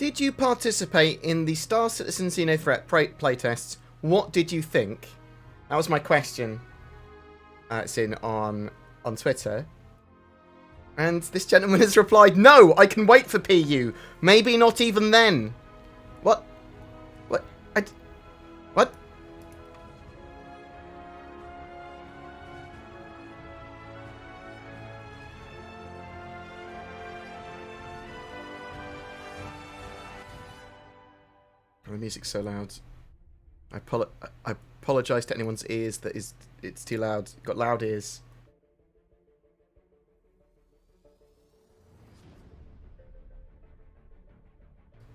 Did you participate in the Star Citizen XenoThreat playtests? What did you think? That was my question. It's in on Twitter. And this gentleman has replied, no, I can wait for PU. Maybe not even then. What? What? What? The music's so loud. I apologise to anyone's ears that it's too loud. You've got loud ears.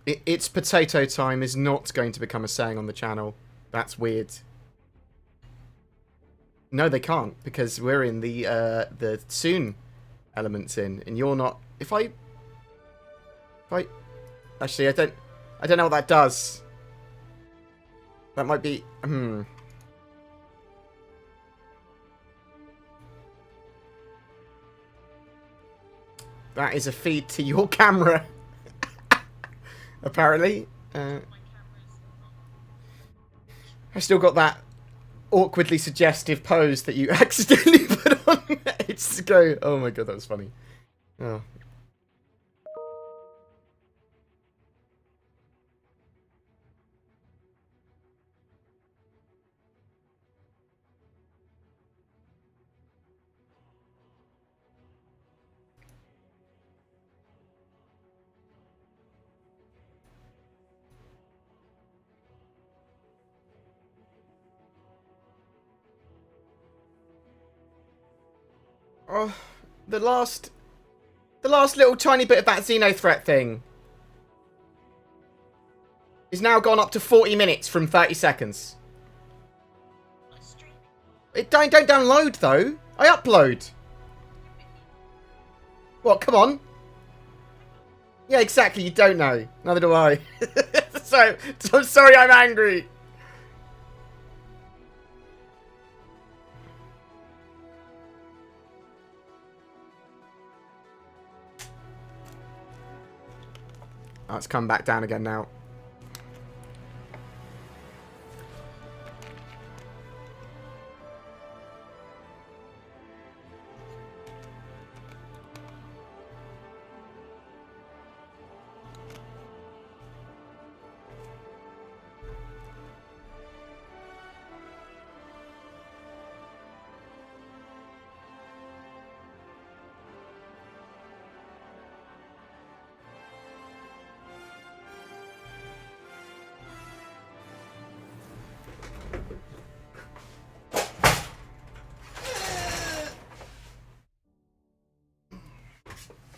It's potato time is not going to become a saying on the channel. That's weird. No, they can't, because we're in the soon elements in, and you're not. If I actually, I don't know what that does. That might be That is a feed to your camera. Apparently. I still got that awkwardly suggestive pose that you accidentally put on. It's go. Oh my god, that was funny. Oh. Oh, the last little tiny bit of that XenoThreat thing is now gone up to 40 minutes from 30 seconds. It don't download though. I upload. What? Come on. Yeah, exactly. You don't know. Neither do I. So I'm sorry. I'm angry. Oh, it's come back down again now.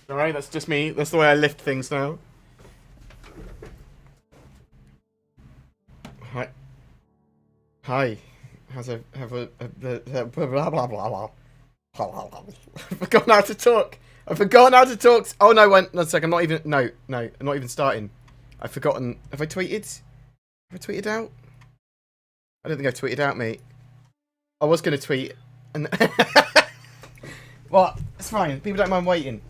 Alright, that's just me. That's the way I lift things now. Hi. Hi. Blah blah blah blah. I've forgotten how to talk. I've forgotten how to talk. Oh no, one sec. I'm not even. No, I'm not even starting. I've forgotten. Have I tweeted? Have I tweeted out? I don't think I've tweeted out, mate. I was going to tweet. And what? It's fine. People don't mind waiting.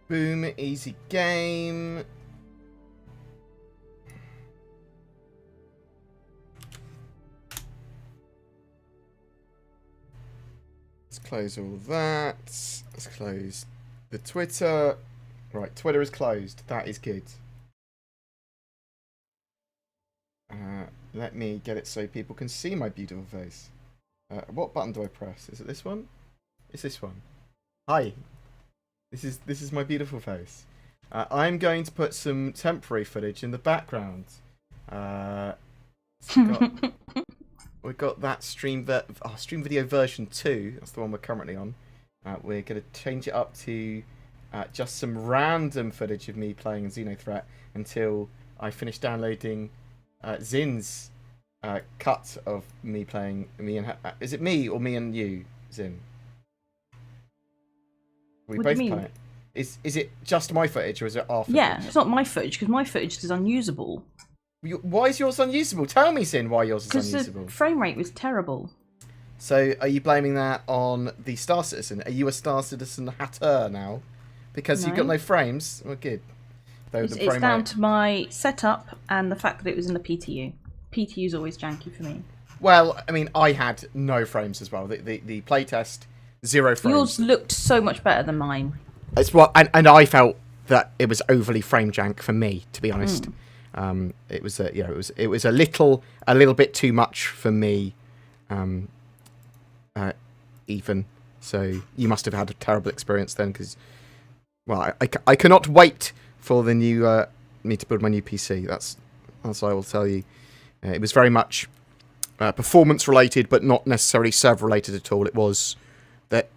Boom, easy game. Let's close all that. Let's close the Twitter. Right, Twitter is closed. That is good. Let me get it so people can see my beautiful face. What button do I press? Is it this one? It's this one. Hi. This is my beautiful face. I'm going to put some temporary footage in the background. we've got that stream video version 2. That's the one we're currently on. We're going to change it up to just some random footage of me playing XenoThreat until I finish downloading Zin's cut of me playing. Is it me or me and you, Zin? We What both do you mean? play it. Is it just my footage or is it our footage? Yeah, it's not my footage because my footage is unusable. Why is yours unusable? Tell me, Zin, why yours is unusable. Because the frame rate was terrible. So, are you blaming that on the Star Citizen? Are you a Star Citizen hatter now? Because you've got no frames? Well, good. It's down to my setup and the fact that it was in the PTU. PTU is always janky for me. Well, I mean, I had no frames as well. The playtest, 0 frames. Yours looked so much better than mine. It's what, and I felt that it was overly frame jank for me, to be honest. It was, it was a little bit too much for me. Even so, you must have had a terrible experience then, because, well, I cannot wait for the new me to build my new PC. That's I will tell you. It was very much performance related, but not necessarily server related at all. It was that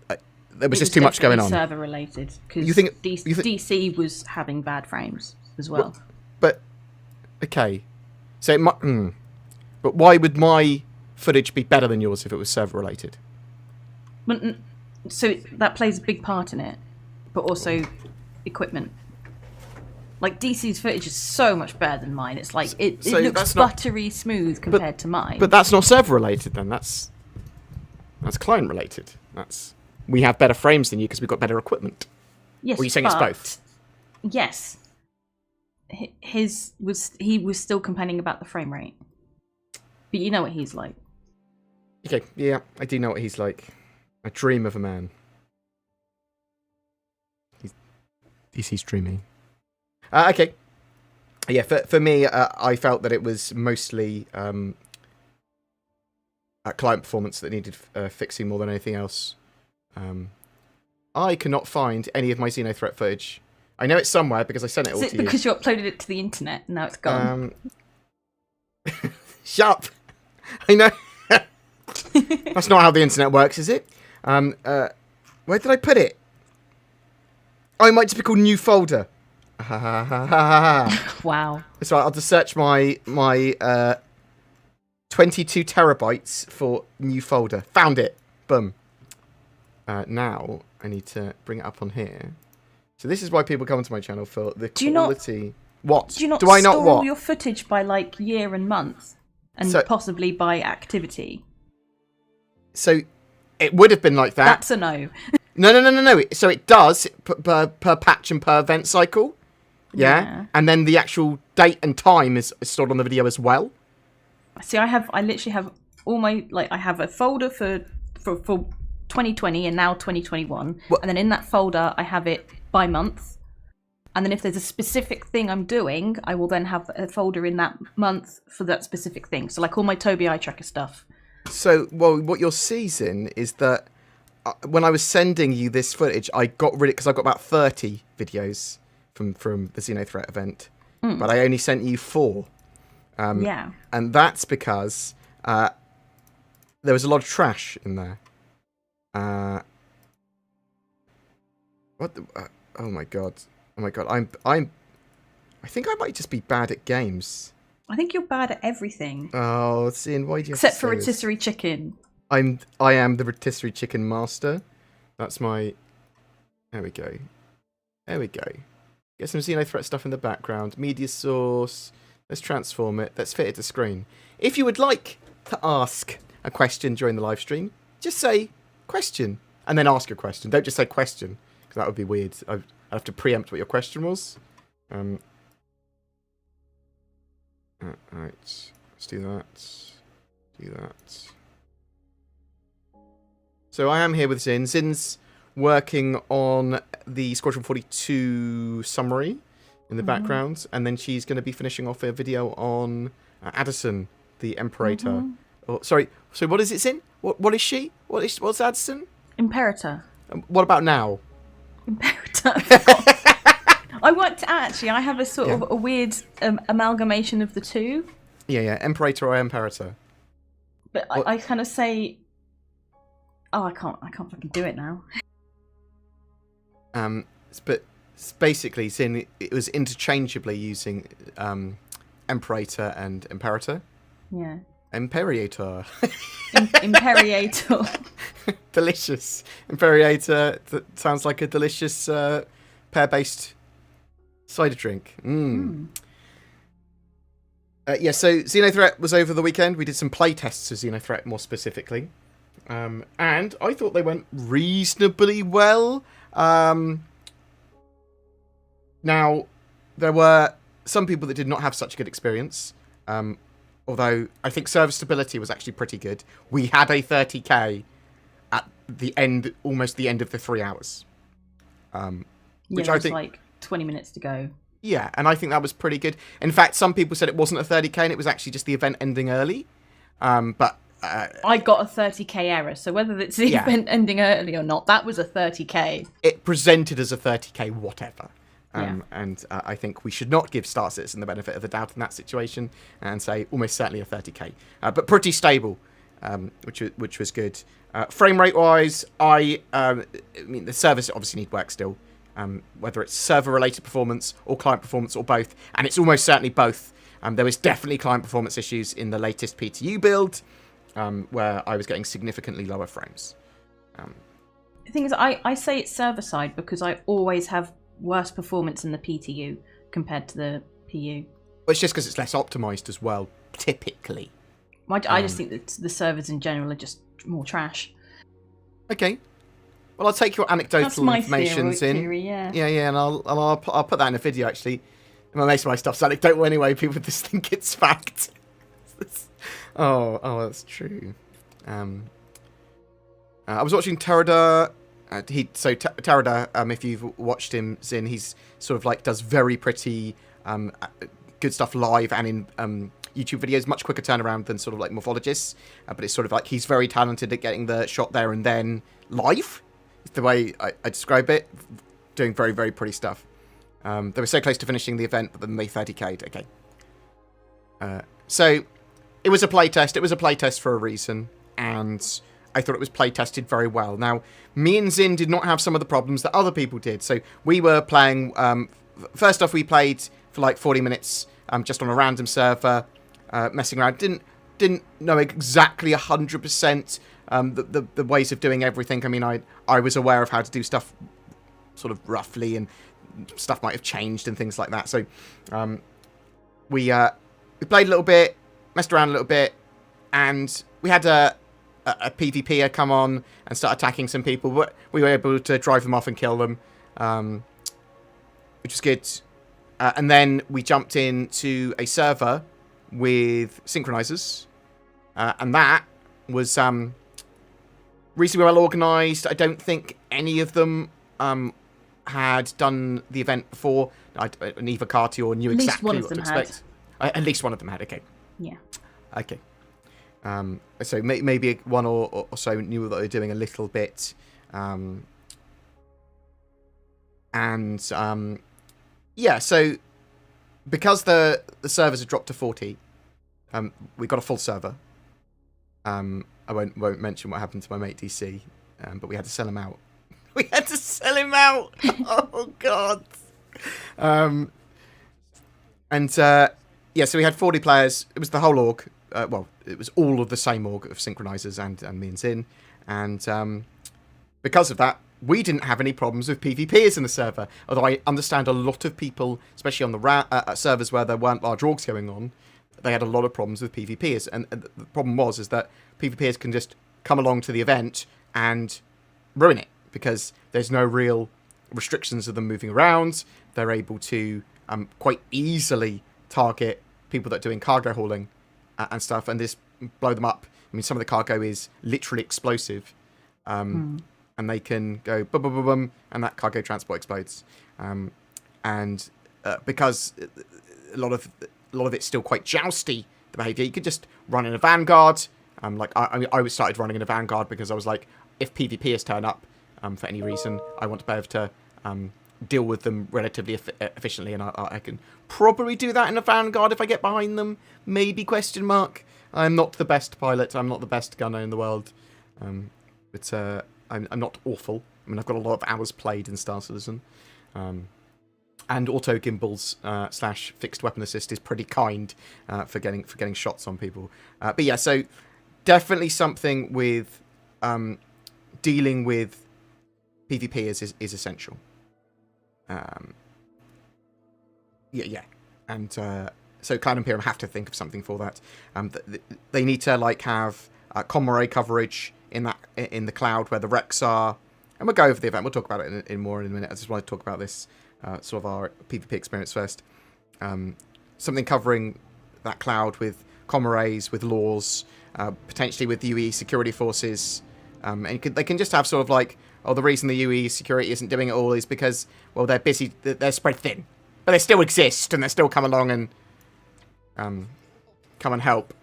there was just too much going on. Server related, because DC was having bad frames as well. But okay, so it might, but why would my footage be better than yours if it was server related? So that plays a big part in it, but also equipment. Like DC's footage is so much better than mine. It's like it looks buttery smooth compared to mine. But that's not server related then. That's client related. We have better frames than you because we've got better equipment. Yes, or are you saying it's both? Yes. He was still complaining about the frame rate. But you know what he's like. Okay, yeah, I do know what he's like. A dream of a man. He's dreaming. Okay. Yeah, for me, I felt that it was mostly client performance that needed fixing more than anything else. I cannot find any of my XenoThreat footage. I know it's somewhere because I sent it all to you. Is it because you uploaded it to the internet and now it's gone? Shut up! I know. That's not how the internet works, is it? Where did I put it? Oh, it might just be called new folder. Wow. That's right. I'll just search my 22 terabytes for new folder. Found it. Boom. Now I need to bring it up on here. So this is why people come to my channel, for the quality. What? Do you not store all your footage by like year and month, and possibly by activity? So it would have been like that. That's a no. No. So it does per patch and per event cycle. Yeah. And then the actual date and time is stored on the video as well. See, I literally have all my, like, I have a folder for 2020 and now 2021. And then in that folder, I have it by month. And then if there's a specific thing I'm doing, I will then have a folder in that month for that specific thing. So like all my Tobii eye tracker stuff. So, well, what you're seeing is that when I was sending you this footage, I got rid of, because I've got about 30 videos from the XenoThreat event, but I only sent you 4. Yeah. And that's because there was a lot of trash in there. What the? Oh my god! I think I might just be bad at games. I think you're bad at everything. Oh, Sin, why do you? Except for rotisserie chicken. I am the rotisserie chicken master. That's my. There we go. Get some XenoThreat stuff in the background. Media source. Let's transform it. Let's fit it to screen. If you would like to ask a question during the live stream, just say question and then ask your question. Don't just say question, because that would be weird. I'd have to preempt what your question was. Right. Let's do that. So I am here with Zin. Zin's working on the Squadron 42 summary in the background, and then she's going to be finishing off a video on Addison, the Imperator. Oh, sorry. So what is it, Zin? What is she? What's Addison? Imperator. What about now? Imperator. I worked out, actually. I have a sort of a weird amalgamation of the two. Yeah. Imperator or Imperator? But I kind of say, oh, I can't fucking do it now. But basically, it was interchangeably using Imperator and Imperator. Yeah. Imperator. Imperator. Delicious. Imperator. That sounds like a delicious pear-based cider drink. Yeah, so XenoThreat was over the weekend. We did some playtests of XenoThreat more specifically. And I thought they went reasonably well. Now, there were some people that did not have such a good experience. Although I think server stability was actually pretty good. We had a 30k at the end, almost the end of the 3 hours. Which I think like 20 minutes to go. Yeah, and I think that was pretty good. In fact, some people said it wasn't a 30k and it was actually just the event ending early. But I got a 30k error, so whether it's the event ending early or not, that was a 30k. It presented as a 30k whatever. And I think we should not give Star Citizen the benefit of the doubt in that situation and say almost certainly a 30k. But pretty stable, which was good. Frame rate wise, I mean, the servers obviously need work still. Whether it's server-related performance or client performance or both, and it's almost certainly both. There was definitely client performance issues in the latest PTU build, where I was getting significantly lower frames. The thing is, I say it's server-side because I always have worse performance in the PTU compared to the PU. Well, it's just because it's less optimized as well, typically. I just think that the servers in general are just more trash. Okay. Well, I'll take your anecdotal information theory, yeah. Yeah, and I'll put that in a video, actually. Most of my stuff's anecdotal anyway. People just think it's fact. Oh, that's true. I was watching Terada. Terada, if you've watched him, Zin, he's sort of like does very pretty good stuff live and in YouTube videos, much quicker turnaround than sort of like morphologists. But it's sort of like he's very talented at getting the shot there and then live. The way I describe it, doing very, very pretty stuff. They were so close to finishing the event, but then they 30k'd. Okay. So, it was a playtest. It was a playtest for a reason, and I thought it was playtested very well. Now, me and Zin did not have some of the problems that other people did. So, we were playing... first off, we played for like 40 minutes just on a random server, messing around. Didn't know exactly 100%... the ways of doing everything. I mean, I was aware of how to do stuff sort of roughly, and stuff might have changed and things like that. So we played a little bit, messed around a little bit, and we had a PvPer come on and start attacking some people, but we were able to drive them off and kill them, which was good. And then we jumped into a server with synchronizers, and that was reasonably well organised. I don't think any of them had done the event before. Neither Carty or knew exactly what to expect. At least one of them had, okay. Yeah. Okay. So maybe one or so knew what they were doing a little bit. Yeah, so because the servers had dropped to 40, we got a full server. I won't mention what happened to my mate DC, but we had to sell him out. We had to sell him out! Oh, God! Yeah, so we had 40 players. It was the whole org. Well, it was all of the same org of synchronizers and me and Zin. And because of that, we didn't have any problems with PvPers in the server. Although I understand a lot of people, especially on the servers where there weren't large orgs going on, they had a lot of problems with PvPers. And the problem is that PvPers can just come along to the event and ruin it, because there's no real restrictions of them moving around. They're able to quite easily target people that are doing cargo hauling and stuff, and just blow them up. I mean, some of the cargo is literally explosive, and they can go boom, boom, boom, boom, and that cargo transport explodes. Because a lot of it's still quite jousty, the behaviour, you could just run in a vanguard. I started running in a vanguard because I was like, if PvPers turn up for any reason, I want to be able to deal with them relatively efficiently, and I can probably do that in a vanguard if I get behind them, maybe ? I'm not the best pilot. I'm not the best gunner in the world. But I'm not awful. I mean, I've got a lot of hours played in Star Citizen. And auto gimbals / fixed weapon assist is pretty kind for getting shots on people. But yeah, so definitely something with dealing with PvP is essential. Yeah. And so Cloud Imperium have to think of something for that. They need to like have comm coverage in the cloud where the wrecks are. And we'll go over the event. We'll talk about it in a minute. I just want to talk about this sort of our PvP experience first. Something covering that cloud with comm arrays, with laws, potentially with UE security forces. And they can just have sort of like, oh, the reason the UE security isn't doing it all is because, well, they're busy, they're spread thin. But they still exist, and they still come along and come and help.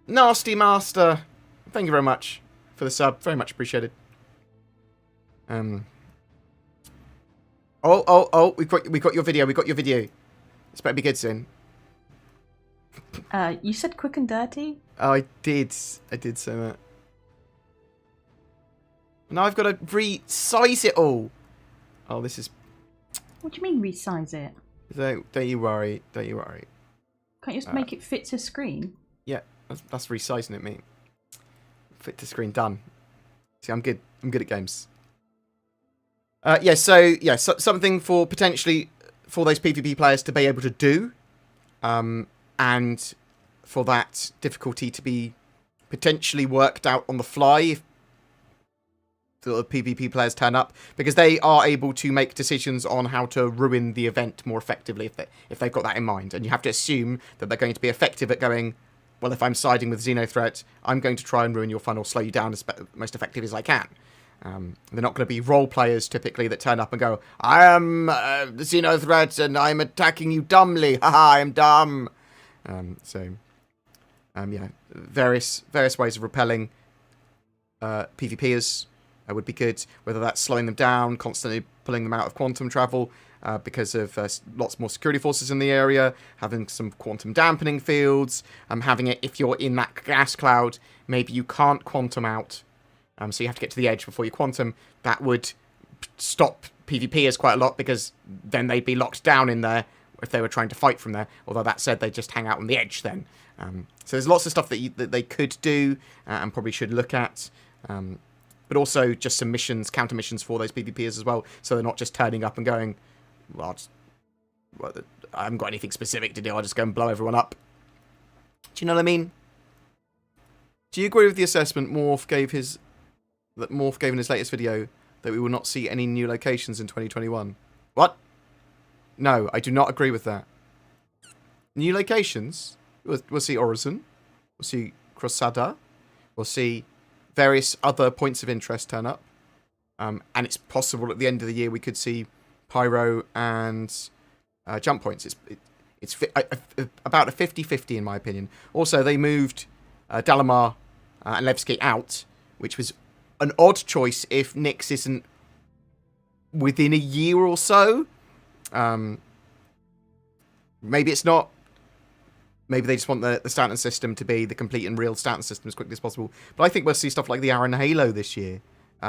Nasty Master, thank you very much for the sub. Very much appreciated. Oh, we got your video. We got your video. This better be good soon. You said quick and dirty? Oh, I did say that. Now I've got to resize it all. Oh, this is... What do you mean resize it? Don't you worry. Can't you just make it fit to screen? Yeah, that's resizing it, mate. Fit to screen, done. See, I'm good. I'm good at games. So something for potentially for those PvP players to be able to do, and for that difficulty to be potentially worked out on the fly if the PvP players turn up, because they are able to make decisions on how to ruin the event more effectively if they've got that in mind. And you have to assume that they're going to be effective at going, well, if I'm siding with XenoThreat, I'm going to try and ruin your fun or slow you down as most effectively as I can. They're not going to be role players typically that turn up and go, I am the XenoThreat and I'm attacking you dumbly. Haha, I am dumb. Various ways of repelling PvPers would be good, whether that's slowing them down, constantly pulling them out of quantum travel because of lots more security forces in the area, having some quantum dampening fields, having it if you're in that gas cloud, maybe you can't quantum out, so you have to get to the edge before you quantum. That would stop PvPers quite a lot, because then they'd be locked down in there if they were trying to fight from there, although that said, they just hang out on the edge then. So there's lots of stuff that they could do and probably should look at. But also just some missions, counter missions for those PvPers as well, so they're not just turning up and going, well, I haven't got anything specific to do, I'll just go and blow everyone up. Do you know what I mean? Do you agree with the assessment Morph gave in his latest video that we will not see any new locations in 2021? What? No, I do not agree with that. New locations? We'll see Horizon, we'll see Crosada, we'll see various other points of interest turn up, and it's possible at the end of the year we could see Pyro and jump points. It's about a 50-50 in my opinion. Also, they moved Dalamar and Levski out, which was an odd choice if Nyx isn't within a year or so. Maybe it's not. Maybe they just want the Stanton system to be the complete and real Stanton system as quickly as possible. But I think we'll see stuff like the Aaron Halo this year.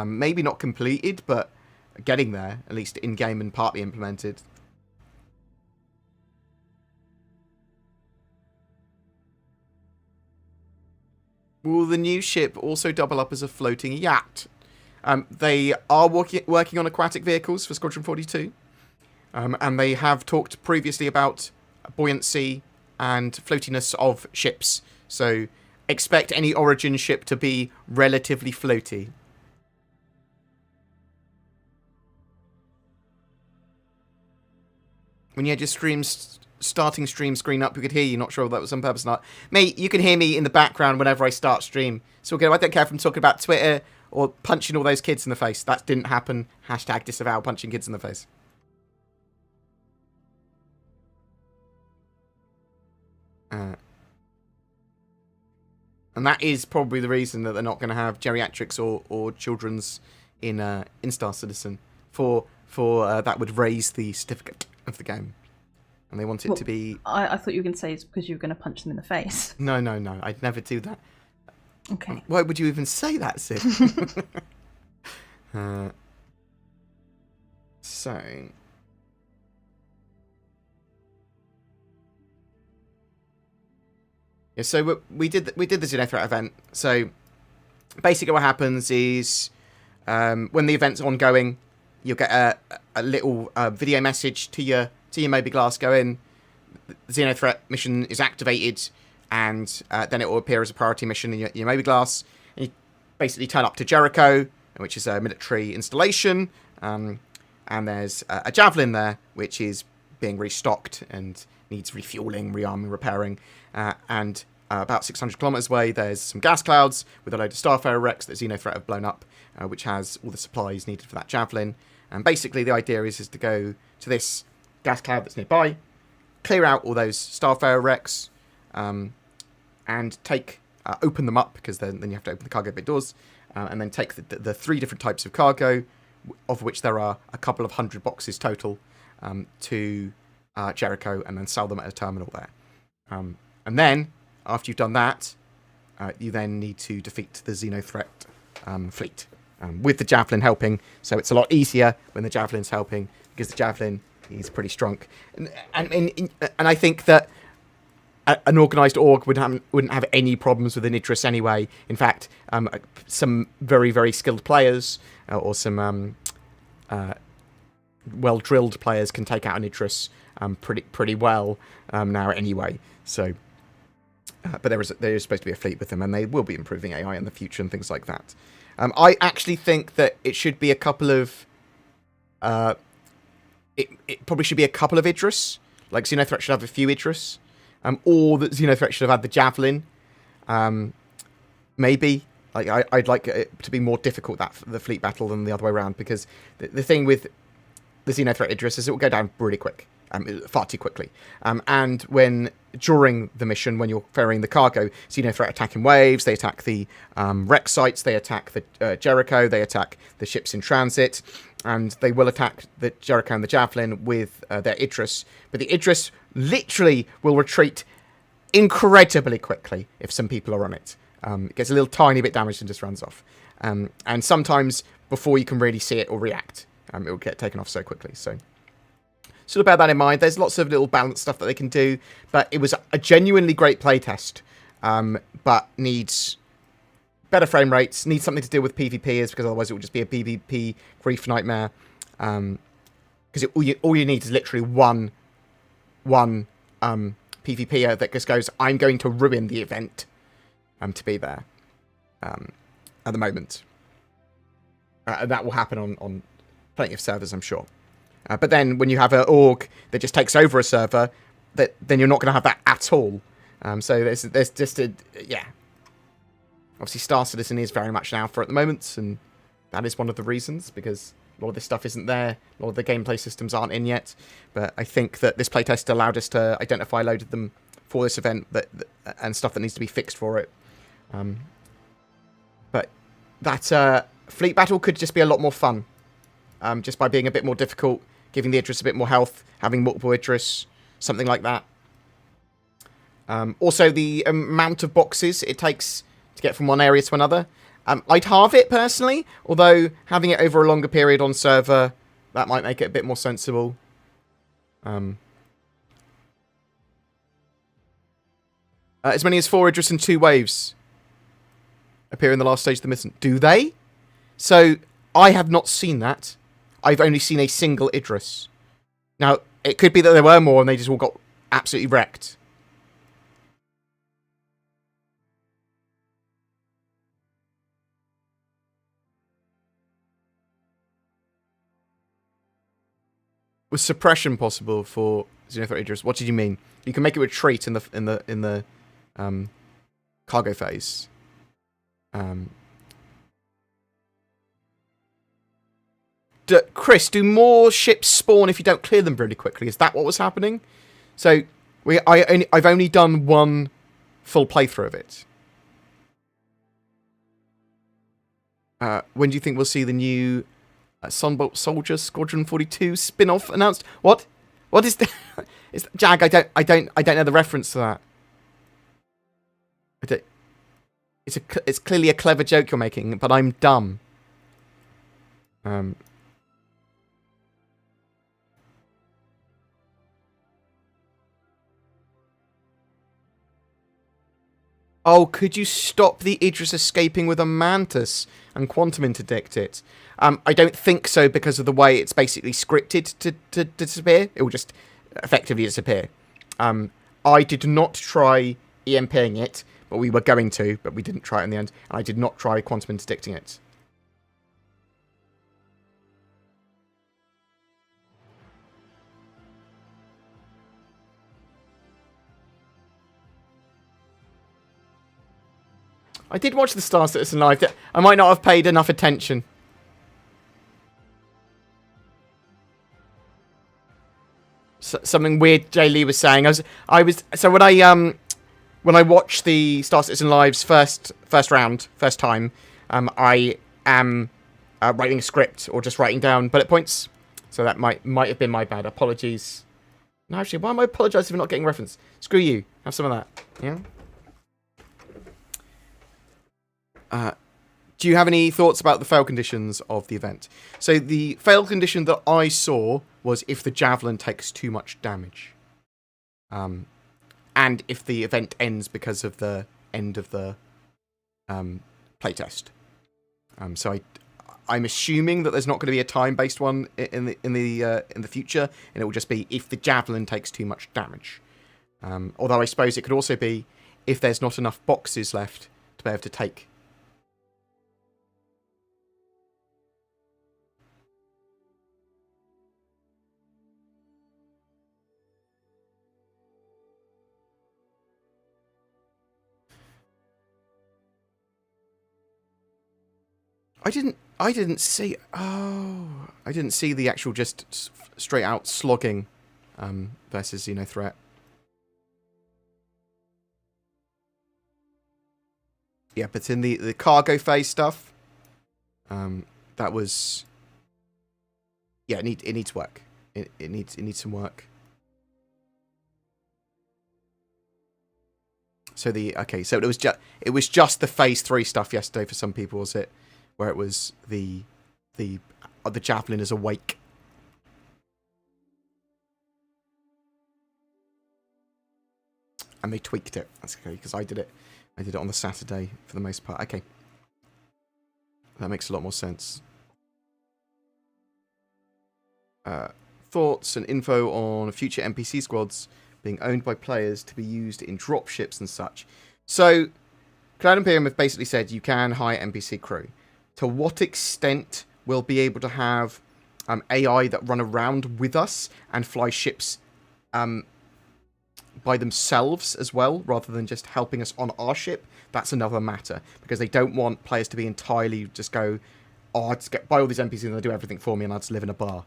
Maybe not completed, but getting there, at least in-game and partly implemented. Will the new ship also double up as a floating yacht? They are working on aquatic vehicles for Squadron 42. And they have talked previously about buoyancy and floatiness of ships. So expect any Origin ship to be relatively floaty. When you had your starting stream screen up, we could hear you. Not sure if that was on purpose or not. Mate, you can hear me in the background whenever I start stream. So I don't care if I'm talking about Twitter or punching all those kids in the face. That didn't happen. Hashtag disavow punching kids in the face. And that is probably the reason that they're not going to have geriatrics or children's in Star Citizen. For that would raise the certificate of the game. and they want it to be... I thought you were going to say it's because you were going to punch them in the face. No, I'd never do that. Okay. Why would you even say that, Sid? So... Yeah, so we did the XenoThreat event. So basically what happens is when the event's ongoing, you'll get a little video message to your Moby Glass going, the XenoThreat mission is activated, and then it will appear as a priority mission in your Moby Glass. And you basically turn up to Jericho, which is a military installation, and there's a Javelin there, which is being restocked and needs refueling, rearming, repairing, and about 600 kilometers away, there's some gas clouds with a load of Starfarer wrecks that XenoThreat have blown up, which has all the supplies needed for that Javelin. And basically, the idea is to go to this gas cloud that's nearby, clear out all those Starfarer wrecks, and open them up, because then you have to open the cargo bay doors, and then take the 3 different types of cargo, of which there are a couple of 100 boxes total, to Jericho, and then sell them at a terminal there. And then, after you've done that, you then need to defeat the XenoThreat fleet, with the Javelin helping. So it's a lot easier when the Javelin's helping, because the Javelin is pretty strong. And I think that an organised org wouldn't have any problems with an Idris anyway. In fact, some very, very skilled players, or some well-drilled players can take out an Idris pretty well now anyway. So... but there is supposed to be a fleet with them, and they will be improving AI in the future and things like that. I actually think that it should be a couple of... it probably should be a couple of Idris. Like, XenoThreat should have a few Idris. Or that XenoThreat should have had the Javelin. Maybe. Like, I'd like it to be more difficult, the fleet battle, than the other way around, because the thing with the XenoThreat Idris is it will go down really quick. Far too quickly. And during the mission, when you're ferrying the cargo, XenoThreat attack in waves, they attack the wreck sites, they attack the Jericho, they attack the ships in transit, and they will attack the Jericho and the Javelin with their Idris. But the Idris literally will retreat incredibly quickly if some people are on it. It gets a little tiny bit damaged and just runs off. And sometimes, before you can really see it or react, it will get taken off so quickly. So bear that in mind. There's lots of little balance stuff that they can do, but it was a genuinely great playtest, but needs better frame rates, needs something to deal with PvPers, because otherwise it will just be a PvP grief nightmare. Because all you need is literally one PvPer that just goes, I'm going to ruin the event, to be there at the moment. And that will happen on plenty of servers, I'm sure. But then when you have an org that just takes over a server, then you're not going to have that at all. So there's just a... Yeah. Obviously, Star Citizen is very much an alpha at the moment, and that is one of the reasons, because a lot of this stuff isn't there. A lot of the gameplay systems aren't in yet. But I think that this playtest allowed us to identify a load of them for this event, and stuff that needs to be fixed for it. But that fleet battle could just be a lot more fun. Just by being a bit more difficult, giving the Idris a bit more health, having multiple Idris, something like that. Also, the amount of boxes it takes to get from one area to another. I'd halve it, personally, although having it over a longer period on server, that might make it a bit more sensible. As many as 4 Idris and 2 waves appear in the last stage of the mission. Do they? So, I have not seen that. I've only seen a single Idris. Now, it could be that there were more and they just all got absolutely wrecked. Was suppression possible for XenoThreat Idris? What did you mean? You can make it retreat in the cargo phase. Chris, do more ships spawn if you don't clear them really quickly? Is that what was happening? So I've only done one full playthrough of it. When do you think we'll see the new Sunbolt Soldier Squadron 42 spin-off announced? What? What is the... Jag, I don't know the reference to that. It's clearly a clever joke you're making, but I'm dumb. Oh, could you stop the Idris escaping with a mantis and quantum interdict it? I don't think so because of the way it's basically scripted to disappear. It will just effectively disappear. I did not try EMPing it, but we were going to, but we didn't try it in the end. And I did not try quantum interdicting it. I did watch the Star Citizen live. I might not have paid enough attention. Something weird Jay Lee was saying. So when I watched the Star Citizen Live's first time, I am writing a script or just writing down bullet points. So that might have been my bad. Apologies. No, actually, why am I apologising for not getting reference? Screw you. Have some of that. Yeah. Do you have any thoughts about the fail conditions of the event? So the fail condition that I saw was if the javelin takes too much damage. And if the event ends because of the end of the playtest. So I'm assuming that there's not going to be a time-based one in the future, and it will just be if the javelin takes too much damage. Although I suppose it could also be if there's not enough boxes left to be able to take. I didn't see. Oh, I didn't see the actual just straight out slogging versus XenoThreat. Yeah, but in the cargo phase stuff, that was. Yeah, it needs work. It needs some work. So so it was just the phase 3 stuff yesterday for some people, was it? Where it was the javelin is awake. And they tweaked it. That's okay, because I did it on the Saturday for the most part. Okay. That makes a lot more sense. Thoughts and info on future NPC squads being owned by players to be used in dropships and such. So, Cloud Imperium have basically said you can hire NPC crew. To what extent we'll be able to have AI that run around with us and fly ships by themselves as well, rather than just helping us on our ship, that's another matter. Because they don't want players to be entirely just go, oh, I'll just buy all these NPCs and they'll do everything for me and I'll just live in a bar.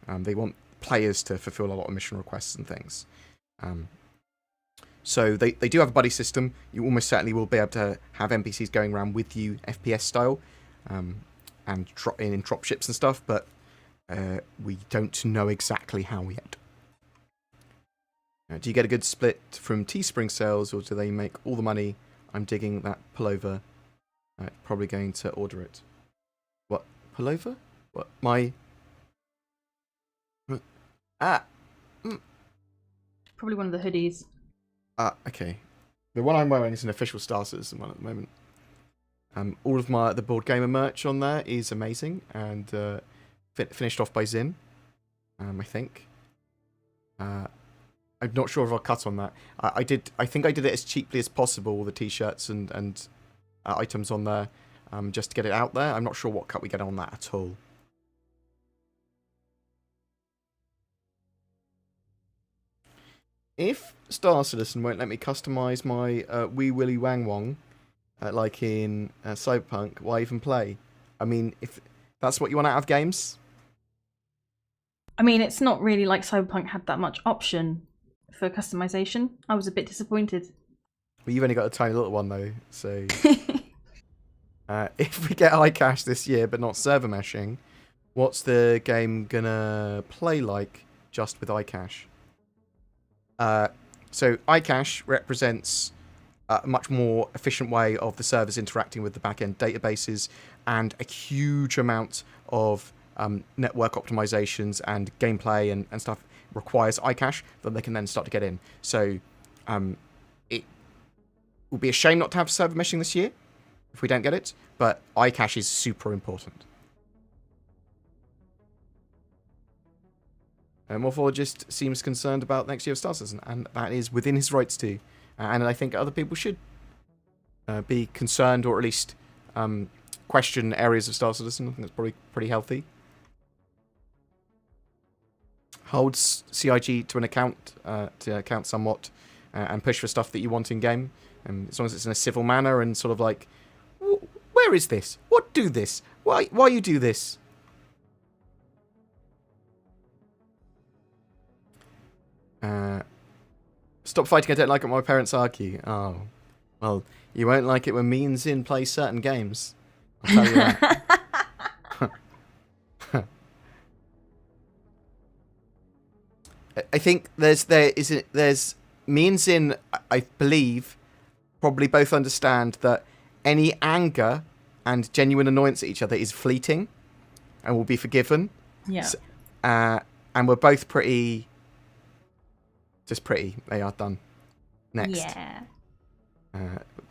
They want players to fulfill a lot of mission requests and things. So they do have a buddy system. You almost certainly will be able to have NPCs going around with you, FPS style, and in dropships and stuff, but we don't know exactly how yet. Do you get a good split from Teespring sales, or do they make all the money? I'm digging that pullover. Probably going to order it. What? Pullover? What? My... Probably one of the hoodies. Okay. The one I'm wearing is an official Star Citizen one at the moment. All of the BoredGamer merch on there is amazing and finished off by Zin, I think. I'm not sure if I'll cut on that. I think I did it as cheaply as possible, the t-shirts and items on there, just to get it out there. I'm not sure what cut we get on that at all. If Star Citizen won't let me customize my Wee Willy Wang Wong, like in Cyberpunk, why even play? I mean, if that's what you want out of games? I mean, it's not really like Cyberpunk had that much option for customization. I was a bit disappointed. Well, you've only got a tiny little one, though, so... if we get iCache this year, but not server meshing, what's the game gonna play like? just with iCache. So iCache represents a much more efficient way of the servers interacting with the back-end databases, and a huge amount of network optimizations and gameplay and stuff requires iCache that they can then start to get in. So it will be a shame not to have server meshing this year if we don't get it, but iCache is super important. Morphologist seems concerned about next year of Star Citizen, and that is within his rights to. And I think other people should be concerned, or at least question areas of Star Citizen. I think that's probably pretty healthy. Holds CIG to account somewhat, and push for stuff that you want in game, as long as it's in a civil manner and sort of like, where is this? What do this? Why you do this? Stop fighting, I don't like it when my parents argue. Oh, well, you won't like it when me and Zin play certain games. I'll tell you that. I think there's me and Zin, I believe, probably both understand that any anger and genuine annoyance at each other is fleeting and will be forgiven. Yeah. So, and we're both pretty... Just pretty. They are done. Next. Yeah.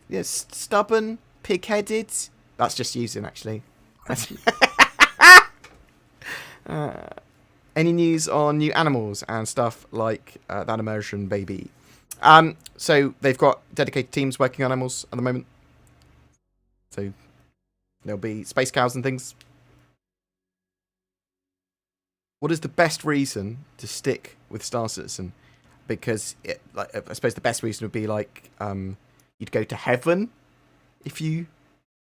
Yes, stubborn, pig-headed. That's just using, actually. Any news on new animals and stuff like that immersion baby? So they've got dedicated teams working on animals at the moment. So there'll be space cows and things. What is the best reason to stick with Star Citizen? Because I suppose the best reason would be like you'd go to heaven if you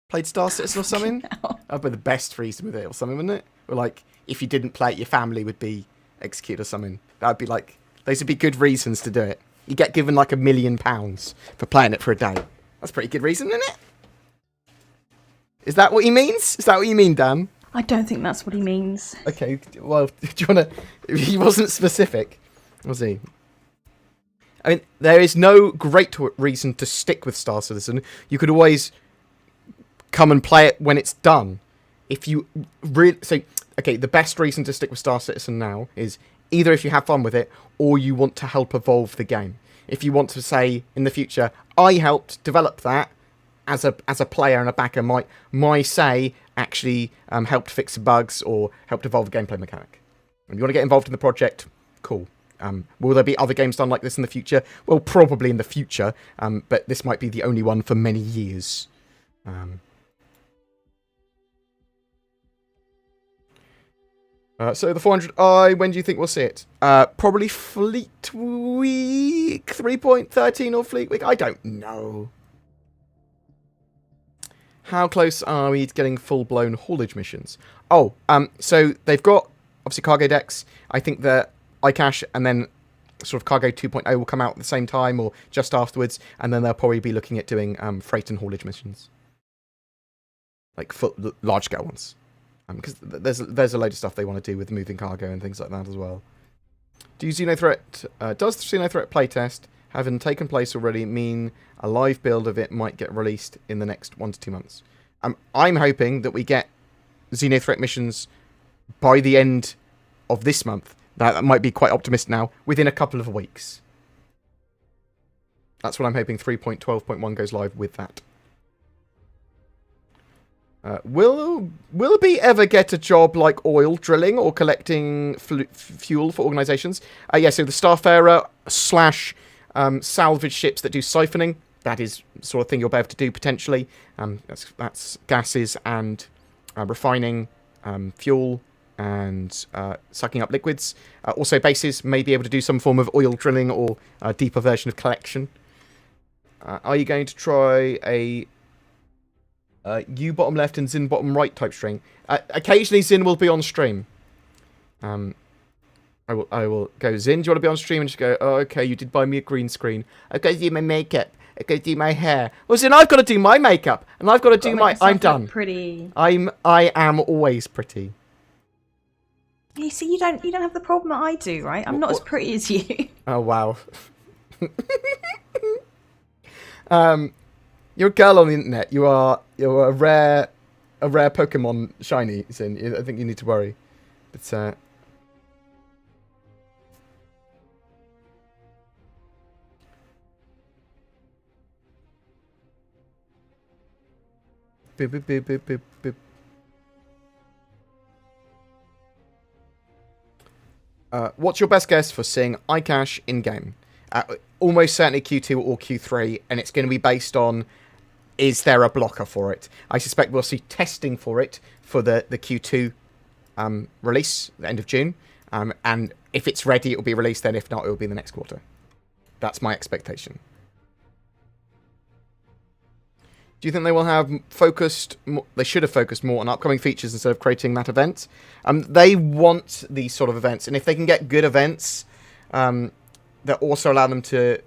played Star Citizen or something. That'd be the best reason with it, or something, wouldn't it? Or like if you didn't play it, your family would be executed or something. That'd be like, those would be good reasons to do it. You get given like £1 million for playing it for a day. That's a pretty good reason, isn't it? Is that what he means? Is that what you mean, Dan? I don't think that's what he means. Okay, well, do you want to... He wasn't specific, was he? I mean, there is no great reason to stick with Star Citizen. You could always come and play it when it's done. If you really... So, okay, the best reason to stick with Star Citizen now is either if you have fun with it, or you want to help evolve the game. If you want to say, in the future, I helped develop that as a player and a backer, my say actually helped fix some bugs or helped evolve a gameplay mechanic. If you want to get involved in the project, cool. Will there be other games done like this in the future? Well, probably in the future, but this might be the only one for many years. So the 400i, when do you think we'll see it? Probably Fleet Week 3.13 or Fleet Week? I don't know. How close are we to getting full-blown haulage missions? Oh, so they've got, obviously, cargo decks. I think that iCache and then sort of Cargo 2.0 will come out at the same time or just afterwards, and then they'll probably be looking at doing freight and haulage missions. Like large-scale ones. Because there's a load of stuff they want to do with moving cargo and things like that as well. Does XenoThreat playtest, having taken place already, mean a live build of it might get released in the next 1 to 2 months? I'm hoping that we get XenoThreat missions by the end of this month. That might be quite optimistic now, within a couple of weeks. That's what I'm hoping 3.12.1 goes live with that. Will B ever get a job like oil drilling or collecting fuel for organisations? Yeah, so the Starfarer / salvage ships that do siphoning, that is the sort of thing you'll be able to do potentially. That's gases and refining fuel and sucking up liquids. Also bases may be able to do some form of oil drilling or a deeper version of collection. Are you going to try a U bottom left and Zin bottom right type string? Occasionally Zin will be on stream. I will go, Zin, do you want to be on stream? And just go, oh, okay, you did buy me a green screen. I've got to do my makeup. I've got to do my hair. Well, Zin, I've got to do my makeup. And I've got to do my... I'm done. Pretty. I am always pretty. You see, you don't have the problem that I do, right? I'm not as pretty as you. Oh wow. You're a girl on the internet. You're a rare Pokemon shiny. Sin. I think you need to worry. But boop, boop, boop, boop, boop, boop. What's your best guess for seeing iCache in-game? Almost certainly Q2 or Q3, and it's going to be based on, is there a blocker for it? I suspect we'll see testing for it for the Q2 release, the end of June. And if it's ready, it will be released then. If not, it will be the next quarter. That's my expectation. Do you think they will have focused... They should have focused more on upcoming features instead of creating that event? They want these sort of events. And if they can get good events that also allow them to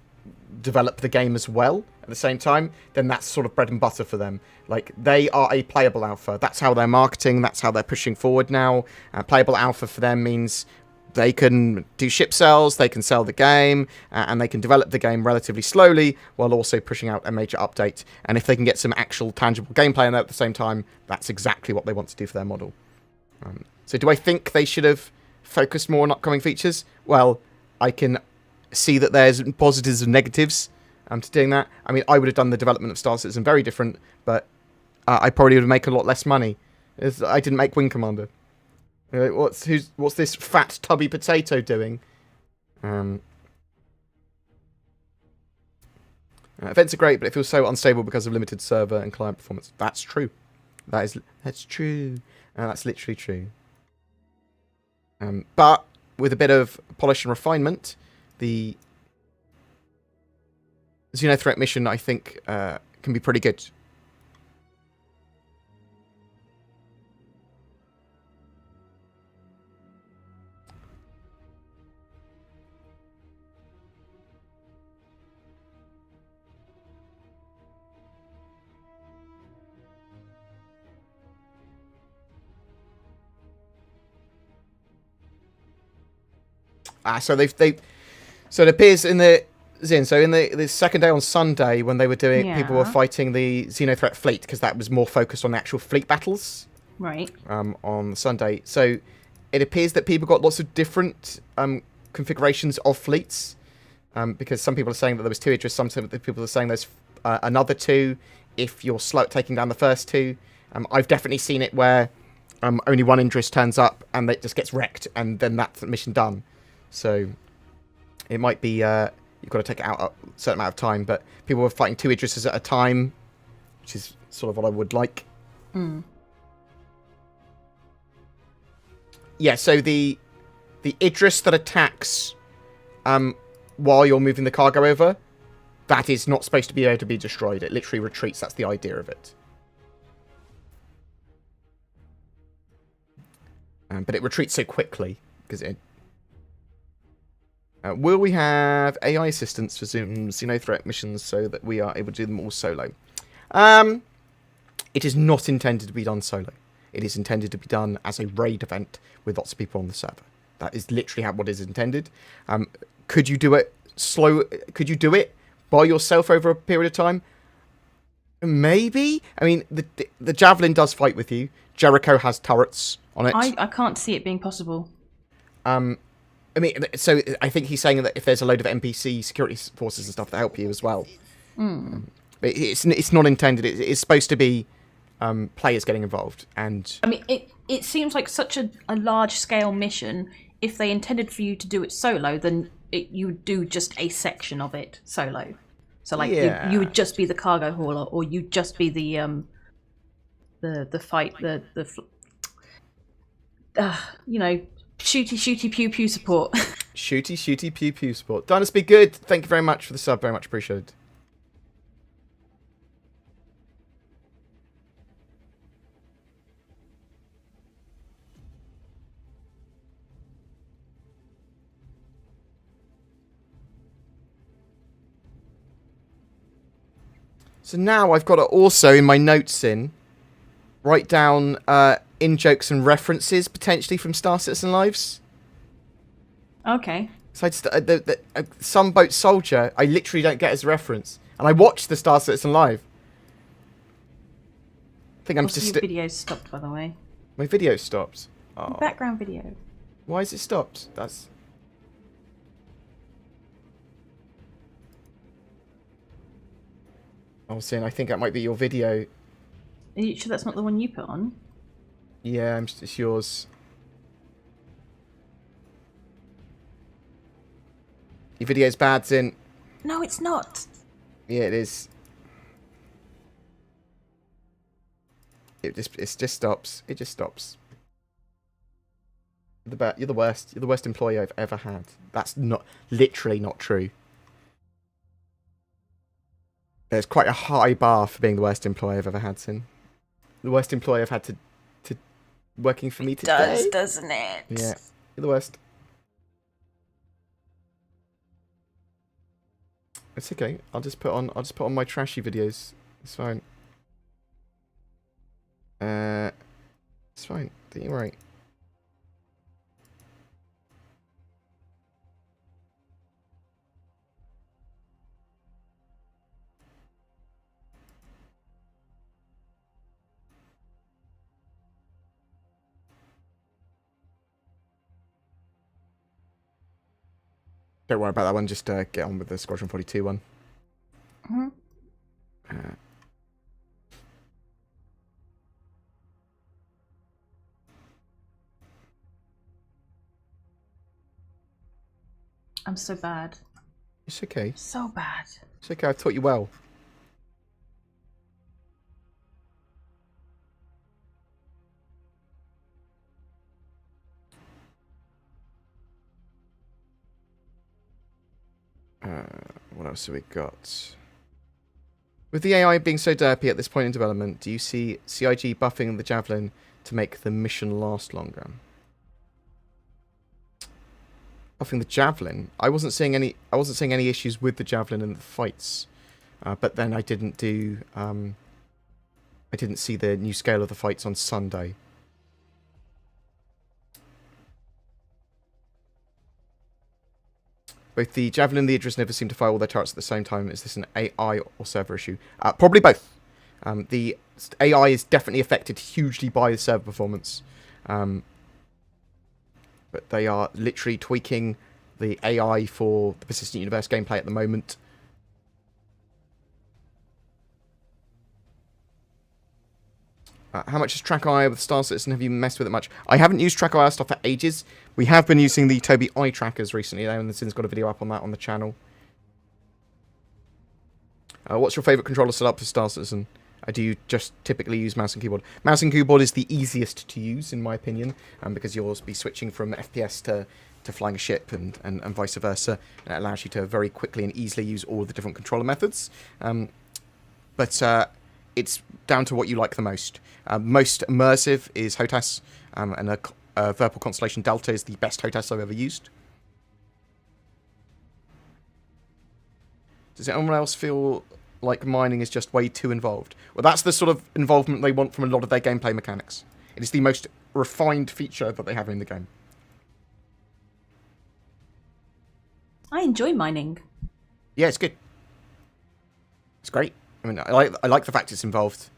develop the game as well at the same time, then that's sort of bread and butter for them. Like, they are a playable alpha. That's how they're marketing. That's how they're pushing forward now. Playable alpha for them means they can do ship sales, they can sell the game, and they can develop the game relatively slowly while also pushing out a major update. And if they can get some actual tangible gameplay in there at the same time, that's exactly what they want to do for their model. So do I think they should have focused more on upcoming features? Well, I can see that there's positives and negatives to doing that. I mean, I would have done the development of Star Citizen very different, but I probably would make a lot less money. I didn't make Wing Commander. What's this fat tubby potato doing? Events are great, but it feels so unstable because of limited server and client performance. That's true. That's true. That's literally true. But with a bit of polish and refinement, the XenoThreat mission, I think, can be pretty good. So so it appears in the Zin. So in the second day on Sunday, when they were doing, people were fighting the XenoThreat fleet because that was more focused on the actual fleet battles. Right. On Sunday, so it appears that people got lots of different configurations of fleets. Because some people are saying that there was 2 Idris, some people are saying there's another 2 if you're slow at taking down the first 2. I've definitely seen it where only 1 Idris turns up and it just gets wrecked, and then that's the mission done. So it might be you've got to take it out a certain amount of time, but people were fighting 2 Idrises at a time, which is sort of what I would like. Yeah, so the Idris that attacks while you're moving the cargo over, that is not supposed to be able to be destroyed. It literally retreats. That's the idea of it. But it retreats so quickly because it... will we have AI assistance for XenoThreat missions so that we are able to do them all solo? It is not intended to be done solo. It is intended to be done as a raid event with lots of people on the server. That is literally what is intended. Could you do it slow? Could you do it by yourself over a period of time? Maybe. I mean, the Javelin does fight with you. Jericho has turrets on it. I can't see it being possible. I mean, so I think he's saying that if there's a load of NPC security forces and stuff that help you as well. It's not intended. It's supposed to be players getting involved. And I mean, it seems like such a large scale mission. If they intended for you to do it solo, then you would do just a section of it solo. So like you would just be the cargo hauler, or you'd just be the fight you know, shooty pew pew support. shooty pew pew support. Dynasty, good. Thank you very much for the sub. Very much appreciated. So now I've got to also, in my notes write down in-jokes and references, potentially, from Star Citizen Lives. Okay. So some boat soldier, I literally don't get as a reference. And I watched the Star Citizen Live. I think I'm Also, just... your video's stopped, by the way. My video stopped. Oh. The background video. Why is it stopped? That's... I was saying, I think that might be your video. Are you sure that's not the one you put on? Yeah, it's yours. Your video's bad, Zin. No, it's not. Yeah, it is. It just stops. It just stops. You're the worst. You're the worst employee I've ever had. That's literally not true. There's quite a high bar for being the worst employee I've ever had, Sin. The worst employee I've had to working for me today. Doesn't it? Yeah, you're the worst. It's okay. I'll just put on my trashy videos. It's fine. It's fine. Don't you worry. Don't worry about that one. Just get on with the Squadron 42 one. Mm-hmm. I'm so bad. It's okay. So bad. It's okay. I've taught you well. What else have we got? With the AI being so derpy at this point in development, do you see CIG buffing the Javelin to make the mission last longer? Buffing the Javelin? I wasn't seeing any issues with the Javelin in the fights, but then I didn't see the new scale of the fights on Sunday. Both the Javelin and the Idris never seem to fire all their turrets at the same time. Is this an AI or server issue? Probably both. The AI is definitely affected hugely by the server performance. But they are literally tweaking the AI for the Persistent Universe gameplay at the moment. How much is TrackIR with Star Citizen? Have you messed with it much? I haven't used TrackIR stuff for ages. We have been using the Toby eye trackers recently, though, and the Sin's got a video up on that on the channel. What's your favourite controller setup for Star Citizen? Do you just typically use mouse and keyboard? Mouse and keyboard is the easiest to use, in my opinion, because you'll be switching from FPS to flying a ship and vice versa. And it allows you to very quickly and easily use all the different controller methods. But it's down to what you like the most. Most immersive is HOTAS, and a Verpal Constellation Delta is the best HOTAS I've ever used. Does anyone else feel like mining is just way too involved? Well, that's the sort of involvement they want from a lot of their gameplay mechanics. It is the most refined feature that they have in the game. I enjoy mining. Yeah, it's good. It's great. I mean, I like the fact it's involved.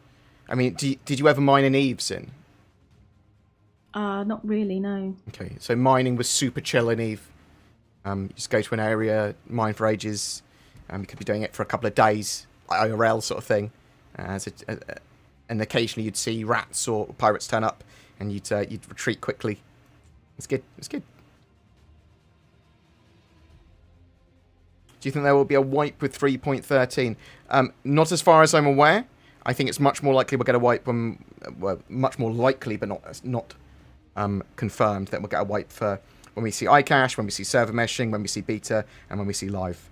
I mean, did you ever mine in Eves in? Not really, no. Okay, so mining was super chill in Eve. You just go to an area, mine for ages. You could be doing it for a couple of days, IRL sort of thing. And occasionally you'd see rats or pirates turn up, and you'd retreat quickly. It's good. It's good. Do you think there will be a wipe with 3.13? Not as far as I'm aware. I think it's much more likely we'll get a wipe when... Well, much more likely, but not confirmed that we'll get a wipe for when we see iCache, when we see server meshing, when we see beta, and when we see live.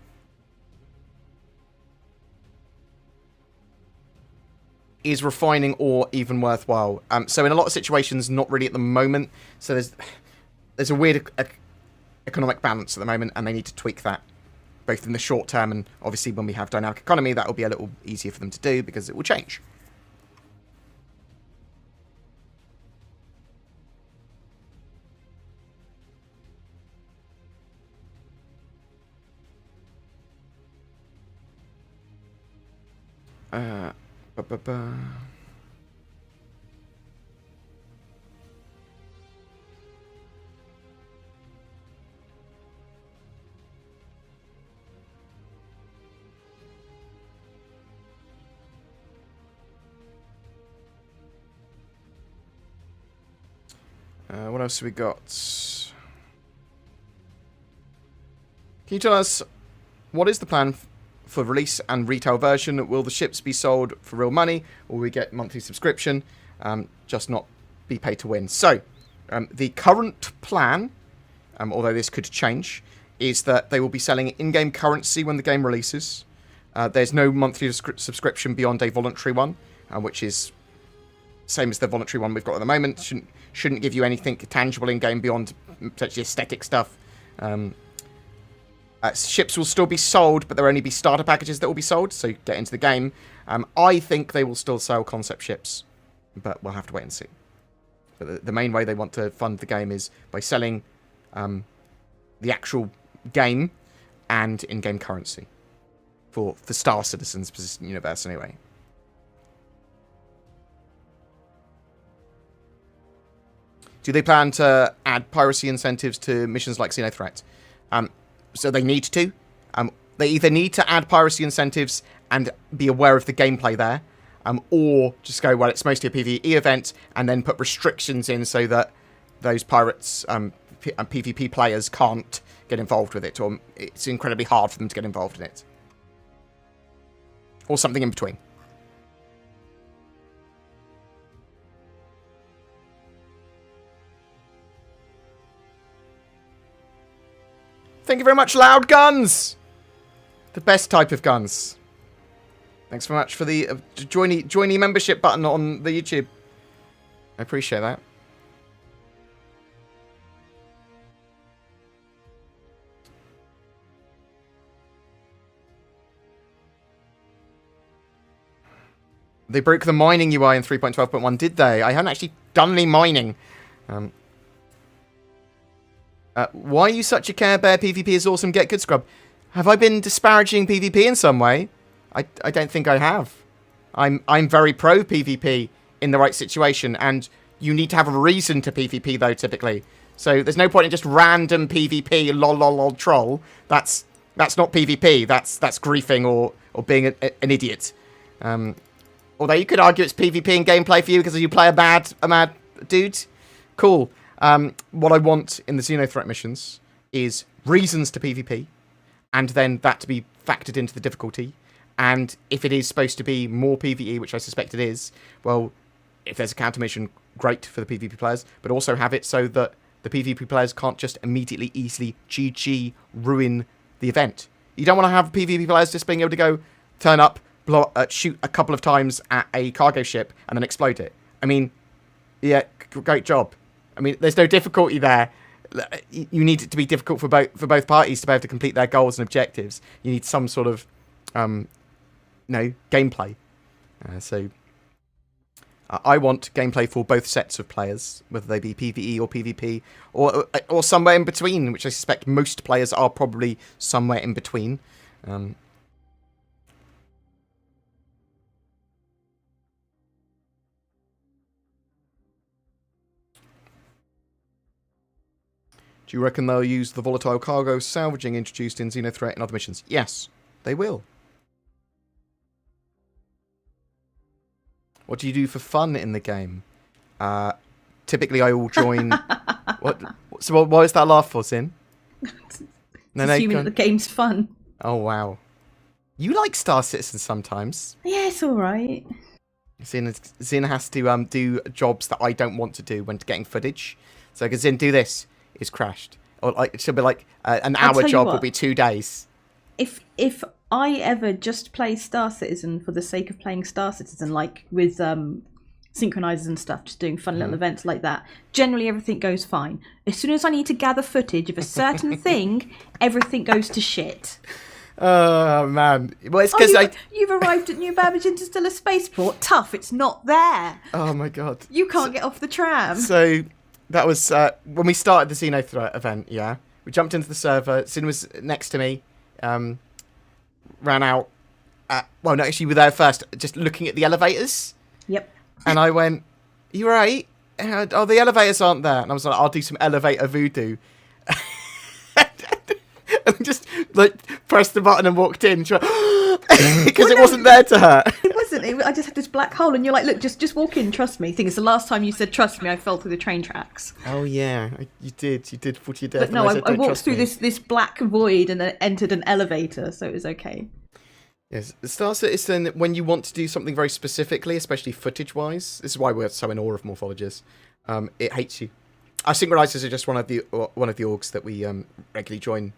Is refining ore even worthwhile? So in a lot of situations, not really at the moment. So there's a weird economic balance at the moment, and they need to tweak that, both in the short term and obviously when we have dynamic economy, that will be a little easier for them to do because it will change. Ba, ba, ba. What else have we got? Can you tell us what is the plan for release and retail version? Will the ships be sold for real money, or will we get monthly subscription, just not be pay to win? So, the current plan, although this could change, is that they will be selling in-game currency when the game releases. There's no monthly subscription beyond a voluntary one, which is same as the voluntary one we've got at the moment. Shouldn't give you anything tangible in-game beyond potentially aesthetic stuff. Ships will still be sold, but there will only be starter packages that will be sold, so get into the game. I think they will still sell concept ships, but we'll have to wait and see. But the main way they want to fund the game is by selling the actual game and in-game currency for Star Citizen's Persistent Universe anyway. Do they plan to add piracy incentives to missions like XenoThreat? So they need to. They either need to add piracy incentives and be aware of the gameplay there, or just go, well, it's mostly a PvE event, and then put restrictions in so that those pirates, PvP players can't get involved with it, or it's incredibly hard for them to get involved in it. Or something in between. Thank you very much, Loud Guns! The best type of guns. Thanks very much for the joiny membership button on the YouTube. I appreciate that. They broke the mining UI in 3.12.1, did they? I haven't actually done any mining. Why are you such a Care Bear? PvP is awesome. Get good, Scrub. Have I been disparaging PvP in some way? I don't think I have. I'm very pro PvP in the right situation, and you need to have a reason to PvP though, typically. So there's no point in just random PvP, lol lol lol troll. That's not PvP. That's griefing or being an idiot. Although you could argue it's PvP in gameplay for you because you play a mad dude. Cool. What I want in the XenoThreat missions is reasons to PvP, and then that to be factored into the difficulty. And if it is supposed to be more PvE, which I suspect it is, well, if there's a counter mission, great for the PvP players, but also have it so that the PvP players can't just immediately, easily GG ruin the event. You don't want to have PvP players just being able to go, turn up, shoot a couple of times at a cargo ship, and then explode it. I mean, yeah, great job. I mean, there's no difficulty there. You need it to be difficult for both parties to be able to complete their goals and objectives. You need some sort of, gameplay. So I want gameplay for both sets of players, whether they be PvE or PvP, or somewhere in between, which I suspect most players are probably somewhere in between. Do you reckon they'll use the volatile cargo salvaging introduced in XenoThreat and other missions? Yes, they will. What do you do for fun in the game? Typically, I will join... What is that laugh for, Sin? Assuming that the game's fun. Oh, wow. You like Star Citizen sometimes. Yeah, it's alright. Zin has to do jobs that I don't want to do when getting footage. So, because Zin, do this. Is crashed, or like it should be like an hour job will be 2 days. If I ever just play Star Citizen for the sake of playing Star Citizen, like with synchronizers and stuff, just doing fun little events like that, generally everything goes fine. As soon as I need to gather footage of a certain thing, everything goes to shit. Oh man! Well, it's because you've arrived at New Babbage Interstellar Spaceport. Tough, it's not there. Oh my god! You can't get off the tram. So. That was when we started the XenoThreat event, yeah. We jumped into the server. Sin was next to me, ran out, well, no, actually, we were there first, just looking at the elevators. Yep. And I went, "You right?" And, "Oh, the elevators aren't there." And I was like, "I'll do some elevator voodoo." And just like pressed the button and walked in because it wasn't there to her. It wasn't. I just had this black hole, and you're like, "Look, just walk in. Trust me." Thing is, the last time you said "trust me," I fell through the train tracks. Oh yeah, you did fall to your death. But no, I walked through this black void and then entered an elevator, so it was okay. Yes, Star Citizen, when you want to do something very specifically, especially footage-wise, this is why we're so in awe of Morphologists, it hates you. Our synchronizers are just one of the orgs that we regularly join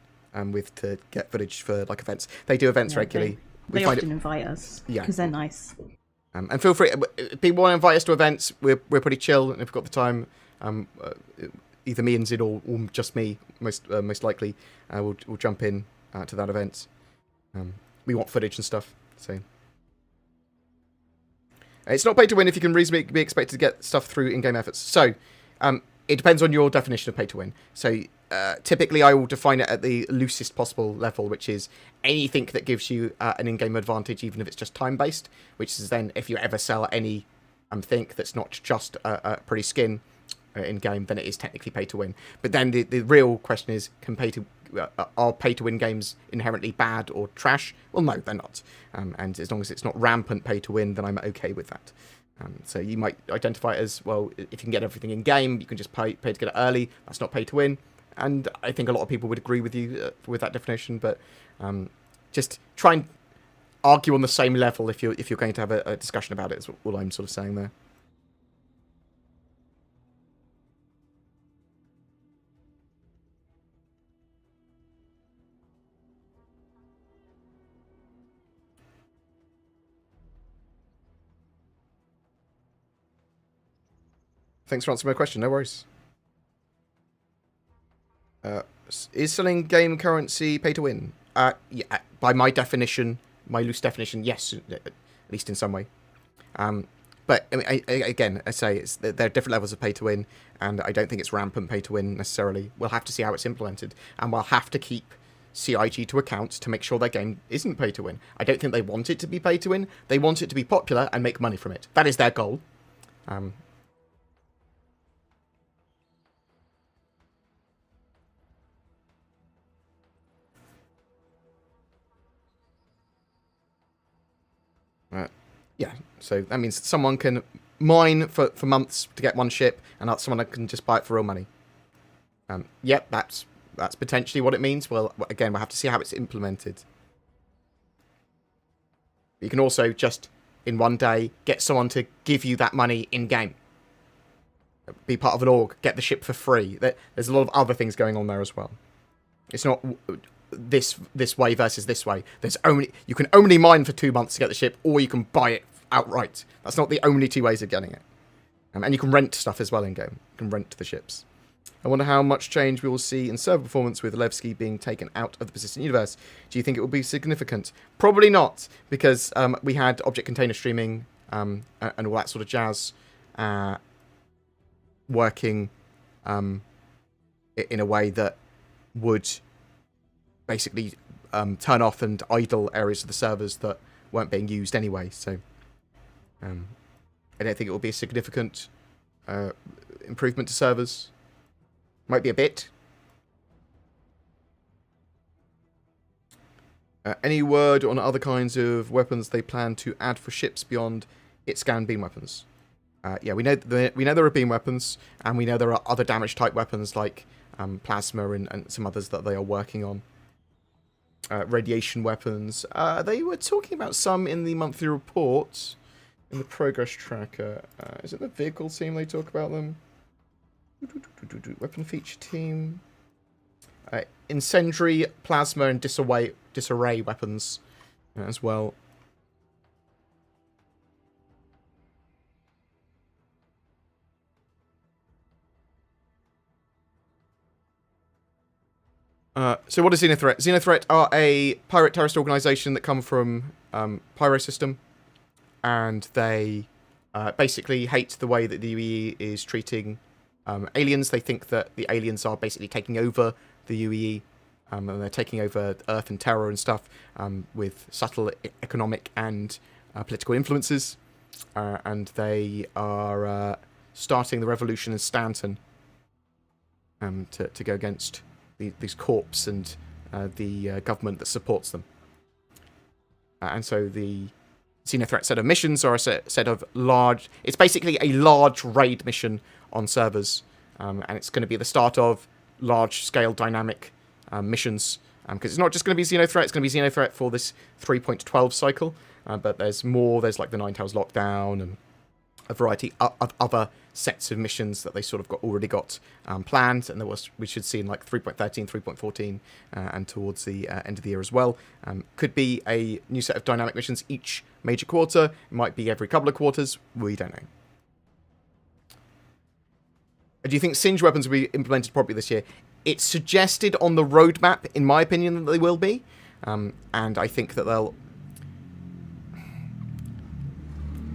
with to get footage for like events. They do events regularly. They often invite us because they're nice. And feel free, people want to invite us to events. We're pretty chill, and if we've got the time, either me and Zid or just me, most likely, we'll jump in to that event. We want footage and stuff, so it's not pay to win if you can reasonably be expected to get stuff through in-game efforts. So it depends on your definition of pay to win. So typically I will define it at the loosest possible level, which is anything that gives you an in-game advantage, even if it's just time-based, which is then if you ever sell any thing that's not just a pretty skin in-game, then it is technically pay to win. But then the real question is, are pay-to-win games inherently bad or trash? Well, no, they're not. And as long as it's not rampant pay-to-win, then I'm okay with that. So you might identify it as, well, if you can get everything in-game, you can just pay to get it early. That's not pay-to-win. And I think a lot of people would agree with you with that definition. But just try and argue on the same level if you're going to have a discussion about it, is all I'm sort of saying there. Thanks for answering my question. No worries. Is selling game currency pay to win? Yeah, by my definition, my loose definition, yes, at least in some way. But I mean, again, I say there are different levels of pay to win, and I don't think it's rampant pay to win necessarily. We'll have to see how it's implemented, and we'll have to keep CIG to account to make sure their game isn't pay to win. I don't think they want it to be pay to win. They want it to be popular and make money from it. That is their goal. Yeah, so that means someone can mine for months to get one ship, and someone can just buy it for real money. Yep, that's potentially what it means. Well, again, we'll have to see how it's implemented. You can also just, in one day, get someone to give you that money in-game. Be part of an org, get the ship for free. There's a lot of other things going on there as well. It's not this way versus this way. You can only mine for 2 months to get the ship, or you can buy it outright. That's not the only two ways of getting it. And you can rent stuff as well in game. You can rent the ships. I wonder how much change we will see in server performance with Levski being taken out of the persistent universe. Do you think it will be significant? Probably not, because we had object container streaming and all that sort of jazz working in a way that would basically turn off and idle areas of the servers that weren't being used anyway. So I don't think it will be a significant improvement to servers. Might be a bit. Any word on other kinds of weapons they plan to add for ships beyond hit-scan beam weapons? Yeah, we know there are beam weapons, and we know there are other damage type weapons like plasma and some others that they are working on. Radiation weapons. They were talking about some in the monthly report, in the progress tracker. Is it the vehicle team they talk about them? Weapon feature team. Incendiary, plasma, and disarray weapons as well. So what is XenoThreat? XenoThreat are a pirate terrorist organization that come from Pyro System, and they basically hate the way that the UEE is treating aliens. They think that the aliens are basically taking over the UEE and they're taking over Earth and Terra and stuff with subtle economic and political influences. And they are starting the revolution in Stanton to go against these corps and the government that supports them. And so the XenoThreat set of missions are a set of large... It's basically a large raid mission on servers. And it's going to be the start of large-scale dynamic missions. Because it's not just going to be XenoThreat, it's going to be XenoThreat for this 3.12 cycle. But there's more. There's like the Nine Tails Lockdown and a variety of other sets of missions that they sort of already got planned. And we should see in like 3.13, 3.14, and towards the end of the year as well. Could be a new set of dynamic missions each major quarter. It might be every couple of quarters. We don't know. Do you think Singe weapons will be implemented properly this year? It's suggested on the roadmap, in my opinion, that they will be. And I think that they'll...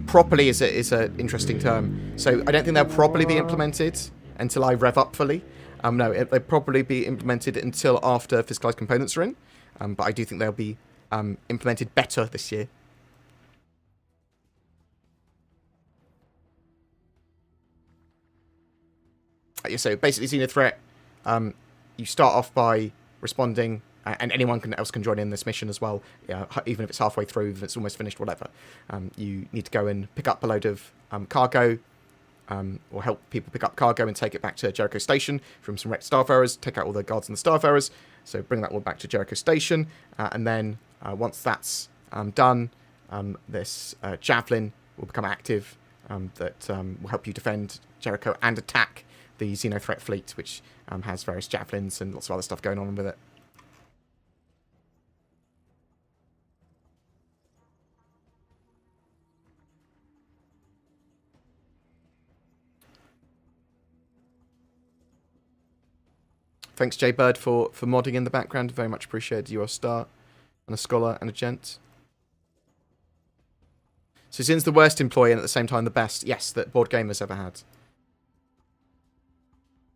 Properly is an interesting term. So I don't think they'll properly be implemented until I rev up fully. No, they'll probably be implemented until after physicalized components are in. But I do think they'll be implemented better this year. So basically, XenoThreat, you start off by responding, and anyone else can join in this mission as well, even if it's halfway through, if it's almost finished, whatever. You need to go and pick up a load of cargo, or help people pick up cargo and take it back to Jericho Station from some wrecked Starfarers, take out all the guards and the Starfarers, so bring that all back to Jericho Station, and then once that's done, this Javelin will become active, that will help you defend Jericho and attack the XenoThreat fleet, which has various javelins and lots of other stuff going on with it. Thanks, Jay Bird, for modding in the background. Very much appreciated. You are a star and a scholar and a gent. So Zin's the worst employee and at the same time the best. Yes, that BoredGamer's ever had.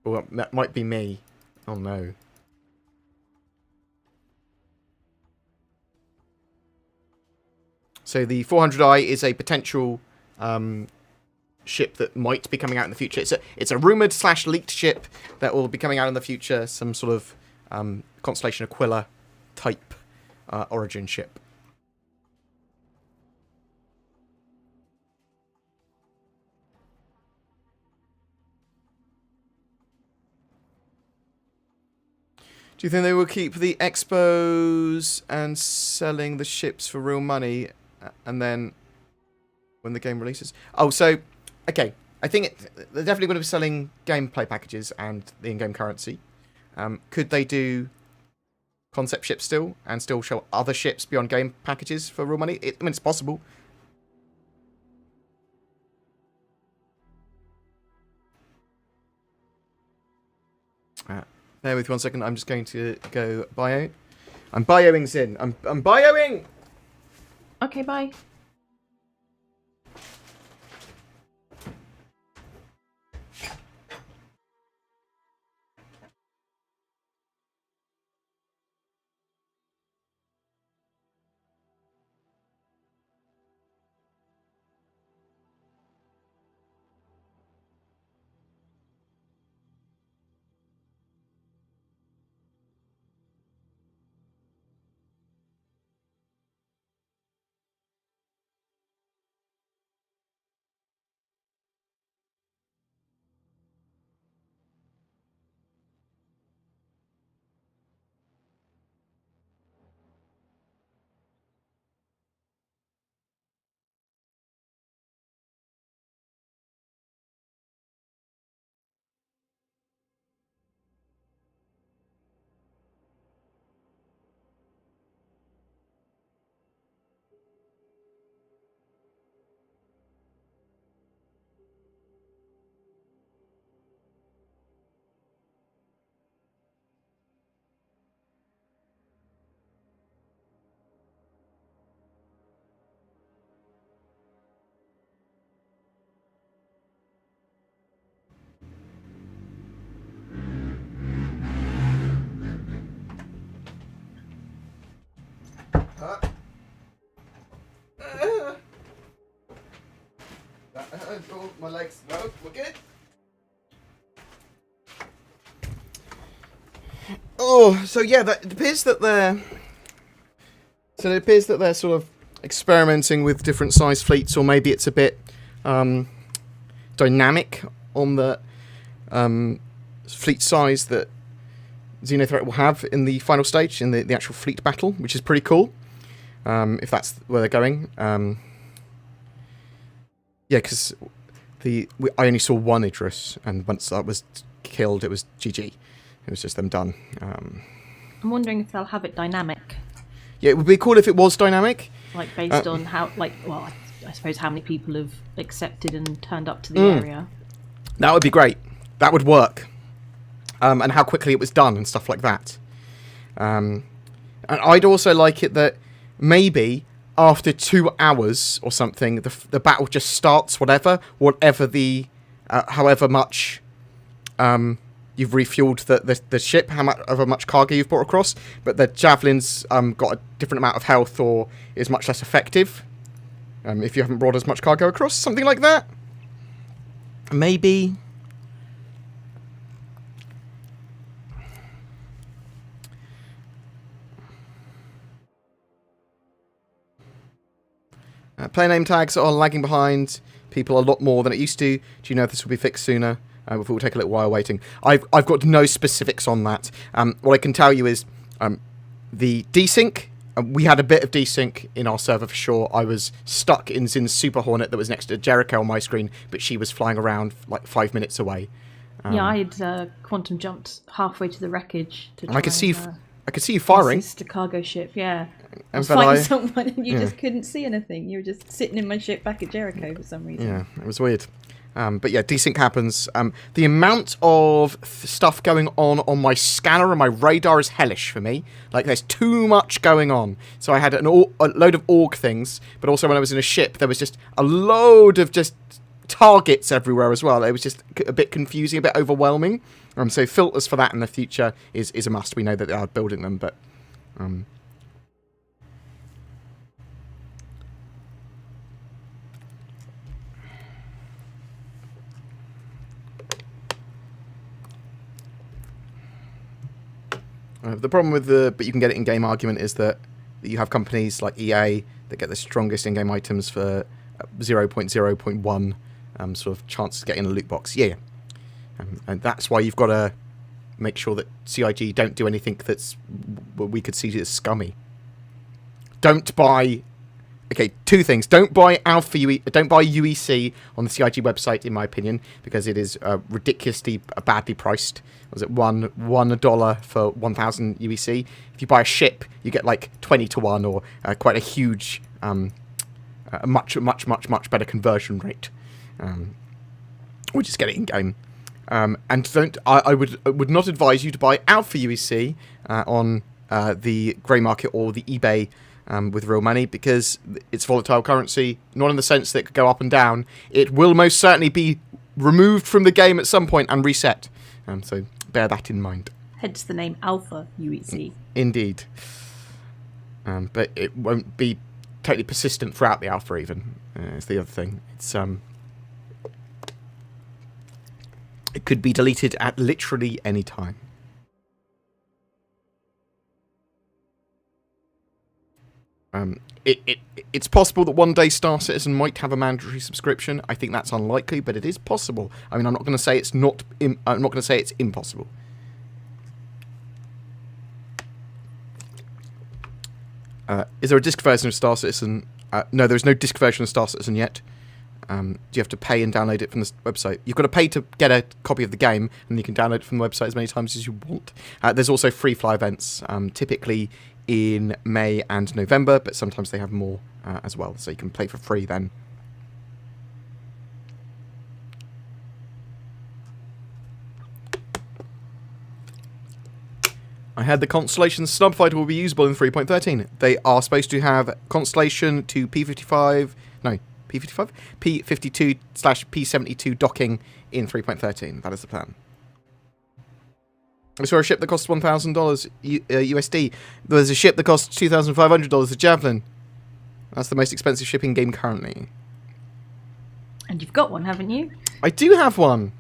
Well, that might be me. Oh no. So the 400i is a potential ship that might be coming out in the future. It's a rumoured / leaked ship that will be coming out in the future. Some sort of Constellation Aquila type origin ship. Do you think they will keep the expos and selling the ships for real money, and then when the game releases? Oh, so, okay. I think they're definitely going to be selling gameplay packages and the in-game currency. Could they do concept ships still, and still show other ships beyond game packages for real money? I mean, it's possible. Bear with 1 second. I'm just going to go bio. I'm bioing Zin. I'm bioing! Okay, bye. Oh, my legs. No, we're good. Oh, so yeah, it appears that they're sort of experimenting with different size fleets, or maybe it's a bit dynamic on the fleet size that XenoThreat will have in the final stage, in the actual fleet battle, which is pretty cool. If that's where they're going. Yeah, because I only saw one Idris, and once that was killed, it was GG. It was just them done. I'm wondering if they'll have it dynamic. Yeah, it would be cool if it was dynamic. Like, based on how, I suppose how many people have accepted and turned up to the area. That would be great. That would work. And how quickly it was done and stuff like that. And I'd also like it that maybe after 2 hours or something, the battle just starts, whatever the, however much you've refueled the ship, however much cargo you've brought across, but the javelin's got a different amount of health or is much less effective if you haven't brought as much cargo across, something like that. Maybe. Player name tags are lagging behind people a lot more than it used to. Do you know if this will be fixed sooner? It will take a little while waiting. I've got no specifics on that. What I can tell you is the desync. We had a bit of desync in our server for sure. I was stuck in Zin's Super Hornet that was next to Jericho on my screen, but she was flying around like 5 minutes away. Yeah, I had quantum jumped halfway to the wreckage to try I could see you firing. Assist a cargo ship, yeah. I was But fighting someone and you just couldn't see anything. You were just sitting in my ship back at Jericho for some reason. Yeah, it was weird. But yeah, desync happens. The amount of stuff going on my scanner and my radar is hellish for me. Like, there's too much going on. So I had a load of AUG things, but also when I was in a ship, there was just a load of just targets everywhere as well. It was just a bit confusing, a bit overwhelming. So filters for that in the future is a must. We know that they are building them, but... the problem with but you can get it in-game argument is that you have companies like EA that get the strongest in-game items for 0.0.1 sort of chance to get in a loot box. Yeah. And that's why you've got to make sure that CIG don't do anything that's what we could see as scummy. Don't buy... Okay, two things. Don't buy don't buy UEC on the CIG website, in my opinion, because it is ridiculously badly priced. Was it $1 for 1,000 UEC? If you buy a ship, you get like 20 to 1, or quite a huge, a much better conversion rate. Or just get it in game. And I would not advise you to buy Alpha UEC on the grey market or the eBay. With real money, because it's volatile currency, not in the sense that it could go up and down. It will most certainly be removed from the game at some point and reset. So bear that in mind. Hence the name Alpha UEC. Indeed. But it won't be totally persistent throughout the alpha even. It's the other thing. It's it could be deleted at literally any time. It's possible that one day Star Citizen might have a mandatory subscription. I think that's unlikely, but it is possible. I mean, I'm not going to say it's not. I'm not going to say it's impossible. Is there a disc version of Star Citizen? No, there is no disc version of Star Citizen yet. Do you have to pay and download it from the website? You've got to pay to get a copy of the game, and you can download it from the website as many times as you want. There's also free fly events, typically in May and November, but sometimes they have more as well, so you can play for free then. I had the Constellation Snubfighter will be usable in 3.13. They are supposed to have Constellation to P55... No, P55? P52/P72 docking in 3.13. That is the plan. I saw a ship that costs $1,000 USD. There's a ship that costs $2,500, the Javelin. That's the most expensive ship in game currently. A And you've got one, haven't you? I do have one.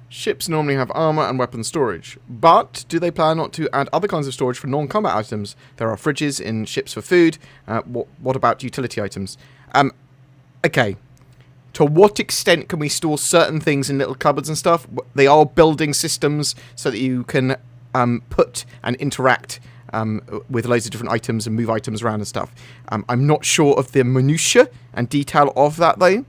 Ships normally have armor and weapon storage, but do they plan not to add other kinds of storage for non-combat items? There are fridges in ships for food. What about utility items? Okay. To what extent can we store certain things in little cupboards and stuff? They are building systems so that you can put and interact with loads of different items and move items around and stuff. I'm not sure of the minutiae and detail of that, though.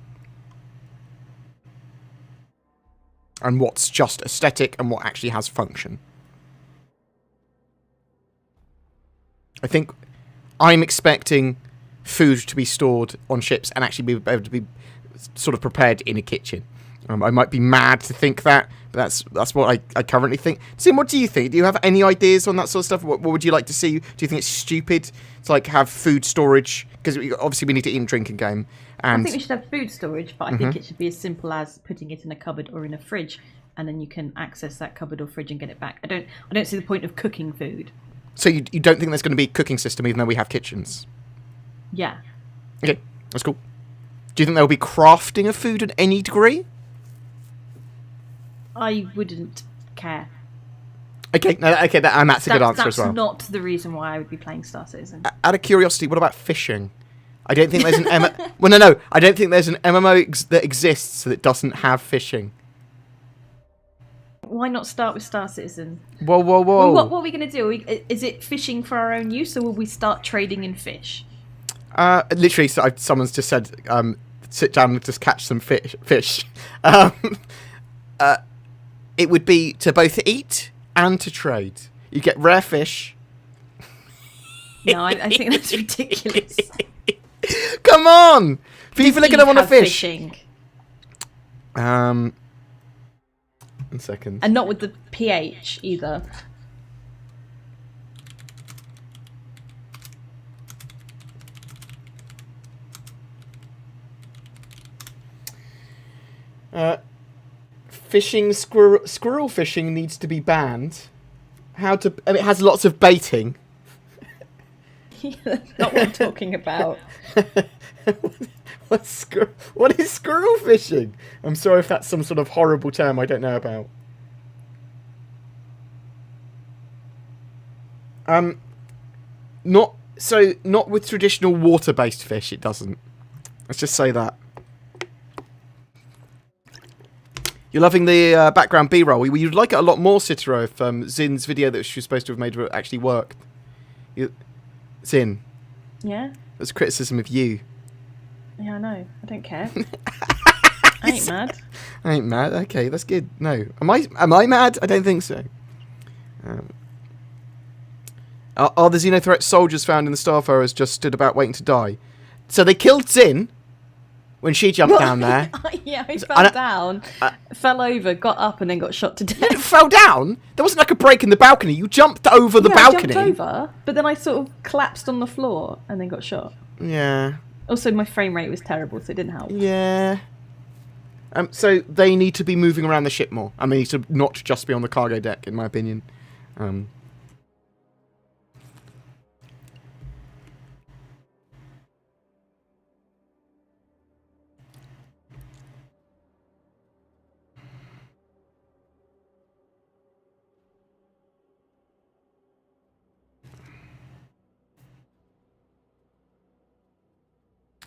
And what's just aesthetic and what actually has function. I think I'm expecting food to be stored on ships and actually be able to be sort of prepared in a kitchen. I might be mad to think that, but that's what I currently think. Sim, what do you think? Do you have any ideas on that sort of stuff? What would you like to see? Do you think it's stupid to like have food storage? Because obviously we need to eat and drink in game. And I think we should have food storage, but I think it should be as simple as putting it in a cupboard or in a fridge, and then you can access that cupboard or fridge and get it back. I don't see the point of cooking food. So you don't think there's going to be a cooking system even though we have kitchens? Yeah. Okay, that's cool. Do you think there will be crafting of food at any degree? I wouldn't care. Okay, and that's a good answer as well. That's not the reason why I would be playing Star Citizen. Out of curiosity, what about fishing? I don't think there's an I don't think there's an MMO that exists that doesn't have fishing. Why not start with Star Citizen? Whoa. Well, what are we going to do? Is it fishing for our own use, or will we start trading in fish? Literally, someone's just said, sit down and just catch some fish. It would be to both eat and to trade. You get rare fish. No, I think that's ridiculous. Come on! People are going to want to fish. Fishing. 1 second. And not with the pH either. Fishing, squirrel fishing needs to be banned. It has lots of baiting. That's not what I'm talking about. What is squirrel fishing? I'm sorry if that's some sort of horrible term I don't know about. Not with traditional water-based fish, it doesn't. Let's just say that. You're loving the background B-roll. You'd like it a lot more, Citaro, if Zin's video that she was supposed to have made actually worked. Zin. Yeah? That's criticism of you. Yeah, I know. I don't care. I ain't mad. I ain't mad. Okay, that's good. No. Am I mad? I don't think so. Are the XenoThreat soldiers found in the Starfarers just stood about waiting to die? So they killed Zin when she jumped down there. Yeah, he fell down, fell over, got up, and then got shot to death. You fell down? There wasn't like a break in the balcony. You jumped over the balcony. I jumped over, but then I sort of collapsed on the floor and then got shot. Yeah. Also, my frame rate was terrible, so it didn't help. Yeah. So they need to be moving around the ship more. I mean, to not just be on the cargo deck, in my opinion.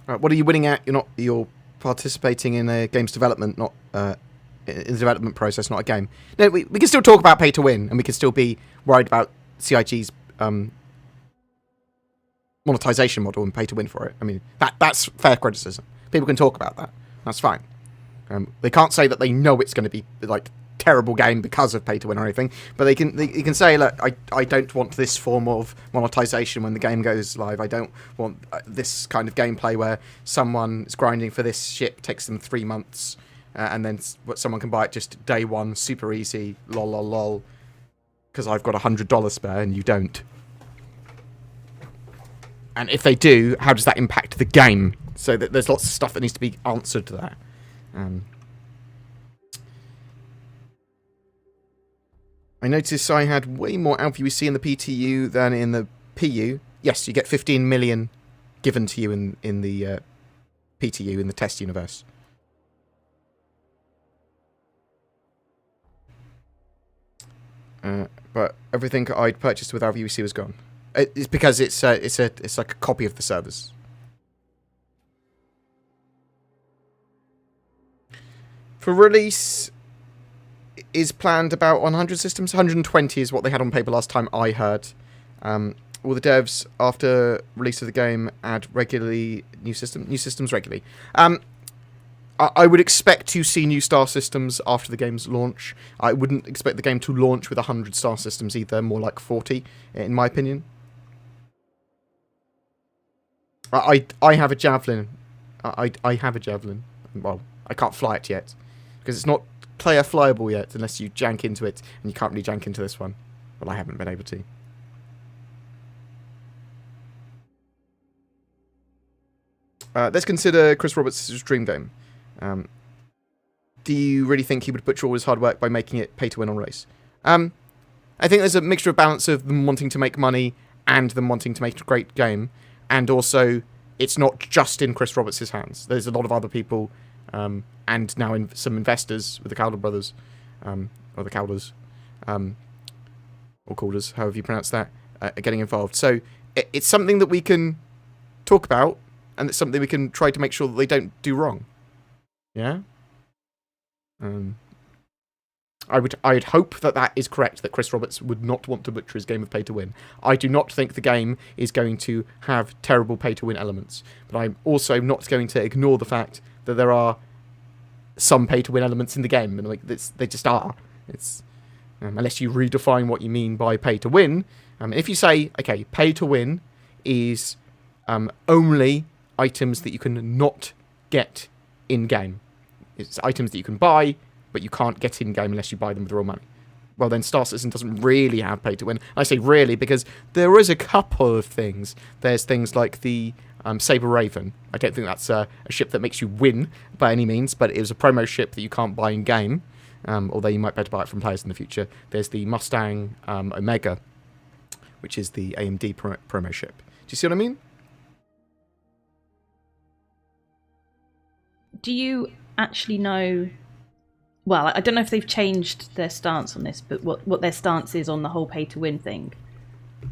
Right, what are you winning at? You're participating in a game's development, not in the development process, not a game. No, we can still talk about pay to win, and we can still be worried about CIG's monetization model and pay to win for it. I mean, that's fair criticism. People can talk about that. That's fine. They can't say that they know it's going to be like terrible game because of pay to win or anything, but they can say, look, I don't want this form of monetization when the game goes live. I don't want this kind of gameplay where someone is grinding for this ship, takes them 3 months, and then someone can buy it just day one, super easy, lol, because I've got $100 spare and you don't. And if they do, how does that impact the game? So that there's lots of stuff that needs to be answered to that. I noticed I had way more Alpha UC in the PTU than in the PU. Yes, you get 15 million given to you in the PTU, in the test universe. But everything I'd purchased without UC was gone. It's because it's like a copy of the servers. For release is planned about 100 systems. 120 is what they had on paper last time I heard. All the devs after release of the game add regularly new systems regularly. I would expect to see new star systems after the game's launch. I wouldn't expect the game to launch with 100 star systems either, more like 40, in my opinion. I have a Javelin. I have a Javelin. Well, I can't fly it yet, because it's not player flyable yet, unless you jank into it, and you can't really jank into this one. Well, I haven't been able to. Let's consider Chris Roberts' dream game. Do you really think he would butcher all his hard work by making it pay to win on race? I think there's a mixture of balance of them wanting to make money and them wanting to make a great game, and also it's not just in Chris Roberts' hands. There's a lot of other people, and now some investors with the Calder brothers, or the Calders, or Calders, however you pronounce that, are getting involved. So it's something that we can talk about, and it's something we can try to make sure that they don't do wrong. Yeah? I'd hope that is correct, that Chris Roberts would not want to butcher his game of pay-to-win. I do not think the game is going to have terrible pay-to-win elements, but I'm also not going to ignore the fact that there are some pay-to-win elements in the game, and they just are. It's unless you redefine what you mean by pay-to-win. If you say, okay, pay-to-win is only items that you can not get in-game. It's items that you can buy, but you can't get in-game unless you buy them with real money. Well, then Star Citizen doesn't really have pay-to-win. I say really because there is a couple of things. There's things like the Saber Raven. I don't think that's a ship that makes you win by any means, but it was a promo ship that you can't buy in-game, although you might be able to buy it from players in the future. There's the Mustang Omega, which is the AMD promo ship. Do you see what I mean? Do you actually know... Well, I don't know if they've changed their stance on this, but what their stance is on the whole pay-to-win thing.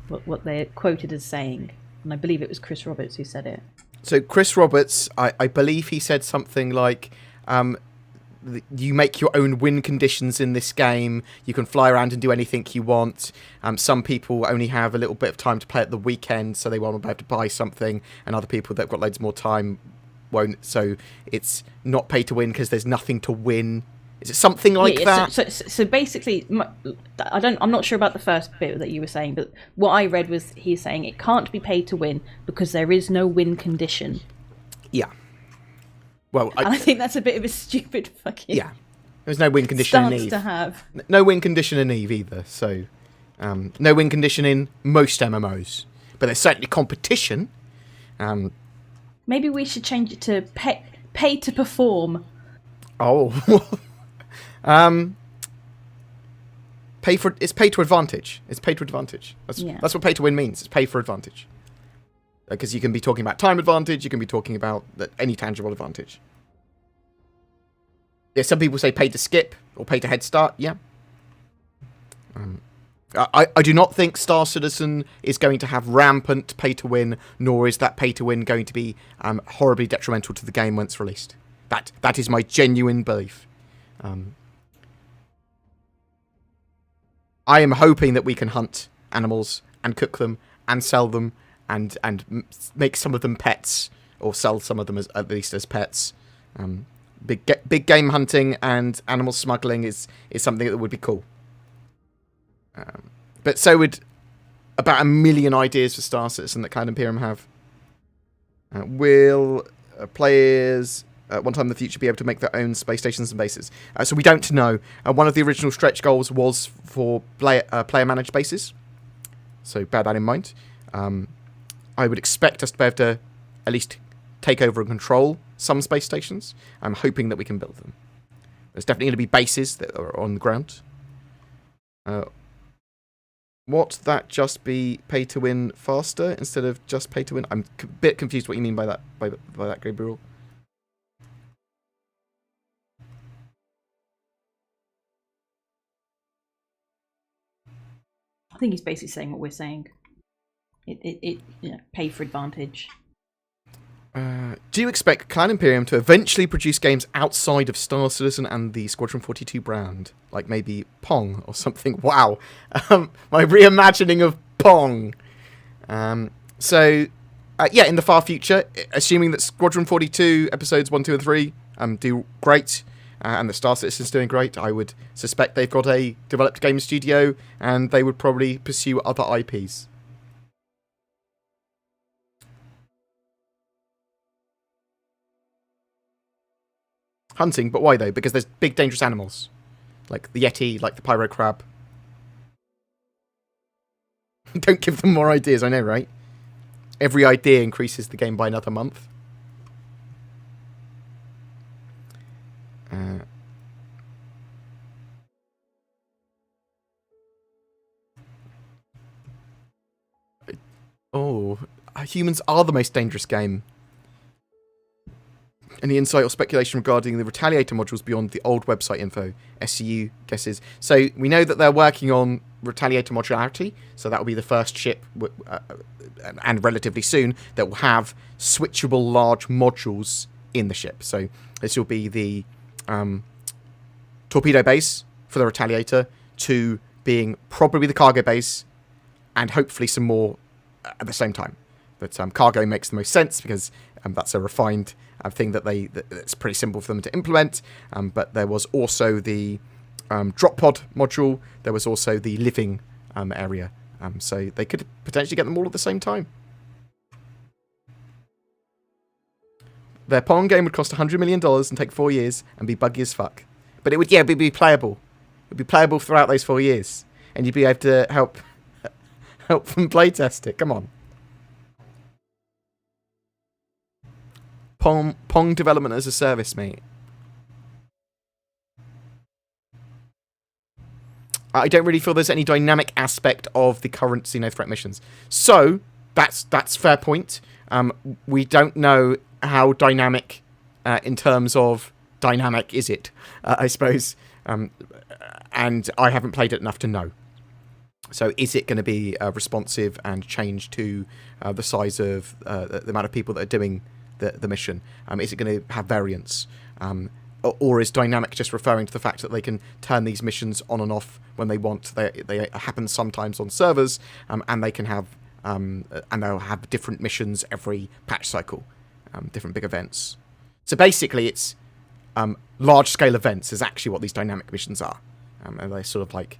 What they're quoted as saying. And I believe it was Chris Roberts who said it. So Chris Roberts, I believe he said something like, you make your own win conditions in this game. You can fly around and do anything you want. Some people only have a little bit of time to play at the weekend, so they won't be able to buy something. And other people that have got loads more time won't. So it's not pay to win because there's nothing to win. Is it something like that? So basically, I'm not sure about the first bit that you were saying, but what I read was he's saying it can't be pay to win because there is no win condition. Yeah. Well, I think that's a bit of a stupid fucking... Yeah. There's no win condition in Eve. To have. No win condition in Eve either, so... no win condition in most MMOs. But there's certainly competition. Maybe we should change it to pay to perform. Oh. It's pay to advantage. It's pay to advantage. That's what pay to win means. It's pay for advantage. Because you can be talking about time advantage, you can be talking about any tangible advantage. Yeah, some people say pay to skip or pay to head start. Yeah. I do not think Star Citizen is going to have rampant pay to win, nor is that pay to win going to be horribly detrimental to the game once released. That is my genuine belief. I am hoping that we can hunt animals and cook them and sell them and make some of them pets, or sell some of them at least as pets. Big game hunting and animal smuggling is something that would be cool. But so would about 1 million ideas for Star Citizen that Cloud Imperium have. Will players one time in the future be able to make their own space stations and bases? So we don't know. One of the original stretch goals was for player-managed bases. So bear that in mind. I would expect us to be able to at least take over and control some space stations. I'm hoping that we can build them. There's definitely going to be bases that are on the ground. What that just be pay to win faster instead of just pay to win? I'm a bit confused what you mean by that. By that, Gabriel. I think he's basically saying what we're saying. Pay for advantage. Do you expect Cloud Imperium to eventually produce games outside of Star Citizen and the Squadron 42 brand? Like maybe Pong or something? Wow. My reimagining of Pong. Yeah, in the far future, assuming that Squadron 42 episodes 1, 2, and 3 do great, and the Star Citizen's doing great, I would suspect they've got a developed game studio, and they would probably pursue other IPs. Hunting, but why though? Because there's big dangerous animals. Like the Yeti, like the Pyro Crab. Don't give them more ideas, I know, right? Every idea increases the game by another month. Humans are the most dangerous game. Any insight or speculation regarding the Retaliator modules beyond the old website info? SCU guesses. So we know that they're working on Retaliator modularity, so that will be the first ship, and relatively soon, that will have switchable large modules in the ship. So this will be the torpedo base for the Retaliator, to being probably the cargo base, and hopefully some more at the same time. But cargo makes the most sense because that's a refined thing it's pretty simple for them to implement. But there was also the drop pod module. There was also the living area. So they could potentially get them all at the same time. Their Pong game would cost $100 million and take 4 years and be buggy as fuck. But it would, be playable. It would be playable throughout those 4 years. And you'd be able to help them playtest it. Come on. Pong development as a service, mate. I don't really feel there's any dynamic aspect of the current XenoThreat missions. So, that's fair point. We don't know how dynamic, in terms of dynamic is it, I suppose. And I haven't played it enough to know. So is it going to be responsive and change to the size of the amount of people that are doing the mission? Is it going to have variance? Or is dynamic just referring to the fact that they can turn these missions on and off when they want? They happen sometimes on servers, and they can have and they'll have different missions every patch cycle, different big events. So basically, it's large scale events is actually what these dynamic missions are, and they're sort of like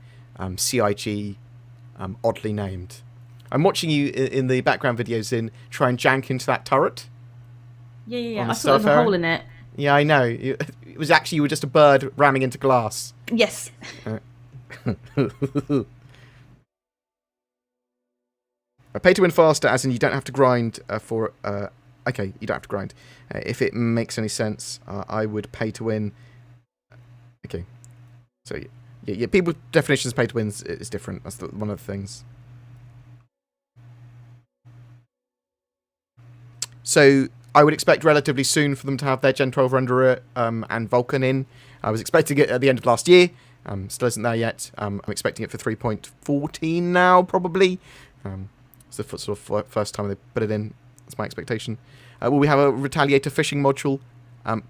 CIG, oddly named. I'm watching you in the background videos try and jank into that turret. Yeah. I thought there was a hole in it. Yeah, I know. It was actually, you were just a bird ramming into glass. Yes. Pay to win faster, as in you don't have to grind for... okay, you don't have to grind. If it makes any sense, I would pay to win... Okay. So, yeah, people's definitions of pay to win is different. That's one of the things. So... I would expect relatively soon for them to have their Gen 12 renderer and Vulkan in. I was expecting it at the end of last year. Still isn't there yet. I'm expecting it for 3.14 now, probably. It's the sort of first time they put it in. That's my expectation. Will we have a Retaliator fishing module?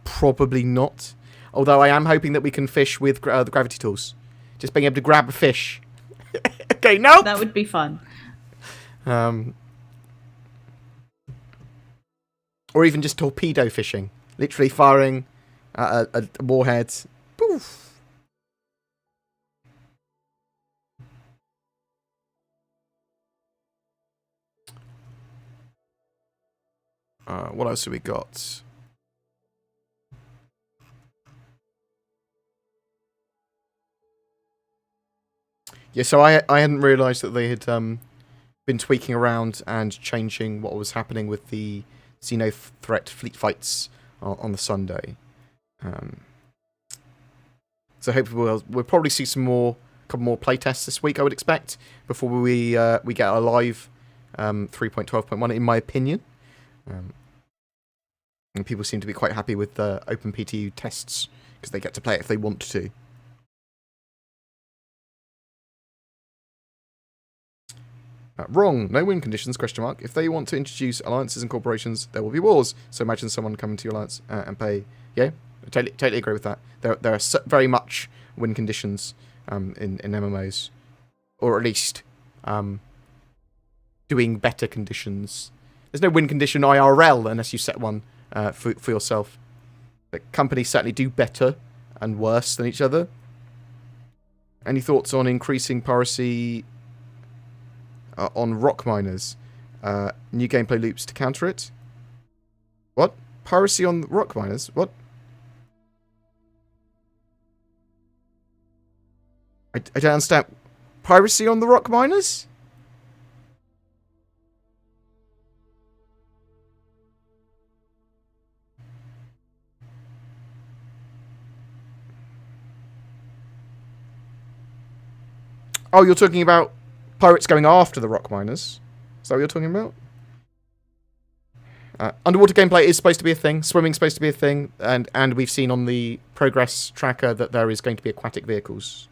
Probably not. Although I am hoping that we can fish with the gravity tools. Just being able to grab a fish. Okay, no! That would be fun. Or even just torpedo fishing. Literally firing a warhead. Poof. What else have we got? Yeah, so I hadn't realised that they had been tweaking around and changing what was happening with the XenoThreat fleet fights on the Sunday. So hopefully we'll probably see some more couple more playtests this week, I would expect, before we get a live 3.12.1, in my opinion. And people seem to be quite happy with the OpenPTU tests, because they get to play it if they want to. Wrong. No win conditions, question mark. If they want to introduce alliances and corporations, there will be wars. So imagine someone coming to your alliance and pay... Yeah, totally agree with that. There are very much win conditions in MMOs. Or at least doing better conditions. There's no win condition IRL unless you set one for yourself. But companies certainly do better and worse than each other. Any thoughts on increasing piracy... on rock miners, new gameplay loops to counter it? What? Piracy on rock miners? What? I don't understand. Piracy on the rock miners? Oh, you're talking about pirates going after the rock miners. Is that what you're talking about? Underwater gameplay is supposed to be a thing. Swimming's supposed to be a thing. And we've seen on the progress tracker that there is going to be aquatic vehicles.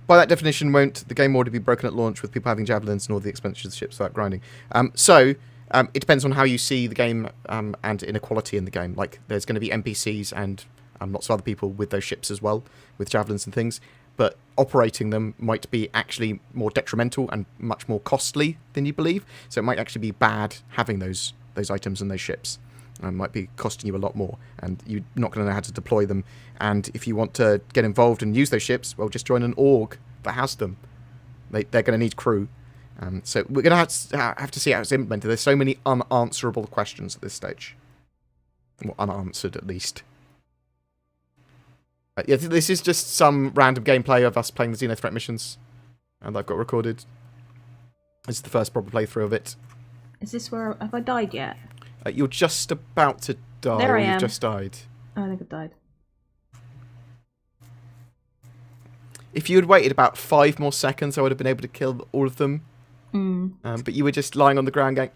By that definition, won't the game order be broken at launch with people having javelins and all the expensive ships without grinding? It depends on how you see the game and inequality in the game. Like, there's going to be NPCs and lots of other people with those ships as well, with javelins and things. But operating them might be actually more detrimental and much more costly than you believe. So it might actually be bad having those items and those ships. Might be costing you a lot more, and you're not going to know how to deploy them. And if you want to get involved and use those ships, well, just join an org that has them. They're going to need crew. So we're going to have to see how it's implemented. There's so many unanswerable questions at this stage. Well, unanswered, at least. Yeah, this is just some random gameplay of us playing the XenoThreat missions. And I've got recorded. This is the first proper playthrough of it. Is this where... Have I died yet? You're just about to die. There I am. You've just died. Oh, I think I've died. If you had waited about 5 more seconds, I would have been able to kill all of them. But you were just lying on the ground going,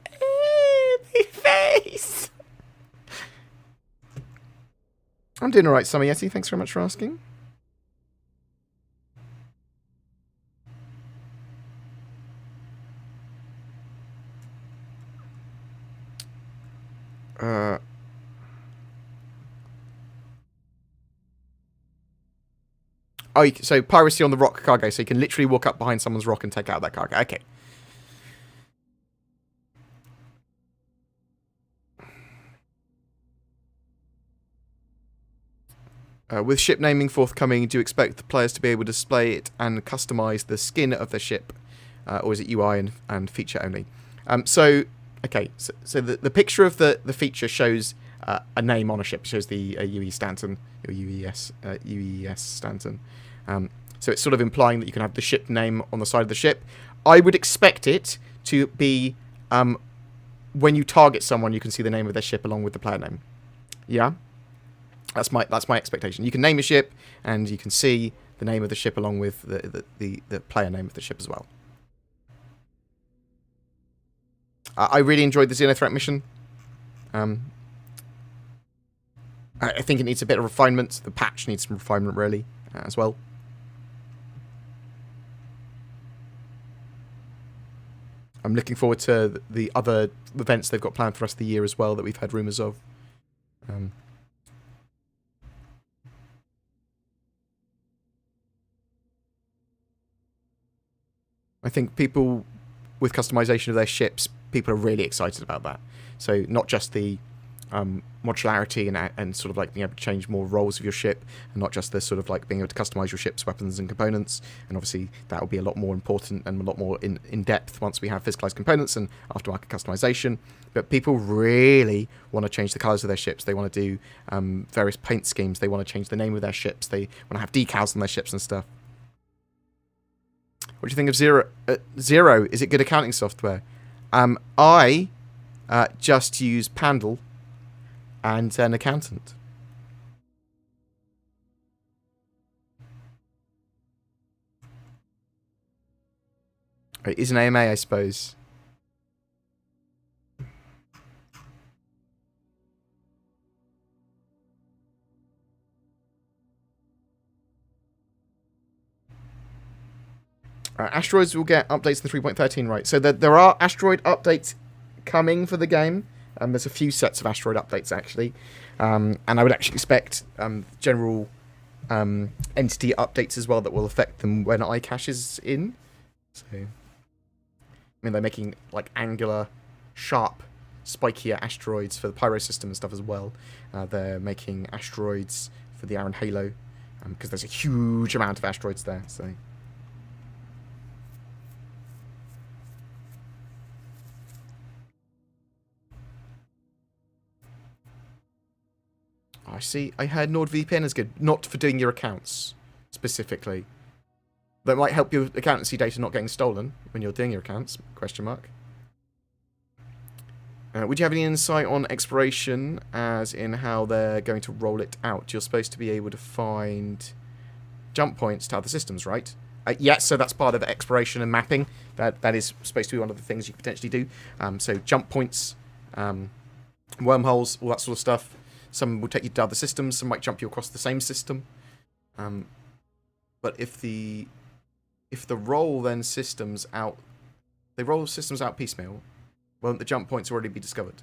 my face! I'm doing alright, Summer Yeti. Thanks very much for asking. Oh, so piracy on the rock cargo, so you can literally walk up behind someone's rock and take out that cargo. Okay. With ship naming forthcoming, do you expect the players to be able to display it and customize the skin of their ship? Or is it UI and feature only? So the picture of the feature shows a name on a ship. It shows the UE Stanton, or UES Stanton. So it's sort of implying that you can have the ship name on the side of the ship. I would expect it to be when you target someone, you can see the name of their ship along with the player name. Yeah, that's my expectation. You can name a ship, and you can see the name of the ship along with the player name of the ship as well. I really enjoyed the XenoThreat mission. I think it needs a bit of refinement. The patch needs some refinement, really, as well. I'm looking forward to the other events they've got planned for the rest of the year as well that we've had rumours of. I think people with customization of their ships, people are really excited about that. So not just the modularity and sort of like being able to change more roles of your ship, and not just the sort of like being able to customize your ship's weapons and components. And obviously that will be a lot more important and a lot more in depth once we have physicalized components and aftermarket customization. But people really want to change the colors of their ships. They want to do various paint schemes. They want to change the name of their ships. They want to have decals on their ships and stuff. What do you think of Zero? Zero, is it good accounting software? I just use Pandal and an accountant. It is an AMA, I suppose. Asteroids will get updates in 3.13, right? So there are asteroid updates coming for the game. There's a few sets of asteroid updates, actually. And I would actually expect general entity updates as well that will affect them when iCache is in. So, I mean, they're making, like, angular, sharp, spikier asteroids for the Pyro system and stuff as well. They're making asteroids for the Aaron Halo, because there's a huge amount of asteroids there, so... I see. I heard NordVPN is good. Not for doing your accounts, specifically. That might help your accountancy data not getting stolen when you're doing your accounts, question mark. Would you have any insight on exploration, as in how they're going to roll it out? You're supposed to be able to find jump points to other systems, right? Yes, so that's part of exploration and mapping. That is supposed to be one of the things you could potentially do. So jump points, wormholes, all that sort of stuff. Some will take you to other systems, some might jump you across the same system. But if the roll then systems out, they roll systems out piecemeal, won't the jump points already be discovered?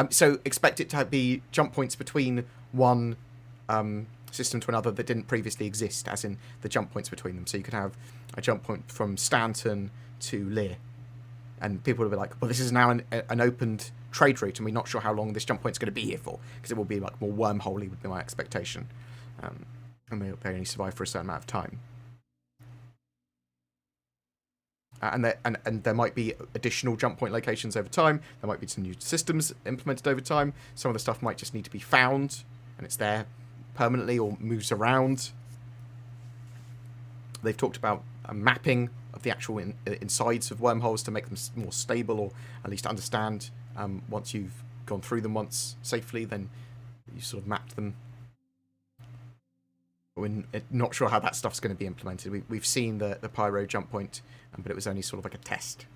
So expect it to be jump points between one system to another that didn't previously exist, as in the jump points between them. So you could have a jump point from Stanton to Lear, and people will be like, well, this is now an opened trade route, and we're not sure how long this jump point's going to be here for, because it will be like more wormholey would be my expectation, and they only survive for a certain amount of time. And there might be additional jump point locations over time. There might be some new systems implemented over time. Some of the stuff might just need to be found, and it's there permanently or moves around. They've talked about a mapping of the actual insides of wormholes to make them more stable, or at least understand. Once you've gone through them once safely, then you sort of mapped them. We're not sure how that stuff's going to be implemented. We've seen the Pyro jump point, but it was only sort of like a test.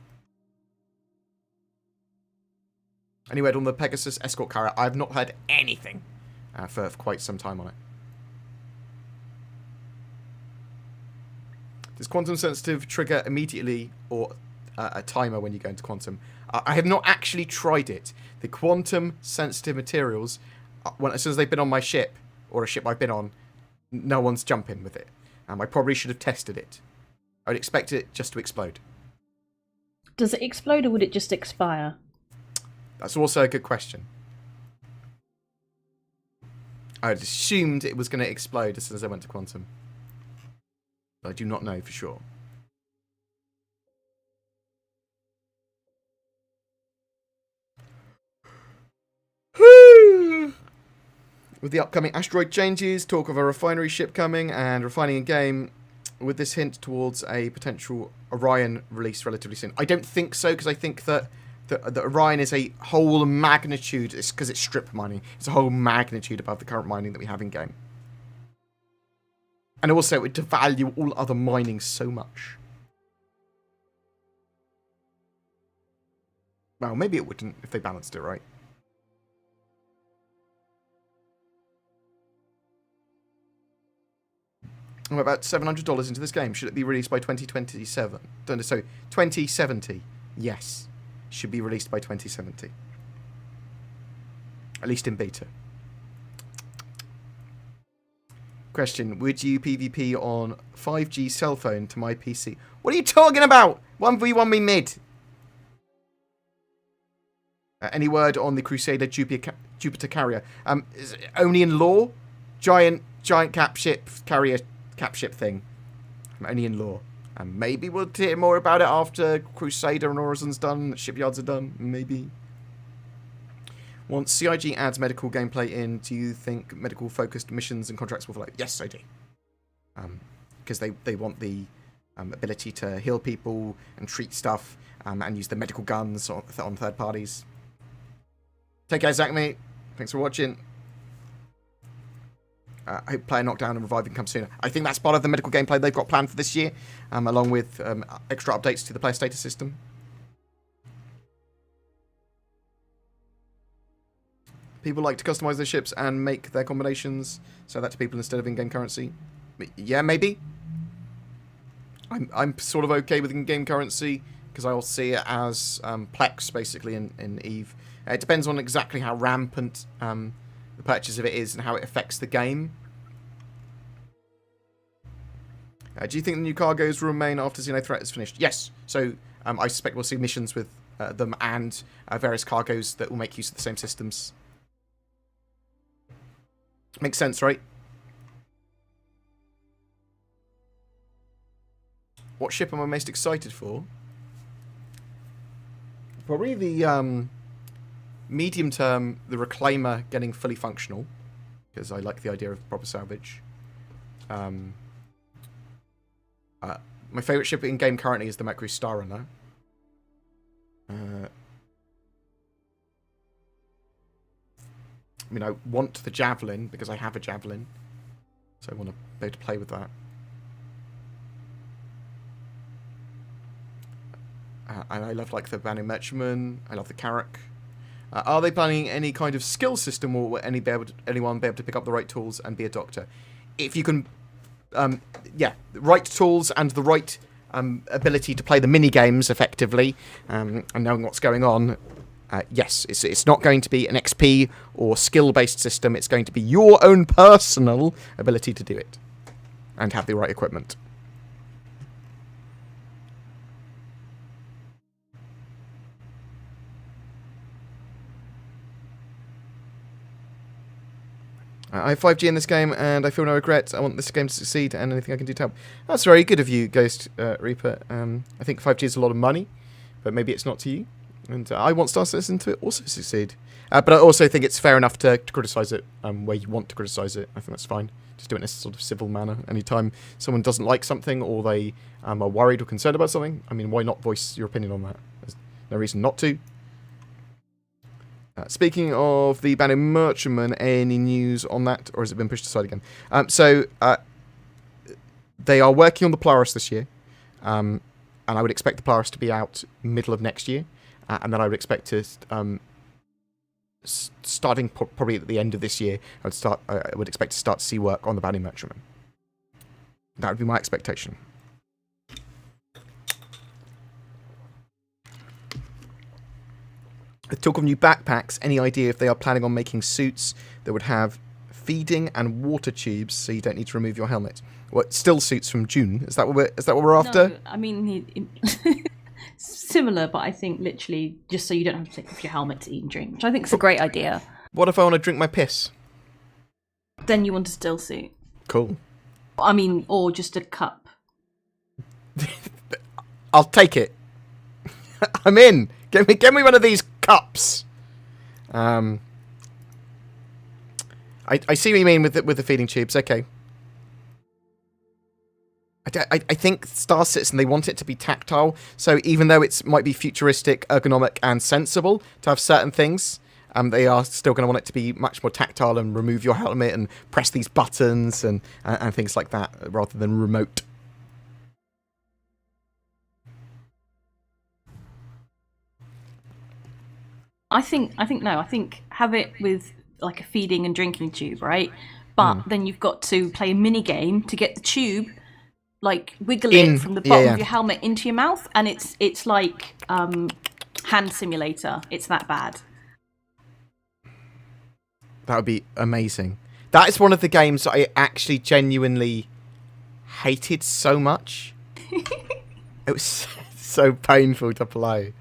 Any word on the Pegasus escort carrier? I've not heard anything for quite some time on it. Does quantum sensitive trigger immediately, or a timer when you go into quantum? I have not actually tried it. The quantum sensitive materials, as soon as they've been on my ship, or a ship I've been on, no one's jumping with it. I probably should have tested it. I would expect it just to explode. Does it explode, or would it just expire? That's also a good question. I had assumed it was going to explode as soon as I went to quantum. But I do not know for sure. With the upcoming asteroid changes, talk of a refinery ship coming, and refining in game, with this hint towards a potential Orion release relatively soon. I don't think so, because I think that Orion is a whole magnitude, it's because it's strip mining, it's a whole magnitude above the current mining that we have in game. And also, it would devalue all other mining so much. Well, maybe it wouldn't if they balanced it right. I'm about $700 into this game. Should it be released by 2027? So, 2070. Yes. Should be released by 2070. At least in beta. Question. Would you PvP on 5G cell phone to my PC? What are you talking about? 1v1 me mid. Any word on the Crusader Jupiter carrier? Only in lore. Giant capship carrier capship thing. Only in lore. And maybe we'll hear more about it after Crusader and Horizon's done, shipyards are done, maybe. Once CIG adds medical gameplay in, do you think medical focused missions and contracts will follow? Yes, I do. Because they want the ability to heal people and treat stuff, and use the medical guns on third parties. Take care, Zach, mate. Thanks for watching. I hope player knockdown and reviving come sooner. I think that's part of the medical gameplay they've got planned for this year, along with extra updates to the player status system. People like to customize their ships and make their combinations, so that to people instead of in-game currency. Yeah, maybe. I'm sort of okay with in-game currency, because I'll see it as Plex, basically, in EVE. It depends on exactly how rampant the purchase of it is and how it affects the game. Do you think the new cargoes will remain after XenoThreat is finished? Yes. So I suspect we'll see missions with them and various cargoes that will make use of the same systems. Makes sense, right? What ship am I most excited for? Probably the medium term, the Reclaimer getting fully functional, because I like the idea of proper salvage. My favourite ship in game currently is the Mercury Star Runner. I mean, I want the Javelin because I have a Javelin, so I want to be able to play with that. And I love, like, the Banner Merchantman. I love the Carrack. Are they planning any kind of skill system, or will anyone be able to pick up the right tools and be a doctor? If you can, yeah, the right tools and the right ability to play the mini games effectively, and knowing what's going on. Yes, it's not going to be an XP or skill-based system. It's going to be your own personal ability to do it and have the right equipment. I have 5G in this game, and I feel no regrets. I want this game to succeed, and anything I can do to help. That's very good of you, Ghost Reaper. I think 5G is a lot of money, but maybe it's not to you. And I want Star Citizen to also succeed. But I also think it's fair enough to criticise it where you want to criticise it. I think that's fine. Just do it in a sort of civil manner. Anytime someone doesn't like something, or they are worried or concerned about something, I mean, why not voice your opinion on that? There's no reason not to. Speaking of the Banner Merchantman, any news on that, or has it been pushed aside again? So they are working on the Polaris this year, and I would expect the Polaris to be out middle of next year, and then I would expect to starting probably at the end of this year. I would expect to start to see work on the Banner Merchantman. That would be my expectation. The talk of new backpacks, any idea if they are planning on making suits that would have feeding and water tubes so you don't need to remove your helmet? What, still suits from June? Is that what we're after? No, I mean, similar, but I think literally just so you don't have to take off your helmet to eat and drink, which I think is a great idea. What if I want to drink my piss? Then you want a still suit. Cool. I mean, or just a cup. I'll take it. I'm in. Get me one of these cups. I see what you mean with the feeding tubes. Okay. I think Star Citizen, they want it to be tactile. So even though it might be futuristic, ergonomic, and sensible to have certain things, they are still going to want it to be much more tactile and remove your helmet and press these buttons and things like that rather than remote. I think have it with like a feeding and drinking tube, right? But then you've got to play a mini game to get the tube, like wiggle it from the bottom of your helmet into your mouth, and it's like hand simulator. It's that bad. That would be amazing. That is one of the games that I actually genuinely hated so much. It was so painful to play.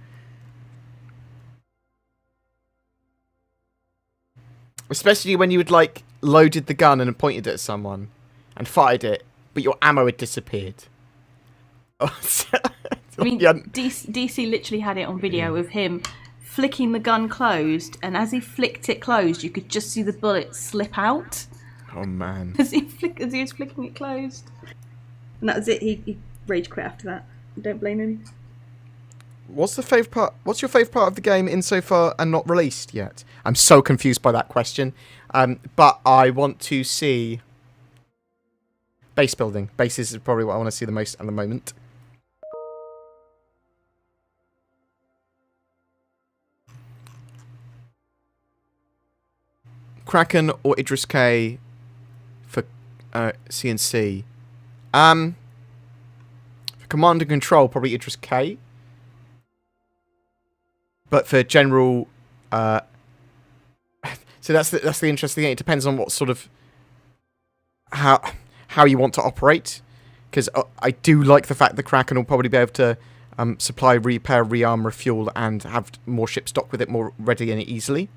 Especially when you would, like, loaded the gun and pointed it at someone and fired it, but your ammo had disappeared. I mean, DC literally had it on video of him flicking the gun closed, and as he flicked it closed, you could just see the bullet slip out. Oh, man. As he was flicking it closed. And that was it. He rage quit after that. Don't blame him. What's your favourite part of the game insofar and not released yet? I'm so confused by that question. But I want to see base building. Bases is probably what I want to see the most at the moment. Kraken or Idris K for CNC. For command and control, probably Idris K. But for general, so that's the interesting thing. It depends on what sort of how you want to operate. Because I do like the fact that Kraken will probably be able to supply, repair, rearm, refuel, and have more ship stock with it more readily and easily.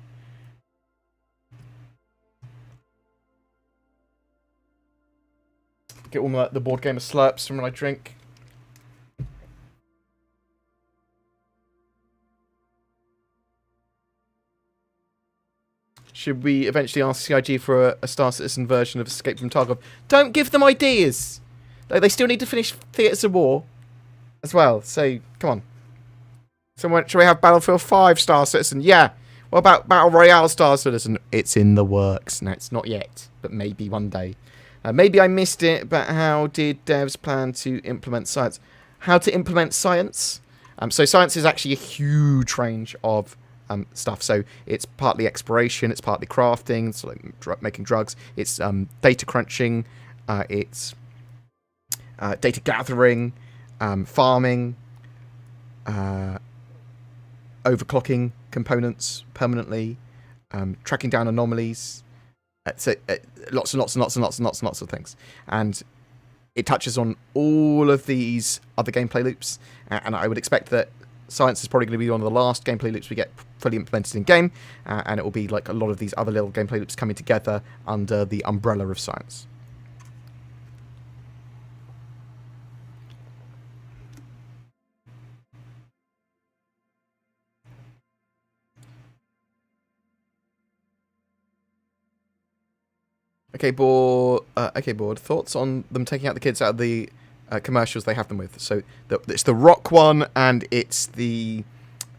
Get all the BoredGamer slurps from when I drink. Should we eventually ask CIG for a Star Citizen version of Escape from Tarkov? Don't give them ideas! They still need to finish Theatres of War as well, so come on. Should we have Battlefield 5 Star Citizen? Yeah. What about Battle Royale Star Citizen? It's in the works. No, it's not yet, but maybe one day. Maybe I missed it, but how did devs plan to implement science? How to implement science? So science is actually a huge range of stuff. So it's partly exploration, it's partly crafting, so like making drugs. It's data crunching, it's data gathering, farming, overclocking components permanently, tracking down anomalies. So lots and lots and lots and lots and lots and lots of things, and it touches on all of these other gameplay loops. And I would expect that science is probably going to be one of the last gameplay loops we get fully implemented in game, and it will be like a lot of these other little gameplay loops coming together under the umbrella of science. Okay, Bored. Thoughts on them taking out the kids out of the commercials they have them with? So it's the Rock one, and it's the...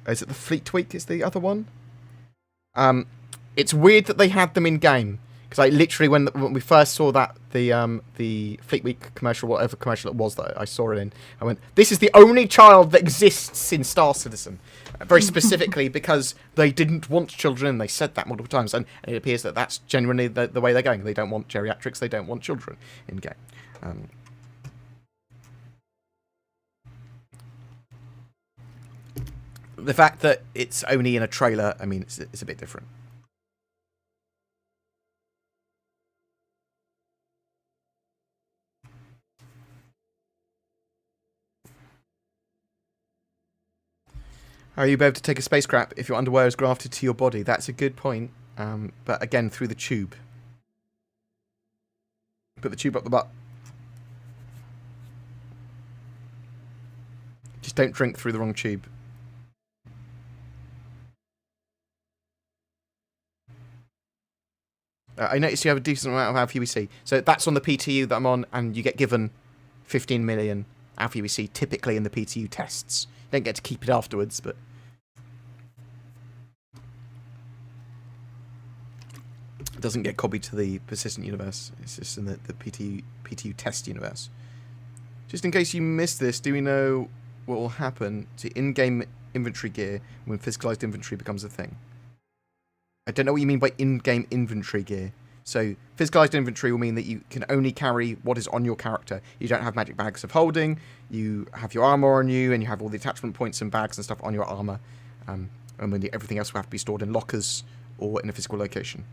Is it the Fleet Week is the other one? It's weird that they had them in game. Because I literally, when we first saw that, the Fleet Week commercial, whatever commercial it was that I saw it in, I went, this is the only child that exists in Star Citizen. Very specifically because they didn't want children. They said that multiple times, and it appears that that's genuinely the way they're going. They don't want geriatrics. They don't want children in game. The fact that it's only in a trailer, I mean, it's a bit different. How are you able to take a space crap if your underwear is grafted to your body? That's a good point. But again, through the tube. Put the tube up the butt. Just don't drink through the wrong tube. I noticed you have a decent amount of Alpha UBC. So that's on the PTU that I'm on, and you get given 15 million Alpha UBC typically in the PTU tests. You don't get to keep it afterwards, but... It doesn't get copied to the persistent universe. It's just in the PTU test universe. Just in case you missed this, do we know what will happen to in-game inventory gear when physicalized inventory becomes a thing? I don't know what you mean by in-game inventory gear. So, physicalized inventory will mean that you can only carry what is on your character. You don't have magic bags of holding, you have your armor on you, and you have all the attachment points and bags and stuff on your armor. And then everything else will have to be stored in lockers or in a physical location.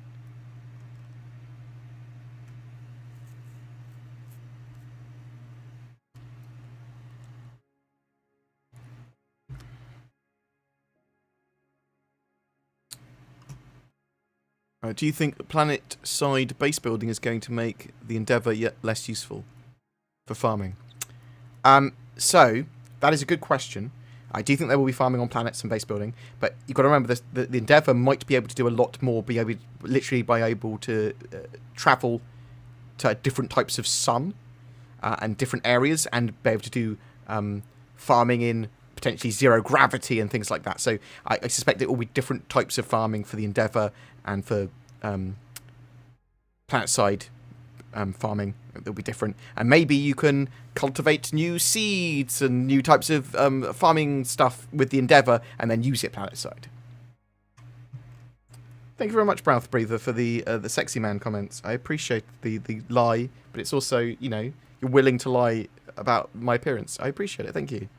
Do you think planet-side base building is going to make the Endeavour yet less useful for farming? So, that is a good question. I do think there will be farming on planets and base building, but you've got to remember this, the Endeavour might be able to do a lot more, literally be able to travel to different types of sun. and different areas, and be able to do farming in potentially zero gravity and things like that. So I suspect it will be different types of farming for the Endeavour and for planet-side farming. They'll be different, and maybe you can cultivate new seeds and new types of farming stuff with the Endeavour, and then use it planet-side. Thank you very much, Mouth Breather, for the sexy man comments. I appreciate the lie, but it's also, you know, you're willing to lie about my appearance. I appreciate it. Thank you.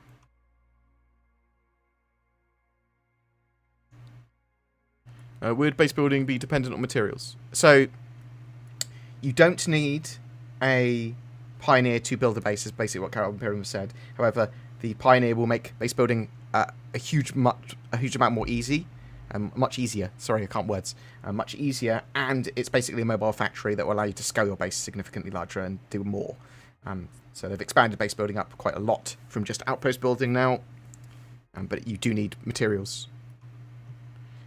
Would base building be dependent on materials? So you don't need a Pioneer to build a base, is basically what Cloud Imperium said. However, the Pioneer will make base building a huge amount more easy. Much easier. Sorry, I can't words. Much easier, and it's basically a mobile factory that will allow you to scale your base significantly larger and do more. So they've expanded base building up quite a lot from just outpost building now, but you do need materials.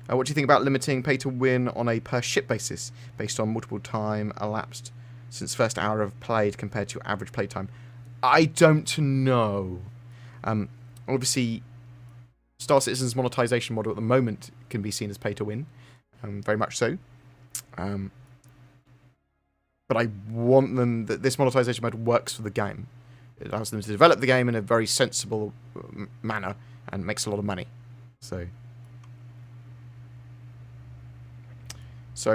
What do you think about limiting pay to win on a per ship basis, based on multiple time elapsed since first hour of played compared to average play time? I don't know. Obviously, Star Citizen's monetization model at the moment can be seen as pay to win, very much so. But I want them that this monetization mode works for the game. It allows them to develop the game in a very sensible manner and makes a lot of money. So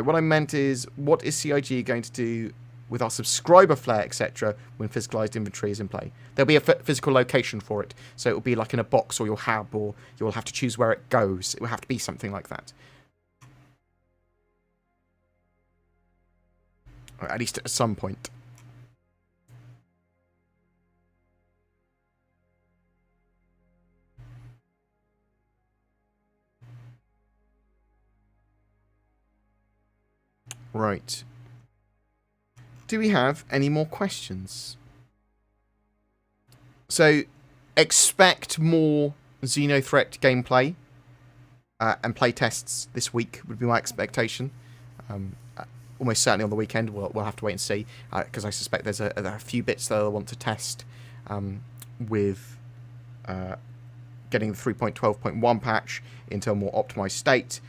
what I meant is, what is CIG going to do with our subscriber flare, etc., when physicalized inventory is in play? There'll be a physical location for it, so it will be like in a box or your hub, or you'll have to choose where it goes. It will have to be something like that, or at least at some point. Right. Do we have any more questions? So, expect more XenoThreat gameplay and playtests this week would be my expectation. Almost certainly on the weekend. We'll have to wait and see, because I suspect there are a few bits that I'll want to test with getting the 3.12.1 patch into a more optimized state,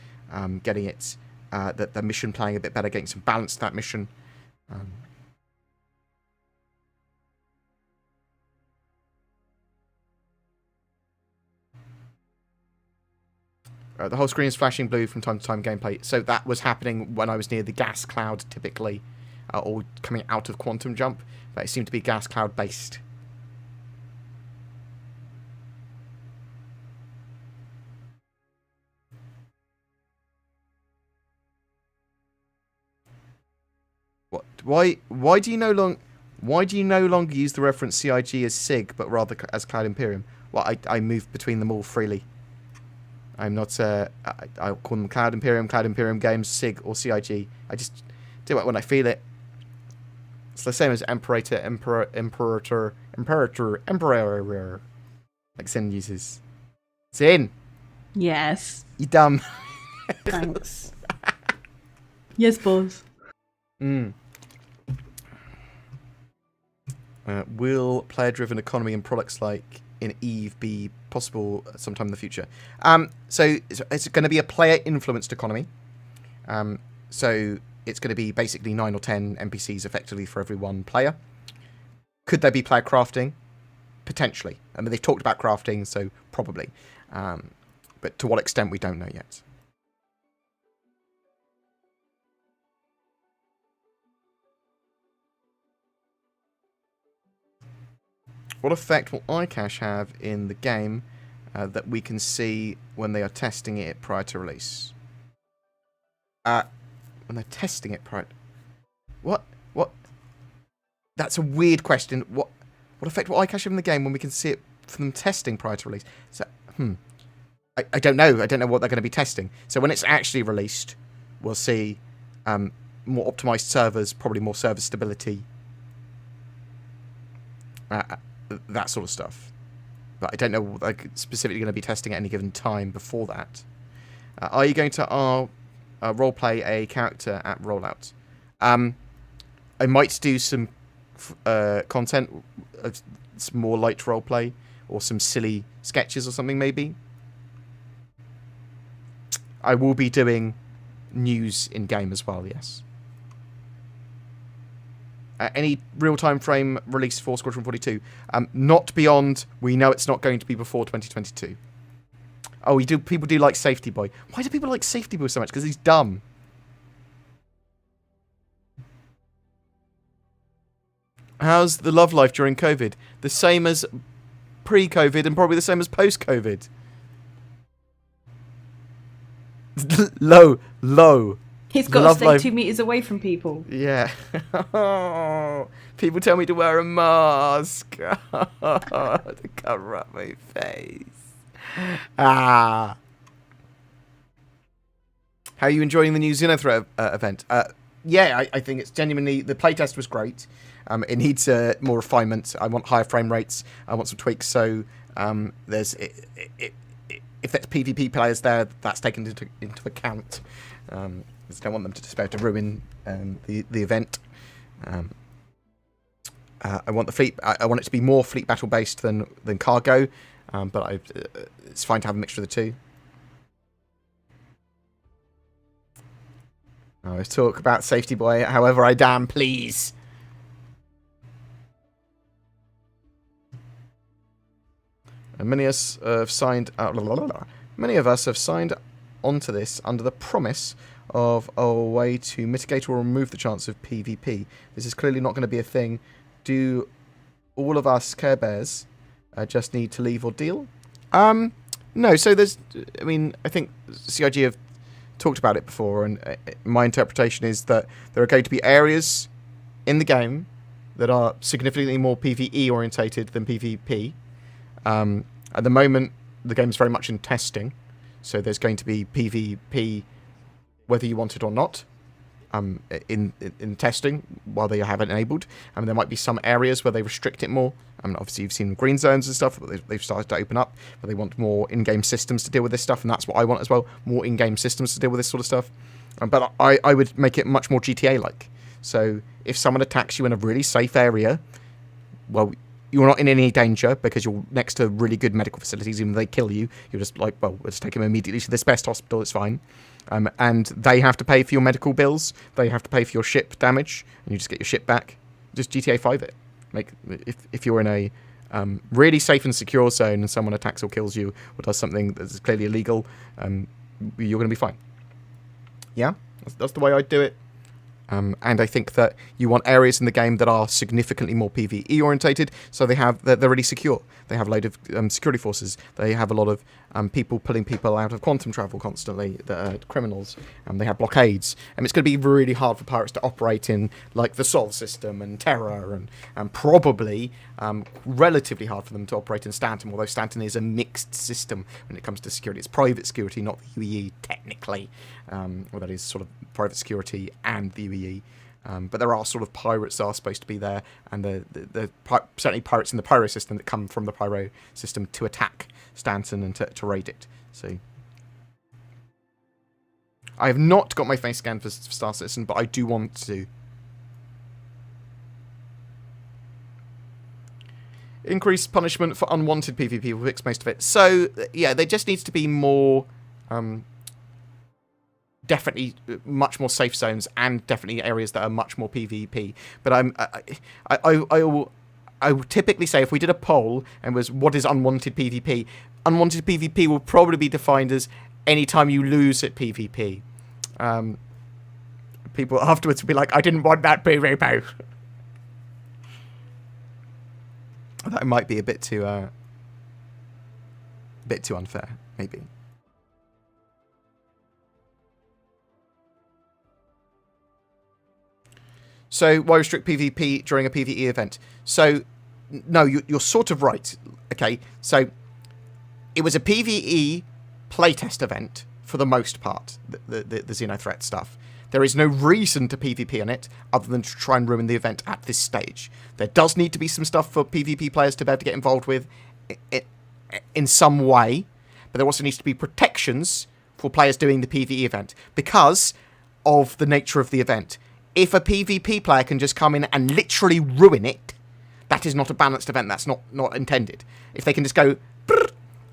getting it the mission playing a bit better, getting some balance to that mission. The whole screen is flashing blue from time to time gameplay. So that was happening when I was near the gas cloud, typically, or coming out of Quantum Jump. But it seemed to be gas cloud based. What? Why do you no longer use the reference CIG as SIG, but rather as Cloud Imperium? Well, I move between them all freely. I'm not, I'll call them Cloud Imperium Games, SIG, or CIG. I just do it when I feel it. It's the same as Emperor, like Sin uses. Sin! Yes. You dumb. Thanks. Yes, boss. Will player-driven economy and products like in EVE be possible sometime in the future? So it's going to be a player-influenced economy. So it's going to be basically 9 or 10 NPCs effectively for every one player. Could there be player crafting? Potentially. I mean, they've talked about crafting, so probably. But to what extent, we don't know yet. What effect will iCache have in the game that we can see when they are testing it prior to release? When they're testing it prior... What? That's a weird question. What effect will iCache have in the game when we can see it for them testing prior to release? So, I don't know. I don't know what they're going to be testing. So when it's actually released, we'll see more optimized servers, probably more server stability, that sort of stuff. But I don't know what they're specifically going to be testing at any given time before that. Are you going to roleplay a character at rollout? I might do some content, some more light roleplay, or some silly sketches or something maybe. I will be doing news in game as well. Yes. Any real-time frame release for Squadron 42? Not beyond. We know it's not going to be before 2022. Oh, people do like Safety Boy. Why do people like Safety Boy so much? Because he's dumb. How's the love life during COVID? The same as pre-COVID and probably the same as post-COVID. Low. He's got to stay 2 meters away from people. Yeah. People tell me to wear a mask to cover up my face. How are you enjoying the new XenoThreat event? Yeah, I think it's genuinely... The playtest was great. It needs more refinement. I want higher frame rates. I want some tweaks. So there's... if there's PvP players there, that's taken into account. I don't want them to despair to ruin the event. I want the fleet. I want it to be more fleet battle based than cargo, but it's fine to have a mixture of the two. Let's talk about Safety Boy. However, I damn please. And many of us have signed. Many of us have signed onto this under the promise of a way to mitigate or remove the chance of PvP. This is clearly not going to be a thing. Do all of us Care Bears just need to leave or deal? No, so there's... I mean, I think CIG have talked about it before, and my interpretation is that there are going to be areas in the game that are significantly more PvE orientated than PvP. At the moment, the game is very much in testing, so there's going to be PvP whether you want it or not, in testing while they have it enabled. There might be some areas where they restrict it more. Obviously you've seen green zones and stuff, but they've started to open up, but they want more in-game systems to deal with this stuff, and that's what I want as well, more in-game systems to deal with this sort of stuff. But I would make it much more GTA-like. So if someone attacks you in a really safe area, well, you're not in any danger because you're next to really good medical facilities. Even if they kill you, you're just like, well, let's take him immediately to this best hospital, it's fine. And they have to pay for your medical bills. They have to pay for your ship damage, and you just get your ship back. Just GTA 5 it. If you're in a really safe and secure zone and someone attacks or kills you or does something that's clearly illegal, you're going to be fine. Yeah, that's the way I'd do it. And I think that you want areas in the game that are significantly more PvE orientated, so they're really secure. They have a load of security forces. They have a lot of people pulling people out of quantum travel constantly, that are criminals. They have blockades. It's going to be really hard for pirates to operate in like the Sol system and Terra, and probably relatively hard for them to operate in Stanton, although Stanton is a mixed system when it comes to security. It's private security, not the UEE, technically. Well, that is sort of private security and the UEE. But there are sort of pirates that are supposed to be there, and the certainly pirates in the Pyro system that come from the Pyro system to attack Stanton and to raid it. So I have not got my face scan for Star Citizen, but I do want to. Increase punishment for unwanted PvP will fix most of it. So yeah, there just needs to be more. Definitely much more safe zones, and definitely areas that are much more PvP. But I would typically say, if we did a poll and was what is unwanted PvP, unwanted PvP will probably be defined as any time you lose at PvP. People afterwards will be like, I didn't want that PvP. That might be a bit too unfair, maybe. So why restrict PvP during a PvE event? So, no, you're sort of right. Okay, so it was a PvE playtest event for the most part, the XenoThreat stuff. There is no reason to PvP on it other than to try and ruin the event at this stage. There does need to be some stuff for PvP players to be able to get involved with in some way, but there also needs to be protections for players doing the PvE event because of the nature of the event. if a PvP player can just come in and literally ruin it, that is not a balanced event. That's not intended. If they can just go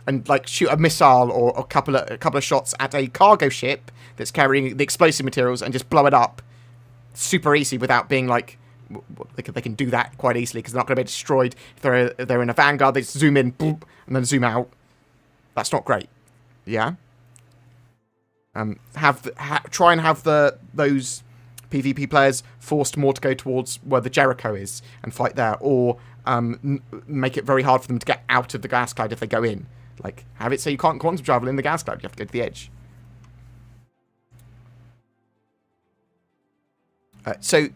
and like shoot a missile or a couple of shots at a cargo ship that's carrying the explosive materials and just blow it up super easy without being like, they can do that quite easily because they're not going to be destroyed. If they're in a vanguard, they zoom in, boop, and then zoom out. That's not great. Yeah. Try and have those PvP players forced more to go towards where the Jericho is and fight there, or make it very hard for them to get out of the gas cloud if they go in. Like, have it so you can't quantum travel in the gas cloud. You have to go to the edge. So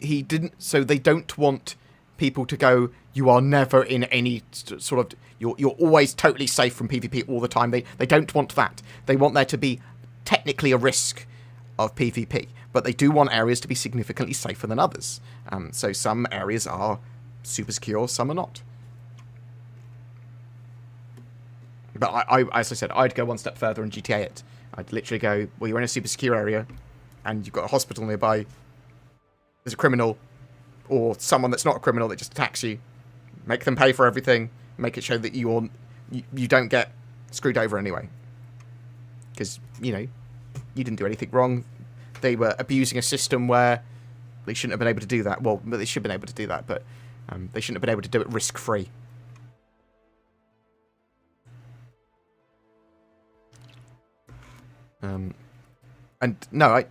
they don't want people to go, you are never in any sort of, you're always totally safe from PvP all the time. They don't want that. They want there to be technically a risk of PvP, but they do want areas to be significantly safer than others. So some areas are super secure, some are not. But as I said, I'd go one step further and GTA it. I'd literally go, well, you're in a super secure area, and you've got a hospital nearby. There's a criminal, or someone that's not a criminal that just attacks you. Make them pay for everything. Make it show that you don't get screwed over anyway. Because, you didn't do anything wrong. They were abusing a system where they shouldn't have been able to do that. Well, they should have been able to do that, but they shouldn't have been able to do it risk-free. And no,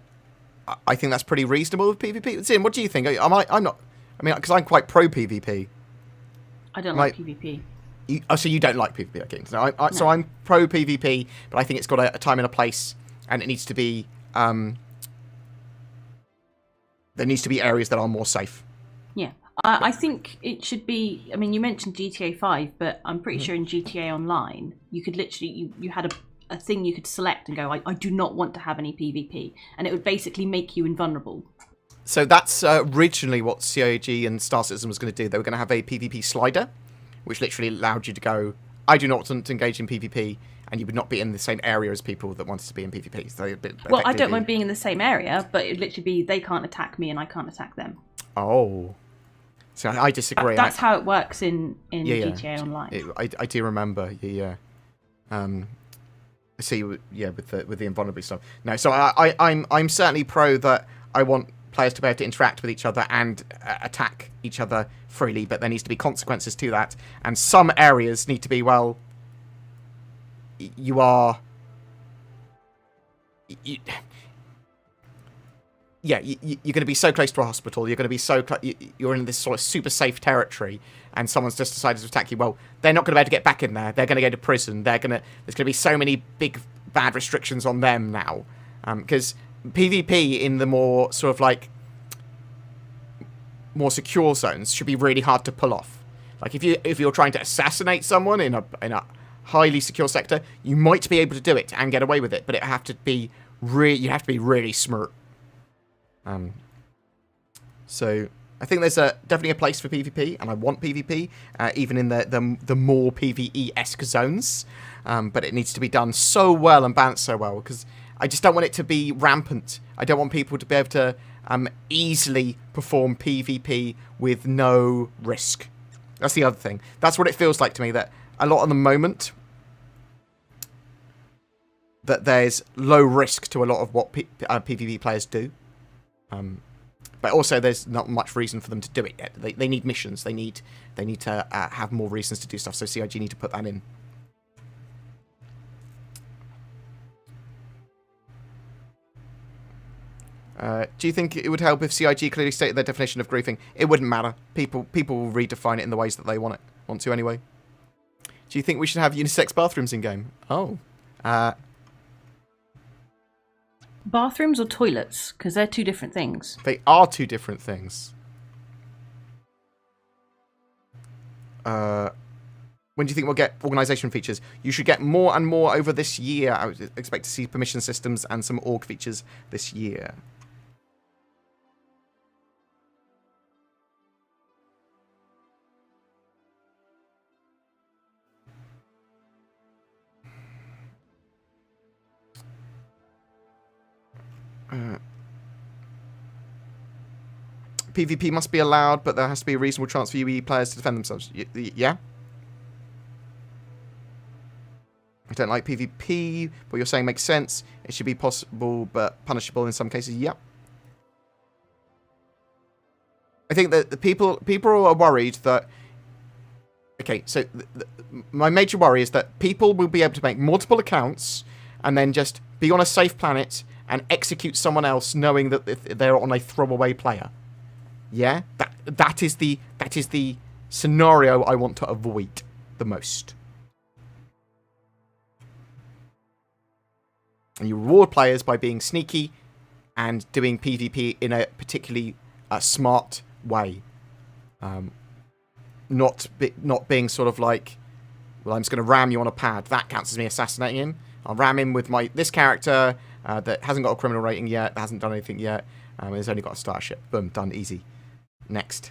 I think that's pretty reasonable with PvP. Zin, what do you think? I'm not. I mean, because I'm quite pro PvP. I don't like PvP. So you don't like PvP, okay? No, so I'm pro PvP, but I think it's got a time and a place, and it needs to be. There needs to be areas that are more safe. Yeah, I think it should be. I mean, you mentioned GTA 5, but I'm pretty sure in GTA Online, you could literally you had a thing you could select and go, I do not want to have any PvP, and it would basically make you invulnerable. So that's originally what COG and Star Citizen was going to do. They were going to have a PvP slider, which literally allowed you to go, I do not want to engage in PvP, and you would not be in the same area as people that wanted to be in PvP. So well, I don't mind being in the same area, but it would literally be they can't attack me and I can't attack them. Oh. So I disagree. That's how it works in GTA Online. I do remember. Yeah. See, yeah, with the invulnerability stuff. No, so I'm certainly pro that. I want players to be able to interact with each other and attack each other freely, but there needs to be consequences to that. And some areas need to be, well, you're going to be so close to a hospital, you're going to be you're in this sort of super safe territory, and someone's just decided to attack you. Well, they're not going to be able to get back in there. They're going to go to prison. There's going to be so many big bad restrictions on them now, because PvP in the more sort of like more secure zones should be really hard to pull off. Like if you're trying to assassinate someone in a highly secure sector, you might be able to do it and get away with it, but you have to be really smart. So I think there's definitely a place for PvP, and I want PvP, even in the more PvE-esque zones. But it needs to be done so well and balanced so well, because I just don't want it to be rampant. I don't want people to be able to easily perform PvP with no risk. That's the other thing. That's what it feels like to me, that a lot at the moment, that there's low risk to a lot of what PvP players do. But also there's not much reason for them to do it yet. They need missions. They need to have more reasons to do stuff, so CIG need to put that in. Do you think it would help if CIG clearly stated their definition of griefing? It wouldn't matter. People will redefine it in the ways that they want to anyway. Do you think we should have unisex bathrooms in game? Oh. Bathrooms or toilets? Because they're two different things. They are two different things. When do you think we'll get organisation features? You should get more and more over this year. I would expect to see permission systems and some org features this year. PvP must be allowed, but there has to be a reasonable chance for UE players to defend themselves. Yeah? I don't like PvP. What you're saying makes sense. It should be possible, but punishable in some cases. Yep. I think that the people are worried that... Okay, so my major worry is that people will be able to make multiple accounts and then just be on a safe planet and execute someone else knowing that they're on a throwaway player. Yeah? That is the scenario I want to avoid the most. And you reward players by being sneaky and doing PvP in a particularly smart way. Not being sort of like, well, I'm just going to ram you on a pad. That counts as me assassinating him. I'll ram him with this character that hasn't got a criminal rating yet, hasn't done anything yet, has only got a starship. Boom, done, easy. Next.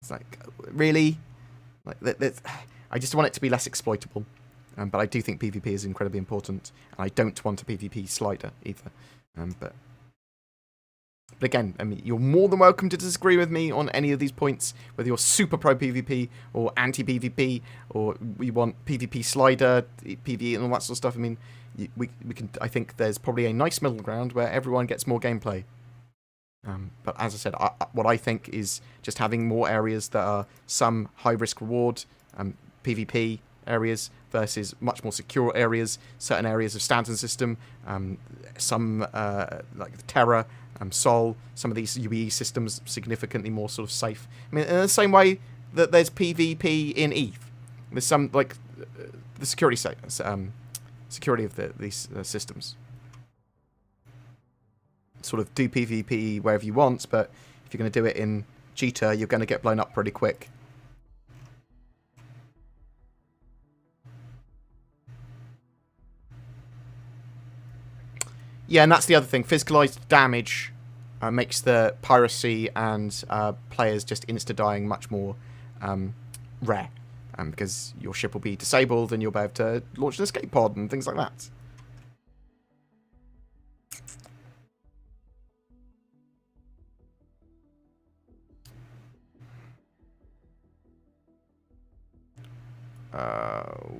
It's like, really? Like, I just want it to be less exploitable. But I do think PvP is incredibly important, and I don't want a PvP slider either. But again, I mean, you're more than welcome to disagree with me on any of these points, whether you're super pro PvP or anti PvP, or we want PvP slider, PvE, and all that sort of stuff. I mean, we can. I think there's probably a nice middle ground where everyone gets more gameplay. But as I said, what I think is just having more areas that are some high risk reward, PvP areas versus much more secure areas, certain areas of standard system, some like Terra, Sol, some of these UE systems significantly more sort of safe. I mean, in the same way that there's PvP in EVE, there's some like the security of these systems. Sort of do PvP wherever you want, but if you're going to do it in Cheetah, you're going to get blown up pretty quick. Yeah, and that's the other thing. Physicalized damage makes the piracy and players just insta-dying much more rare. Because your ship will be disabled and you'll be able to launch an escape pod and things like that.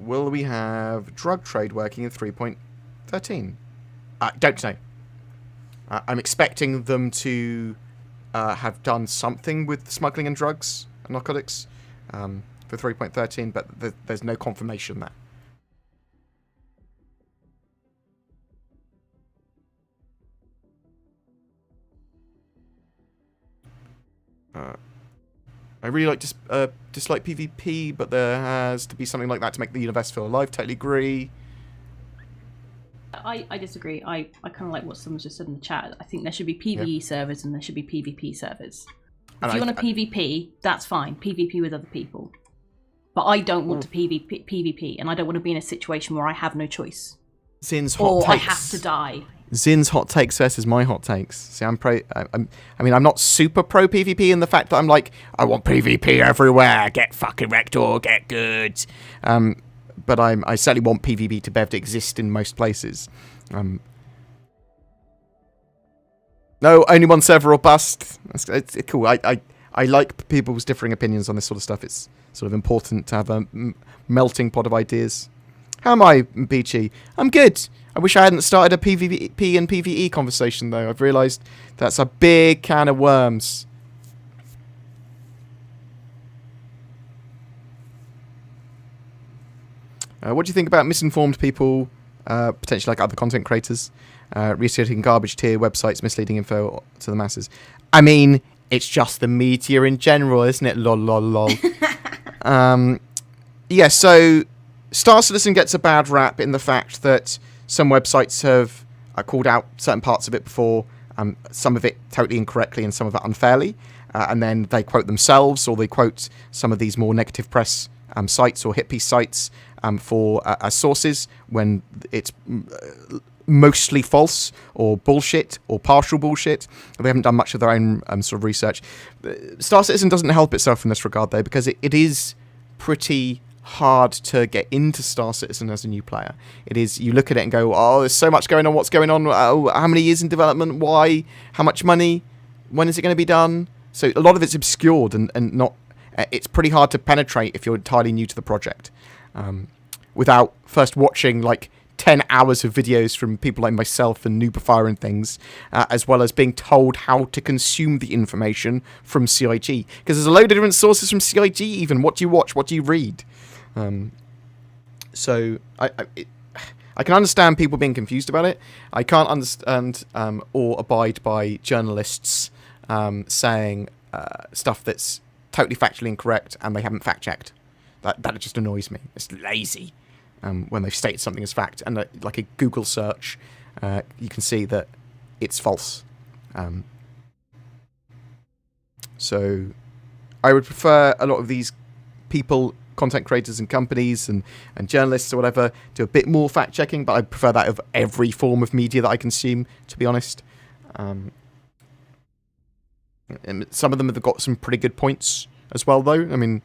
Will we have drug trade working in 3.13? Don't know. I'm expecting them to have done something with smuggling and drugs and narcotics for 3.13, but there's no confirmation there. I really dislike PvP, but there has to be something like that to make the universe feel alive. Totally agree. I disagree. I kind of like what someone just said in the chat. I think there should be PvE servers and there should be PvP servers. If you want to PvP, that's fine. PvP with other people. But I don't want to PvP, and I don't want to be in a situation where I have no choice. Zin's hot takes. Or I have to die. Zin's hot takes versus my hot takes. See, I'm not super pro PvP in the fact that I'm like, I want PvP everywhere. Get fucking wrecked or get good. But I certainly want PvP to be able to exist in most places. No, only one server or bust. It's cool. I like people's differing opinions on this sort of stuff. It's sort of important to have a melting pot of ideas. How am I, Beachy? I'm good. I wish I hadn't started a PvP and PvE conversation, though. I've realised that's a big can of worms. What do you think about misinformed people, potentially like other content creators, researching garbage tier websites, misleading info to the masses? I mean, it's just the media in general, isn't it? Lol, lol, lol. Yeah, so Star Citizen gets a bad rap in the fact that some websites have called out certain parts of it before, some of it totally incorrectly and some of it unfairly, and then they quote themselves or they quote some of these more negative press sites or hit piece sites for sources when it's mostly false or bullshit or partial bullshit. They haven't done much of their own sort of research. Star Citizen doesn't help itself in this regard, though, because it is pretty hard to get into Star Citizen as a new player. It is, you look at it and go, oh, there's so much going on, what's going on, oh, how many years in development, why, how much money, when is it going to be done, So a lot of it's obscured and not. It's pretty hard to penetrate if you're entirely new to the project, without first watching like 10 hours of videos from people like myself and Noobifire and things, as well as being told how to consume the information from CIG. Because there's a load of different sources from CIG even. What do you watch? What do you read? So I can understand people being confused about it. I can't understand or abide by journalists saying stuff that's totally factually incorrect and they haven't fact-checked. That just annoys me. It's lazy when they've stated something as fact. And like a Google search, you can see that it's false. So I would prefer a lot of these people, content creators and companies and journalists or whatever, do a bit more fact-checking, but I prefer that of every form of media that I consume, to be honest. And some of them have got some pretty good points as well, though. I mean,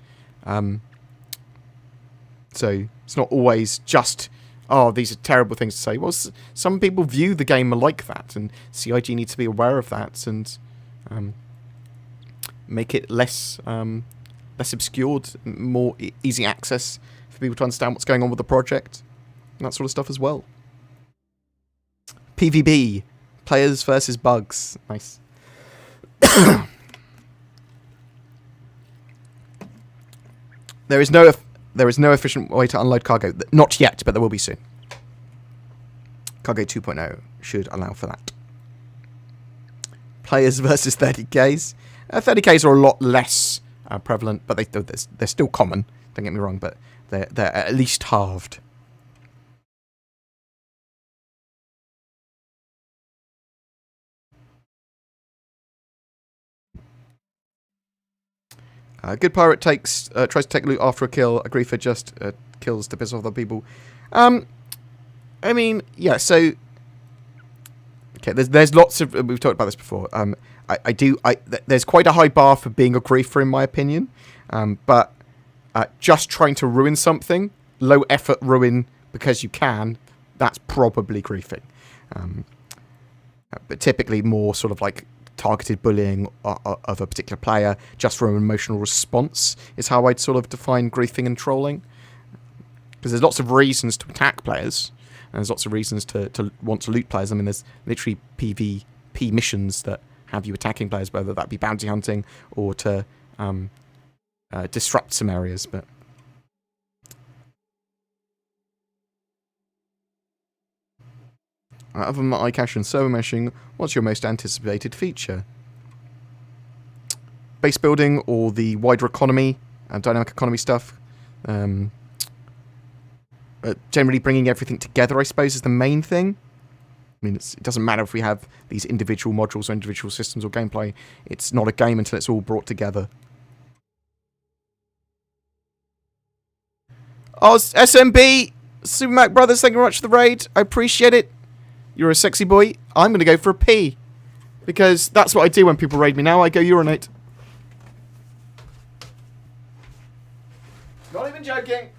so it's not always just, oh, these are terrible things to say. Well, some people view the game like that, and CIG needs to be aware of that and make it less obscured, more easy access for people to understand what's going on with the project, and that sort of stuff as well. PvB, players versus bugs. Nice. There is no efficient way to unload cargo. Not yet, but there will be soon. Cargo 2.0 should allow for that. Players versus 30Ks. 30Ks are a lot less prevalent, but they're still common. Don't get me wrong, but they're at least halved. Good pirate tries to take loot after a kill. A griefer just kills to piss off other people. I mean, yeah. So, okay, there's lots of. We've talked about this before. There's quite a high bar for being a griefer, in my opinion. But just trying to ruin something, low effort ruin because you can, that's probably griefing. But typically more sort of like targeted bullying of a particular player just for an emotional response is how I'd sort of define griefing and trolling. Because there's lots of reasons to attack players, and there's lots of reasons to want to loot players. I mean, there's literally PvP missions that have you attacking players, whether that be bounty hunting or to disrupt some areas. But other than iCache and server meshing, what's your most anticipated feature? Base building or the wider economy and dynamic economy stuff. Generally bringing everything together, I suppose, is the main thing. I mean, it doesn't matter if we have these individual modules or individual systems or gameplay. It's not a game until it's all brought together. Oh, SMB! Super Mac Brothers, thank you very much for the raid. I appreciate it. You're a sexy boy. I'm going to go for a pee. Because that's what I do when people raid me now. I go urinate. Not even joking.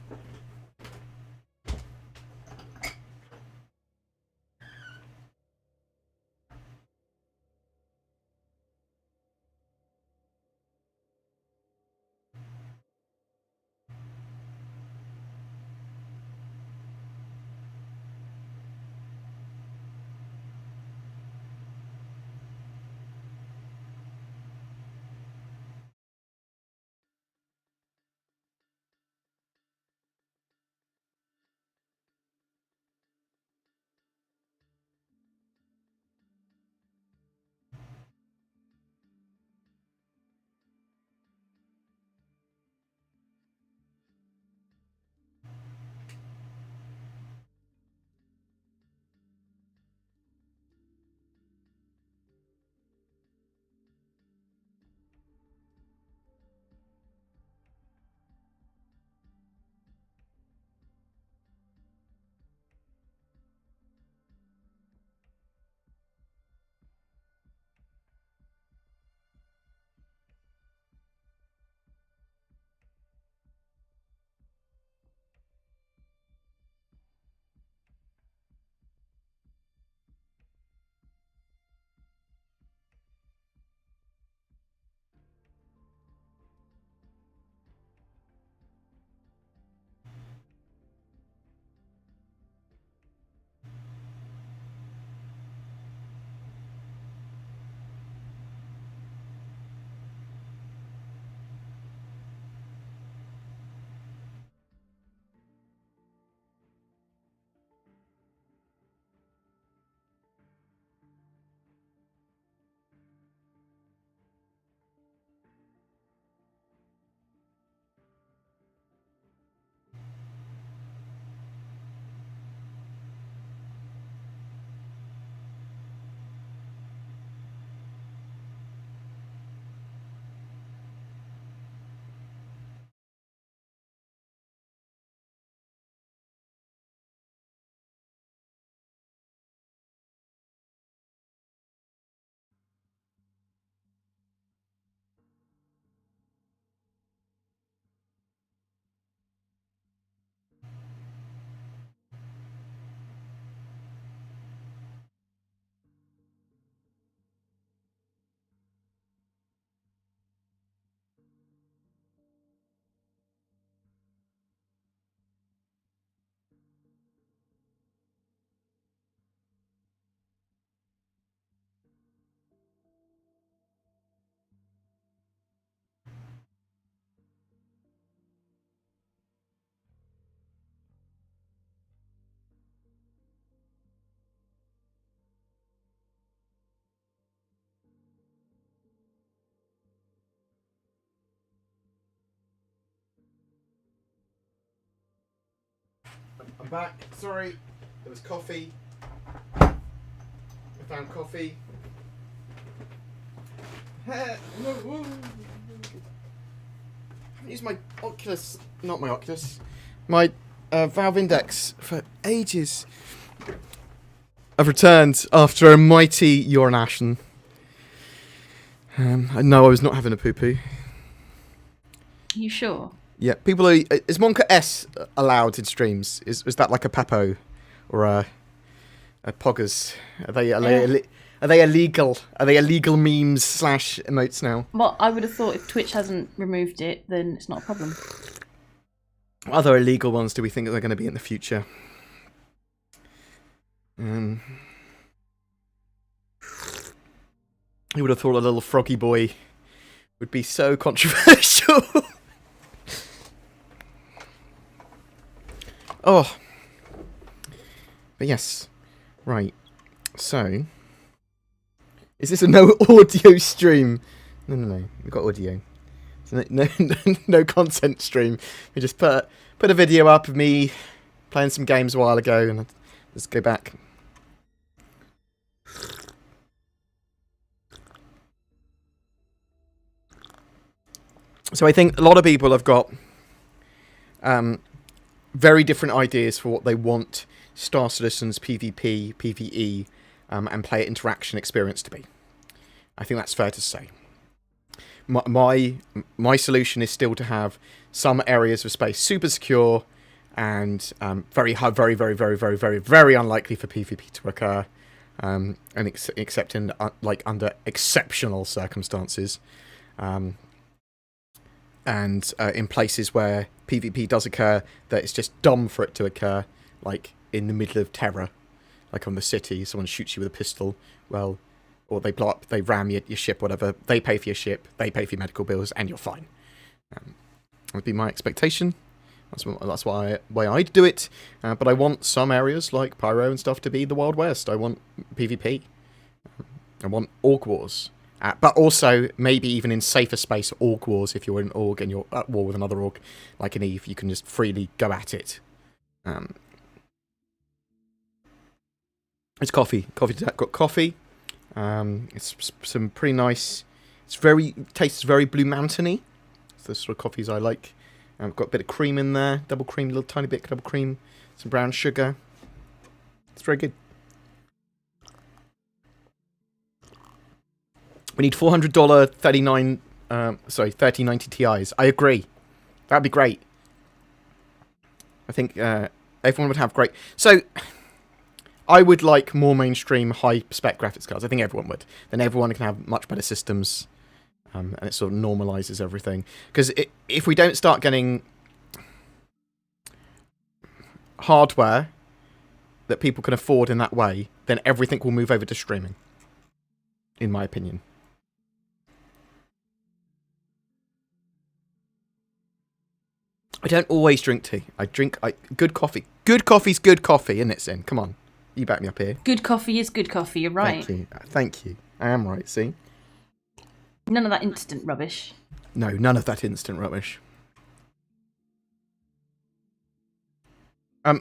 I'm back. Sorry, there was coffee. I found coffee. No, I haven't used my Oculus, not my Oculus, my Valve Index for ages. I've returned after a mighty urination. No, I was not having a poo-poo. You sure? Yeah, people are... Is Monka S allowed in streams? Is that like a Papo or a Poggers? Are they illegal? Are they illegal memes / emotes now? Well, I would have thought if Twitch hasn't removed it, then it's not a problem. What other illegal ones do we think they're going to be in the future? Who would have thought a little froggy boy would be so controversial? Oh. But yes. Right. So. Is this a no audio stream? No. We've got audio. So no content stream. We just put a video up of me playing some games a while ago, and let's go back. So I think a lot of people have got very different ideas for what they want Star Citizen's PvP, PvE, and player interaction experience to be. I think that's fair to say. My solution is still to have some areas of space super secure and very unlikely for PvP to occur, and except in under exceptional circumstances. And in places where PvP does occur, that it's just dumb for it to occur, like in the middle of terror, like on the city, someone shoots you with a pistol, well, or they blow up, they ram your ship, whatever, they pay for your ship, they pay for your medical bills, and you're fine. That would be my expectation. That's why I'd do it, but I want some areas, like Pyro and stuff, to be the Wild West. I want PvP. I want Orc Wars. But also, maybe even in safer space, Orc Wars, if you're an Orc and you're at war with another Orc, like an Eve, you can just freely go at it. It's coffee. Got coffee. It's some pretty nice... tastes very Blue Mountain-y. It's the sort of coffees I like. Got a bit of cream in there. Double cream, a little tiny bit of double cream. Some brown sugar. It's very good. We need $400 3090 Ti's. I agree. That'd be great. I think everyone would have great... So, I would like more mainstream high-spec graphics cards. I think everyone would. Then everyone can have much better systems. And it sort of normalizes everything. Because if we don't start getting hardware that people can afford in that way, then everything will move over to streaming. In my opinion. I don't always drink tea. Good coffee. Good coffee's good coffee, isn't it, Sin? Come on. You back me up here. Good coffee is good coffee, you're right. Thank you. I am right, see? None of that instant rubbish. No, none of that instant rubbish. Do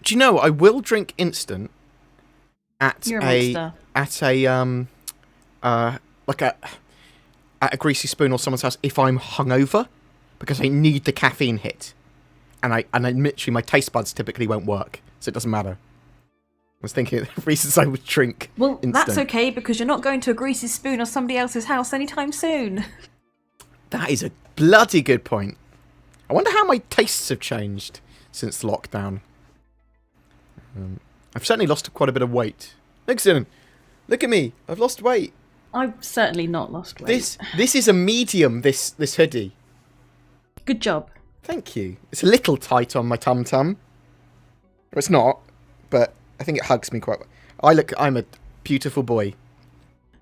you know, I will drink instant at You're a monster. at a greasy spoon or someone's house if I'm hungover, because I need the caffeine hit, and I literally my taste buds typically won't work, so it doesn't matter. I was thinking of reasons I would drink. Well, instant. that's okay, because you're not going to a greasy spoon or somebody else's house anytime soon. That is a bloody good point. I wonder how my tastes have changed since lockdown. I've certainly lost quite a bit of weight. Look at me. I've lost weight. I've certainly not lost weight. This is a medium, this hoodie. Good job. Thank you. It's a little tight on my tum-tum. Well, it's not, but I think it hugs me quite well. I'm a beautiful boy.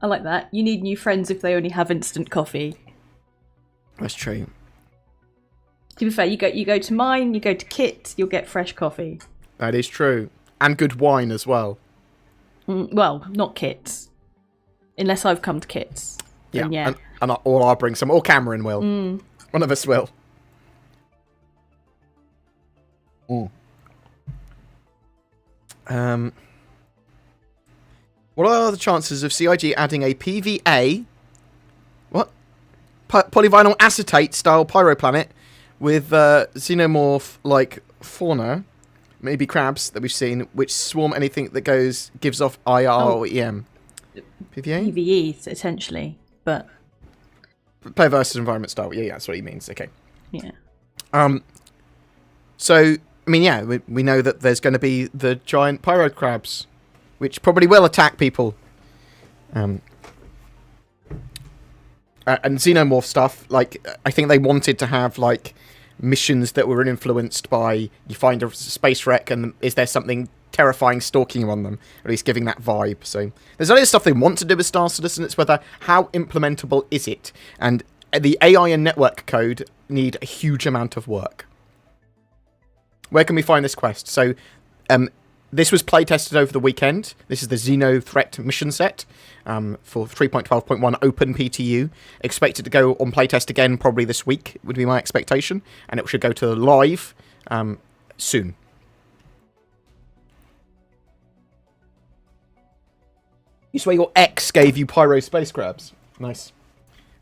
I like that. You need new friends if they only have instant coffee. That's true. To be fair, you go to mine, you go to Kit, you'll get fresh coffee. That is true. And good wine as well. Well, not Kit's. Unless I've come to Kit's. Yeah. Or I'll bring some. Or Cameron will. One of us will. What are the chances of CIG adding a PVA, polyvinyl acetate style pyroplanet with xenomorph-like fauna, maybe crabs that we've seen, which swarm anything that gives off IR or EM? PVA? PVE, essentially, but... Player versus environment style. Yeah, that's what he means. Okay. Yeah. So, I mean, yeah, we know that there's going to be the giant pyro crabs, which probably will attack people. And xenomorph stuff, like, I think they wanted to have, like, missions that were influenced by, you find a space wreck and is there something terrifying stalking you on them, at least giving that vibe. So there's other stuff they want to do with Star Citizen, it's whether how implementable is it, and the AI and network code need a huge amount of work. Where can we find this quest? So this was playtested over the weekend. This is the XenoThreat mission set for 3.12.1 Open PTU. Expected to go on playtest again probably this week, would be my expectation. And it should go to live soon. You swear your ex gave you pyro space crabs. Nice.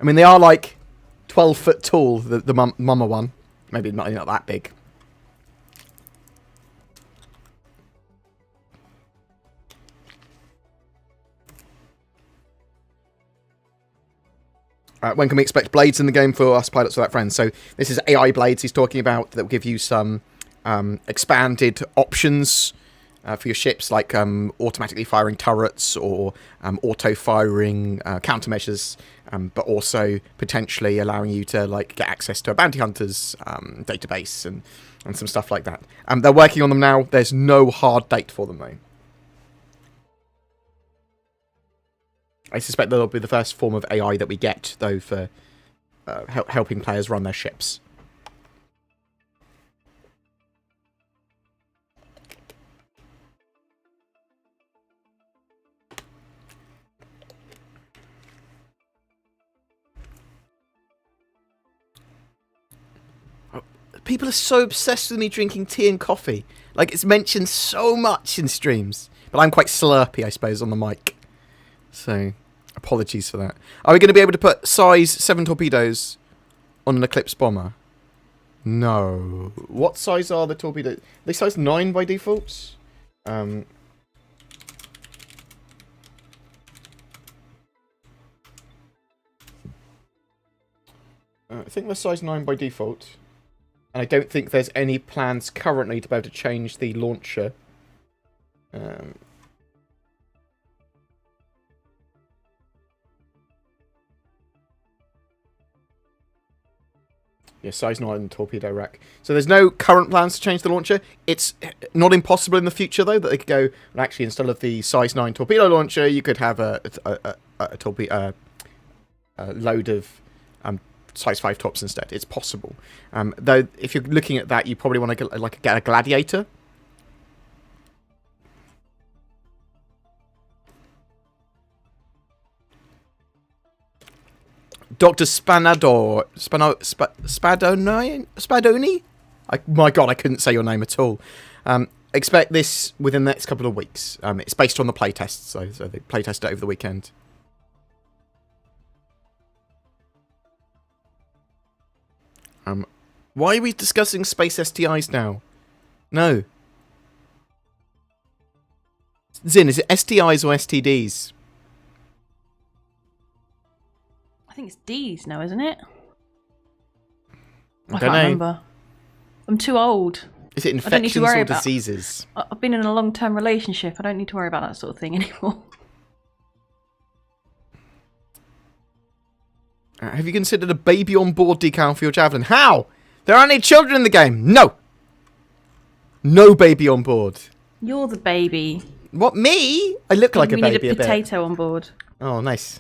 I mean, they are like 12 foot tall, the mama one. Maybe not that big. When can we expect blades in the game for us pilots without friends? So this is AI blades he's talking about that will give you some expanded options for your ships, like automatically firing turrets or auto-firing countermeasures, but also potentially allowing you to like get access to a bounty hunters database and some stuff like that. They're working on them now. There's no hard date for them, though. I suspect that'll be the first form of AI that we get, though, for helping players run their ships. People are so obsessed with me drinking tea and coffee. Like, it's mentioned so much in streams. But I'm quite slurpy, I suppose, on the mic. So, apologies for that. Are we going to be able to put size 7 torpedoes on an Eclipse bomber? No. What size are the torpedoes? Are they size 9 by default? I think they're size 9 by default. And I don't think there's any plans currently to be able to change the launcher. Yeah, size 9 torpedo rack. So there's no current plans to change the launcher. It's not impossible in the future, though, that they could go, and actually, instead of the size 9 torpedo launcher, you could have a load of size 5 tops instead. It's possible. Though, if you're looking at that, you probably want to get a Gladiator. Dr. Spadoni? My god, I couldn't say your name at all. Expect this within the next couple of weeks. It's based on the playtest, so they playtested it over the weekend. Why are we discussing space STIs now? No. Zin, is it STIs or STDs? I think it's D's now, isn't it? I can't remember. I'm too old. Is it infections or diseases? I've been in a long-term relationship. I don't need to worry about that sort of thing anymore. Have you considered a baby on board decal for your Javelin? How? There aren't any children in the game. No. No baby on board. You're the baby. What, me? I look like a baby a bit. We need a potato on board. Oh, nice.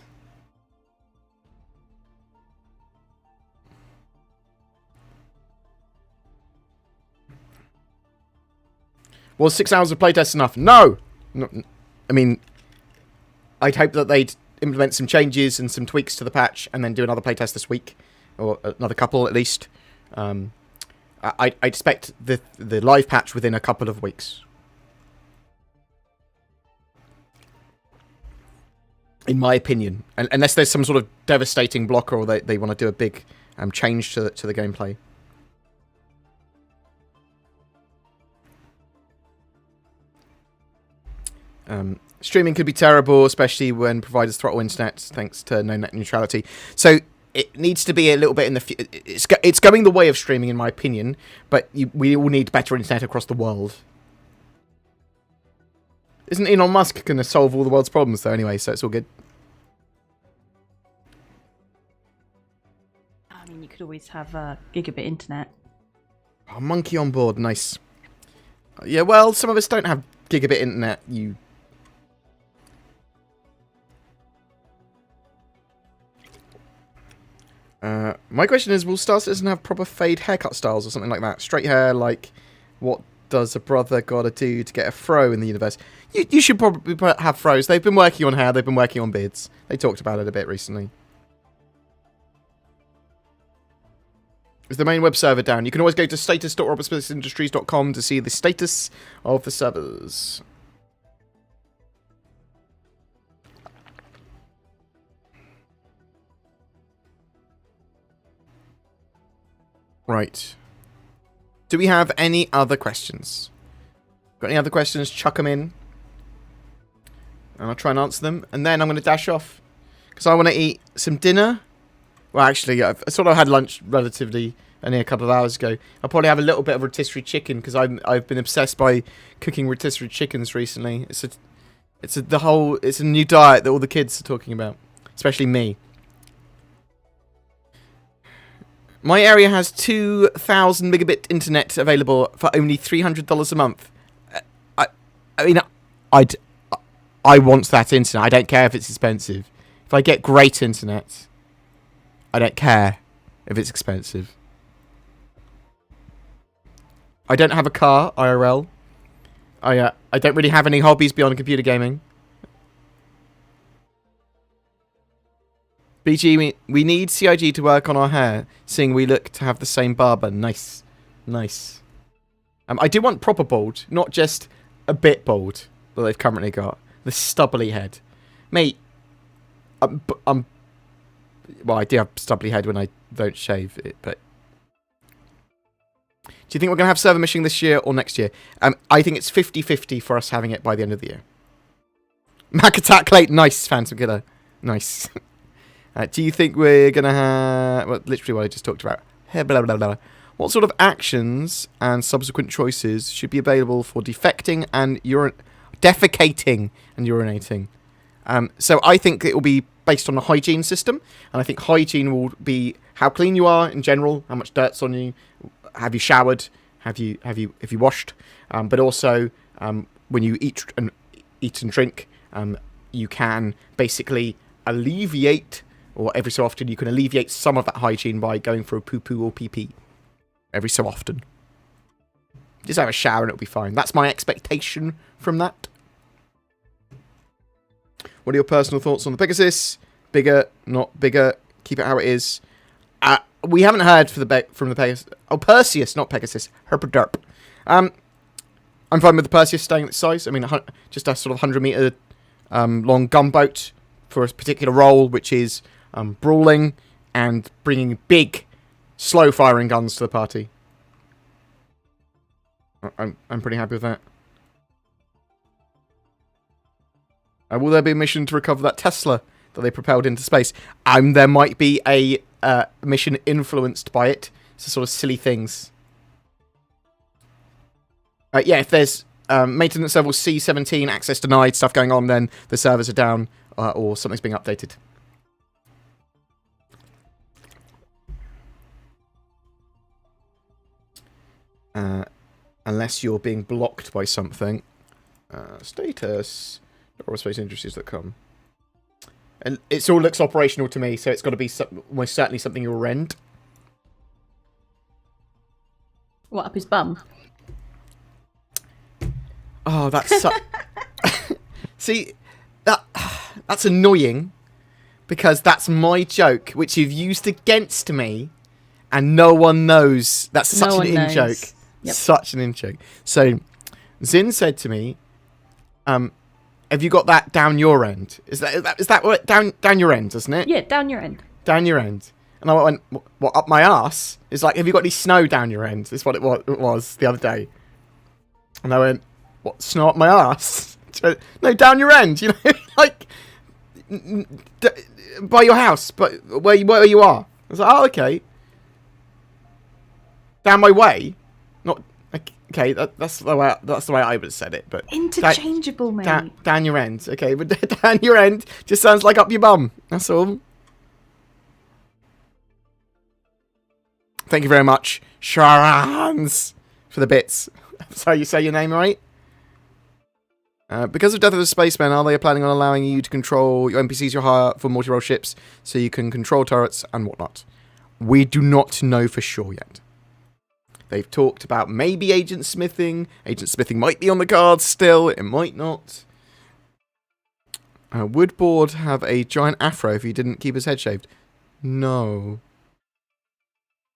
Was 6 hours of playtest enough? No! I mean, I'd hope that they'd implement some changes and some tweaks to the patch and then do another playtest this week. Or another couple, at least. I'd expect the live patch within a couple of weeks. in my opinion, unless there's some sort of devastating blocker or they want to do a big change to the gameplay. Streaming could be terrible, especially when providers throttle internet thanks to no net neutrality. So it needs to be a little bit in the... It's going the way of streaming, in my opinion, but we all need better internet across the world. Isn't Elon Musk going to solve all the world's problems, though, anyway, so it's all good? I mean, you could always have gigabit internet. Oh, monkey on board, nice. Yeah, well, some of us don't have gigabit internet, you... My question is, will Star Citizen have proper fade haircut styles or something like that? Straight hair, like, what does a brother gotta do to get a fro in the universe? You should probably have fros. They've been working on hair, they've been working on beards. They talked about it a bit recently. Is the main web server down? You can always go to status.robertspaceindustries.com to see the status of the servers. Right. Do we have any other questions? Got any other questions? Chuck them in. And I'll try and answer them. And then I'm going to dash off. Because I want to eat some dinner. Well, actually, I sort of had lunch relatively only a couple of hours ago. I'll probably have a little bit of rotisserie chicken. Because I've been obsessed by cooking rotisserie chickens recently. It's a new diet that all the kids are talking about. Especially me. My area has 2,000 megabit internet available for only $300 a month. I mean, I want that internet. I don't care if it's expensive. If I get great internet, I don't care if it's expensive. I don't have a car, IRL. I don't really have any hobbies beyond computer gaming. BG, we need CIG to work on our hair, seeing we look to have the same barber. Nice. Nice. I do want proper bald, not just a bit bald that they've currently got. The stubbly head. Mate, well, I do have stubbly head when I don't shave it, but... Do you think we're going to have server meshing this year or next year? I think it's 50-50 for us having it by the end of the year. Mac Attack Late, nice, Phantom Killer. Nice. Do you think we're going to have... Well, literally what I just talked about. Blah, blah, blah. What sort of actions and subsequent choices should be available for defecating and urinating? So I think it will be based on a hygiene system. And I think hygiene will be how clean you are in general, how much dirt's on you, have you showered, have you washed, but also when you eat and drink, you can basically alleviate... Or every so often, you can alleviate some of that hygiene by going for a poo-poo or pee-pee. Every so often. Just have a shower and it'll be fine. That's my expectation from that. What are your personal thoughts on the Pegasus? Bigger, not bigger. Keep it how it is. We haven't heard from the Pegasus. Oh, Perseus, not Pegasus. Herpaderp. I'm fine with the Perseus staying its size. I mean, just a sort of 100-meter long gunboat for a particular role, which is... brawling and bringing big, slow-firing guns to the party. I'm pretty happy with that. Will there be a mission to recover that Tesla that they propelled into space? There might be a mission influenced by it. It's sort of silly things. Yeah, if there's maintenance level C17, access denied, stuff going on, then the servers are down or something's being updated. Unless you're being blocked by something. Status. RobertspaceIndustries.com. And it all looks operational to me, so it's got to be almost certainly something you'll rent. What, up his bum? Oh, that's... See, that's annoying. Because that's my joke, which you've used against me. And no one knows. That's such an in-joke. Yep. Such an in-joke. So, Zin said to me, have you got that down your end? Is that what down your end, isn't it? Yeah, down your end. Down your end. And I went, what, up my arse? It's like, have you got any snow down your end? Is what it was the other day. And I went, what, snow up my arse? No, down your end, you know, like, by your house, but where you are. I was like, oh, okay. Down my way? Not, okay, that's the way I would have said it, but... Interchangeable, mate. Down your end, okay, but down your end just sounds like up your bum, that's all. Thank you very much, Sharans, for the bits. Sorry, you say your name right? Because of Death of the Spaceman, are they planning on allowing you to control your NPCs you hire for multi-role ships so you can control turrets and whatnot? We do not know for sure yet. They've talked about maybe agent smithing. Agent smithing might be on the cards still. It might not. Would Bored have a giant afro if he didn't keep his head shaved? No.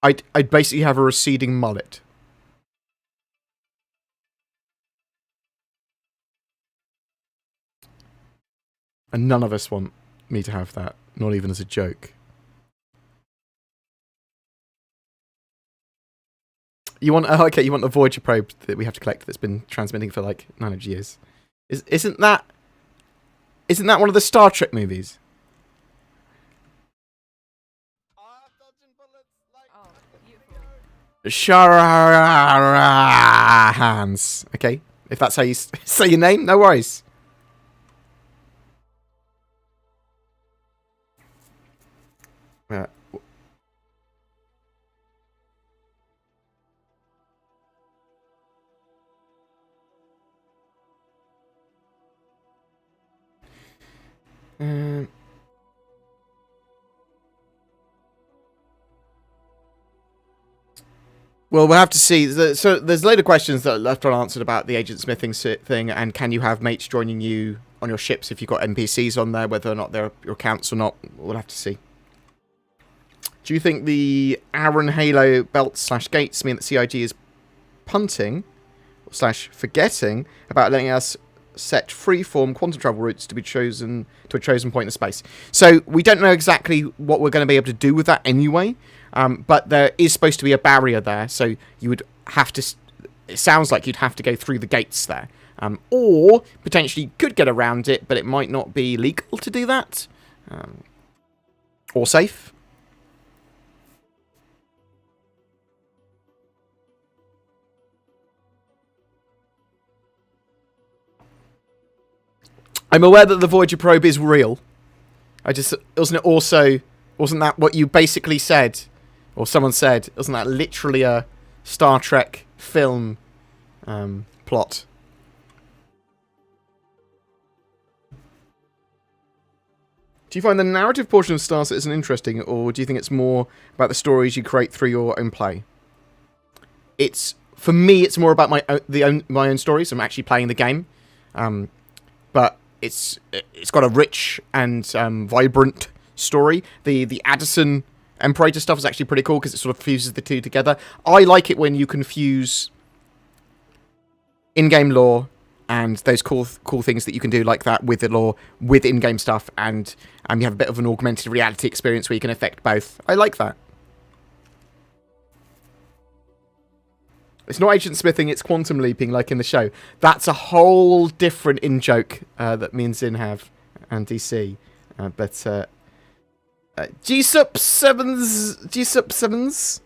I'd basically have a receding mullet. And none of us want me to have that. Not even as a joke. You want... Oh, okay, you want the Voyager probe that we have to collect that's been transmitting for like 900 years. Isn't that one of the Star Trek movies? Sharahans. Okay, if that's how you say your name, no worries. Well, we'll have to see. So there's a load of questions that are left unanswered about the agent smithing thing, and can you have mates joining you on your ships if you've got NPCs on there, whether or not they're your accounts or not. We'll have to see. Do you think the Aaron Halo belts / gates mean that CIG is punting / forgetting about letting us set freeform quantum travel routes to be chosen to a chosen point in space? So we don't know exactly what we're going to be able to do with that anyway. But there is supposed to be a barrier there, so you would have to... It sounds like you'd have to go through the gates there. Or, potentially, you could get around it, but it might not be legal to do that. Or safe. I'm aware that the Voyager probe is real. Wasn't that what you basically said? Or someone said, wasn't that literally a Star Trek film plot? Do you find the narrative portion of Star Citizen interesting, or do you think it's more about the stories you create through your own play? For me, it's more about my own stories. I'm actually playing the game, but it's got a rich and vibrant story. The Addison Imperator stuff is actually pretty cool because it sort of fuses the two together. I like it when you can fuse in-game lore and those cool things that you can do like that with the lore, with in-game stuff, and you have a bit of an augmented reality experience where you can affect both. I like that. It's not agent smithing, it's quantum leaping like in the show. That's a whole different in-joke that me and Zin have, and DC. GSUP 7s.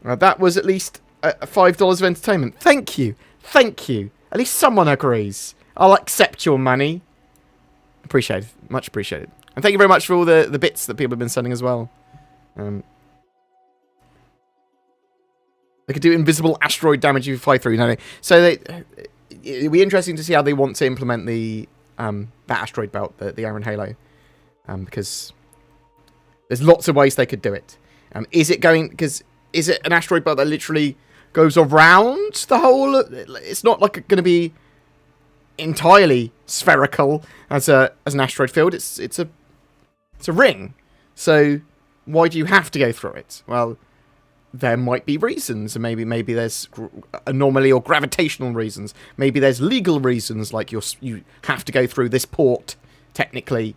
That was at least $5 of entertainment. Thank you. Thank you. At least someone agrees. I'll accept your money. Appreciated. Much appreciated. And thank you very much for all the bits that people have been sending as well. They could do invisible asteroid damage if you fly through. No. So it'll be interesting to see how they want to implement the that asteroid belt, the Aaron Halo. Because there's lots of ways they could do it. Is it an asteroid belt that literally goes around the whole? It's not like going to be entirely spherical as an asteroid field. It's a ring. So why do you have to go through it? Well, there might be reasons, and maybe there's anomaly or gravitational reasons. Maybe there's legal reasons, like you have to go through this port technically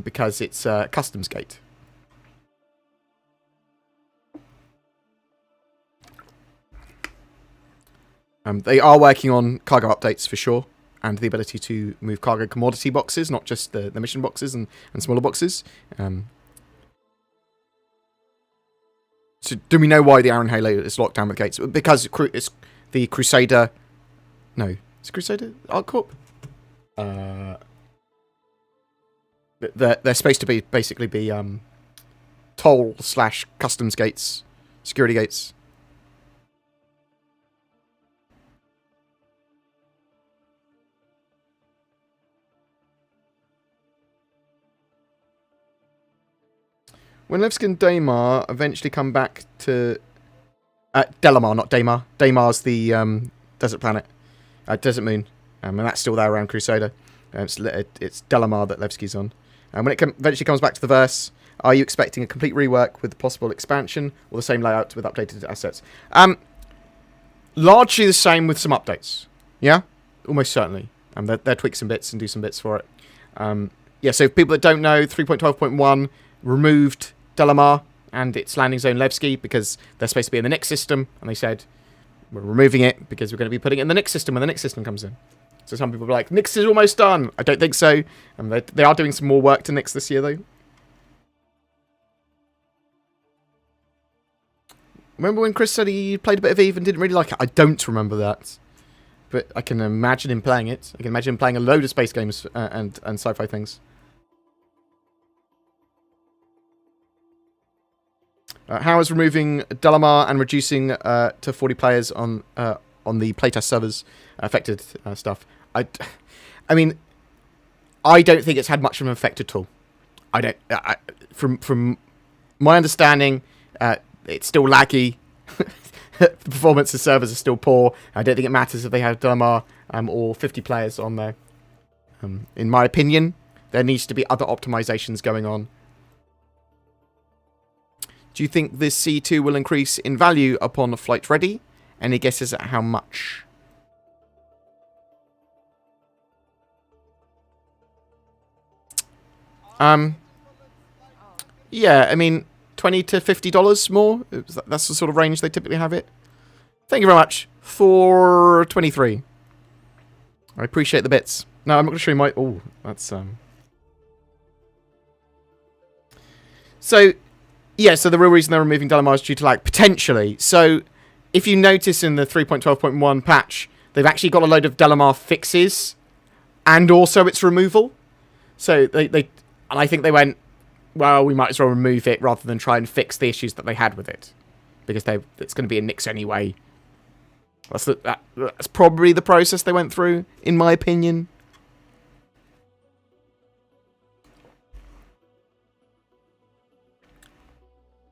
because it's a customs gate. They are working on cargo updates for sure, and the ability to move cargo commodity boxes, not just the mission boxes and smaller boxes. So do we know why the Iron Halo is locked down with gates? Because it's the Crusader... No. It's Crusader? Arc Corp? They're supposed to basically be toll/customs gates, security gates. When Levski and Daymar eventually come back to... Delamar, not Daymar. Daymar's the desert planet. Desert moon. And that's still there around Crusader. It's Delamar that Levski's on. And when it eventually comes back to the verse, are you expecting a complete rework with possible expansion or the same layout with updated assets? Largely the same with some updates. Yeah? Almost certainly. They'll tweak some bits and do some bits for it. Yeah, so for people that don't know, 3.12.1 removed Delamar and its landing zone Levski because they're supposed to be in the next system, and they said, we're removing it because we're going to be putting it in the next system when the next system comes in. So some people are like, Nix is almost done. I don't think so. They are doing some more work to Nix this year, though. Remember when Chris said he played a bit of EVE and didn't really like it? I don't remember that. But I can imagine him playing it. I can imagine him playing a load of space games and sci-fi things. How is removing Delamar and reducing to 40 players on the playtest servers affected stuff? I mean, I don't think it's had much of an effect at all. From my understanding, it's still laggy. The performance of servers are still poor. I don't think it matters if they have Delamar or 50 players on there. In my opinion, there needs to be other optimizations going on. Do you think this C2 will increase in value upon flight ready? Any guesses at how much? Yeah, I mean, $20 to $50 more. That's the sort of range they typically have it. Thank you very much for 23. I appreciate the bits. No, I'm not going to show you my... Oh, that's... So... Yeah, so the real reason they're removing Delamar is due to lag, potentially. So, if you notice in the 3.12.1 patch, they've actually got a load of Delamar fixes, and also its removal. So, and I think they went, well, we might as well remove it rather than try and fix the issues that they had with it. Because it's going to be a Nix anyway. That's probably the process they went through, in my opinion.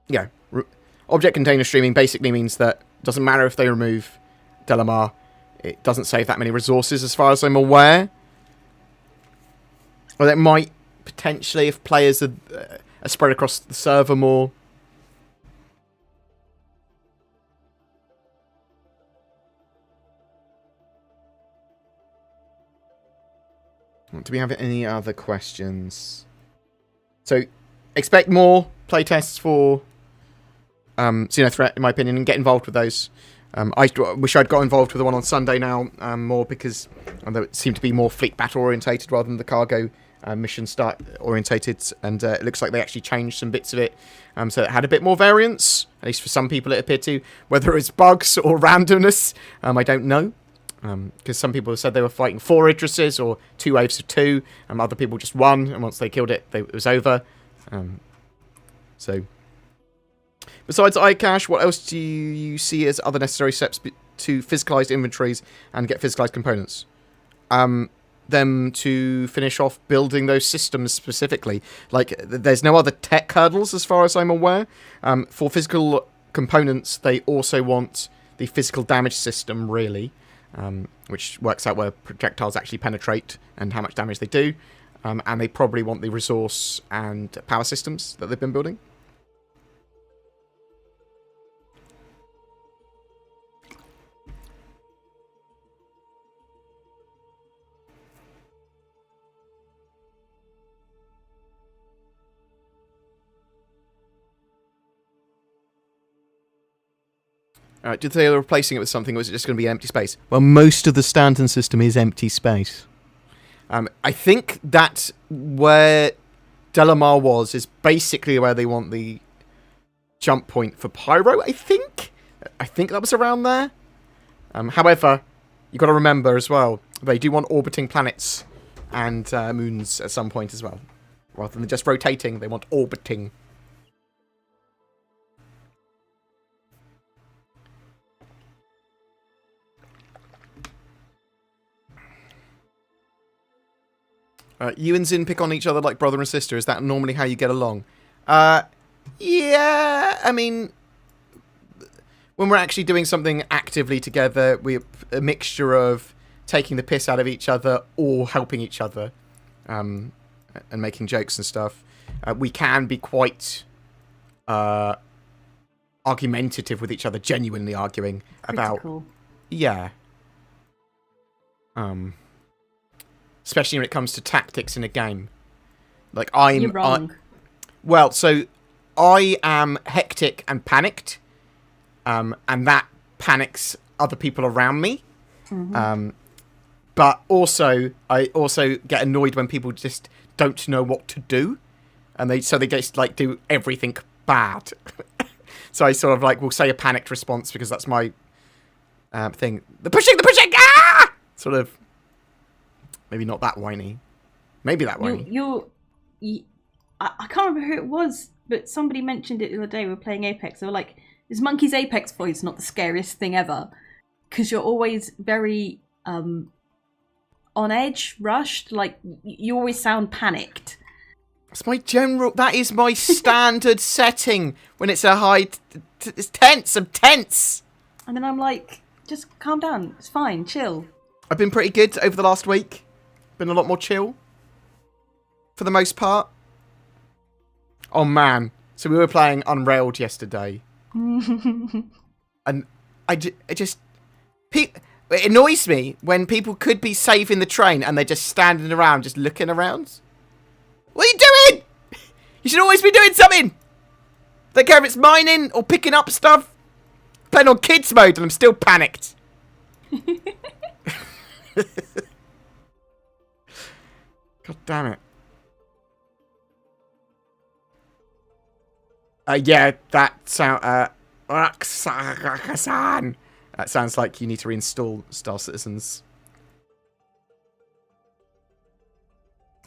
Yeah, object container streaming basically means that it doesn't matter if they remove Delamar, it doesn't save that many resources as far as I'm aware. Or it might potentially if players are spread across the server more. Do we have any other questions? So, expect more playtests for XenoThreat, in my opinion, and get involved with those. I wish I'd got involved with the one on Sunday now more because it seemed to be more fleet battle orientated rather than the cargo mission start orientated, and it looks like they actually changed some bits of it, so it had a bit more variance, at least for some people it appeared to. Whether it's bugs or randomness, I don't know, because some people said they were fighting 4 Idrises or 2 waves of 2, and other people just 1, and once they killed it, it was over. So, besides iCache, what else do you see as other necessary steps to physicalize inventories and get physicalized components? Them to finish off building those systems specifically. Like, there's no other tech hurdles as far as I'm aware. For physical components, they also want the physical damage system, really, which works out where projectiles actually penetrate and how much damage they do. And they probably want the resource and power systems that they've been building. Did they replacing it with something, or was it just going to be empty space? Well, most of the Stanton system is empty space. I think that where Delamar was is basically where they want the jump point for Pyro, I think. I think that was around there. However, you've got to remember as well, they do want orbiting planets and moons at some point as well. Rather than just rotating, they want orbiting. You and Zin pick on each other like brother and sister. Is that normally how you get along? Yeah, I mean, when we're actually doing something actively together, we're a mixture of taking the piss out of each other or helping each other, and making jokes and stuff. We can be quite argumentative with each other, genuinely arguing about... Yeah. Especially when it comes to tactics in a game. Like, You're wrong. Well, so I am hectic and panicked, and that panics other people around me. Mm-hmm. But also, I also get annoyed when people just don't know what to do, and they just like do everything bad. So I sort of like will say a panicked response because that's my thing. The pushing, ah! Sort of. Maybe not that whiny. Maybe that whiny. I can't remember who it was, but somebody mentioned it the other day. We were playing Apex. They were like, "Is Monkey's Apex voice not the scariest thing ever?" Because you're always very on edge, rushed. Like you always sound panicked. That's my general. That is my standard setting when it's a high. It's tense. I'm tense. And then I'm like, just calm down. It's fine. Chill. I've been pretty good over the last week. Been a lot more chill. For the most part. Oh, man. So we were playing Unrailed yesterday. And it annoys me when people could be safe in the train and they're just standing around, just looking around. What are you doing? You should always be doing something. Don't care if it's mining or picking up stuff. Playing on kids mode and I'm still panicked. God damn it. Yeah, that sounds like you need to reinstall Star Citizens.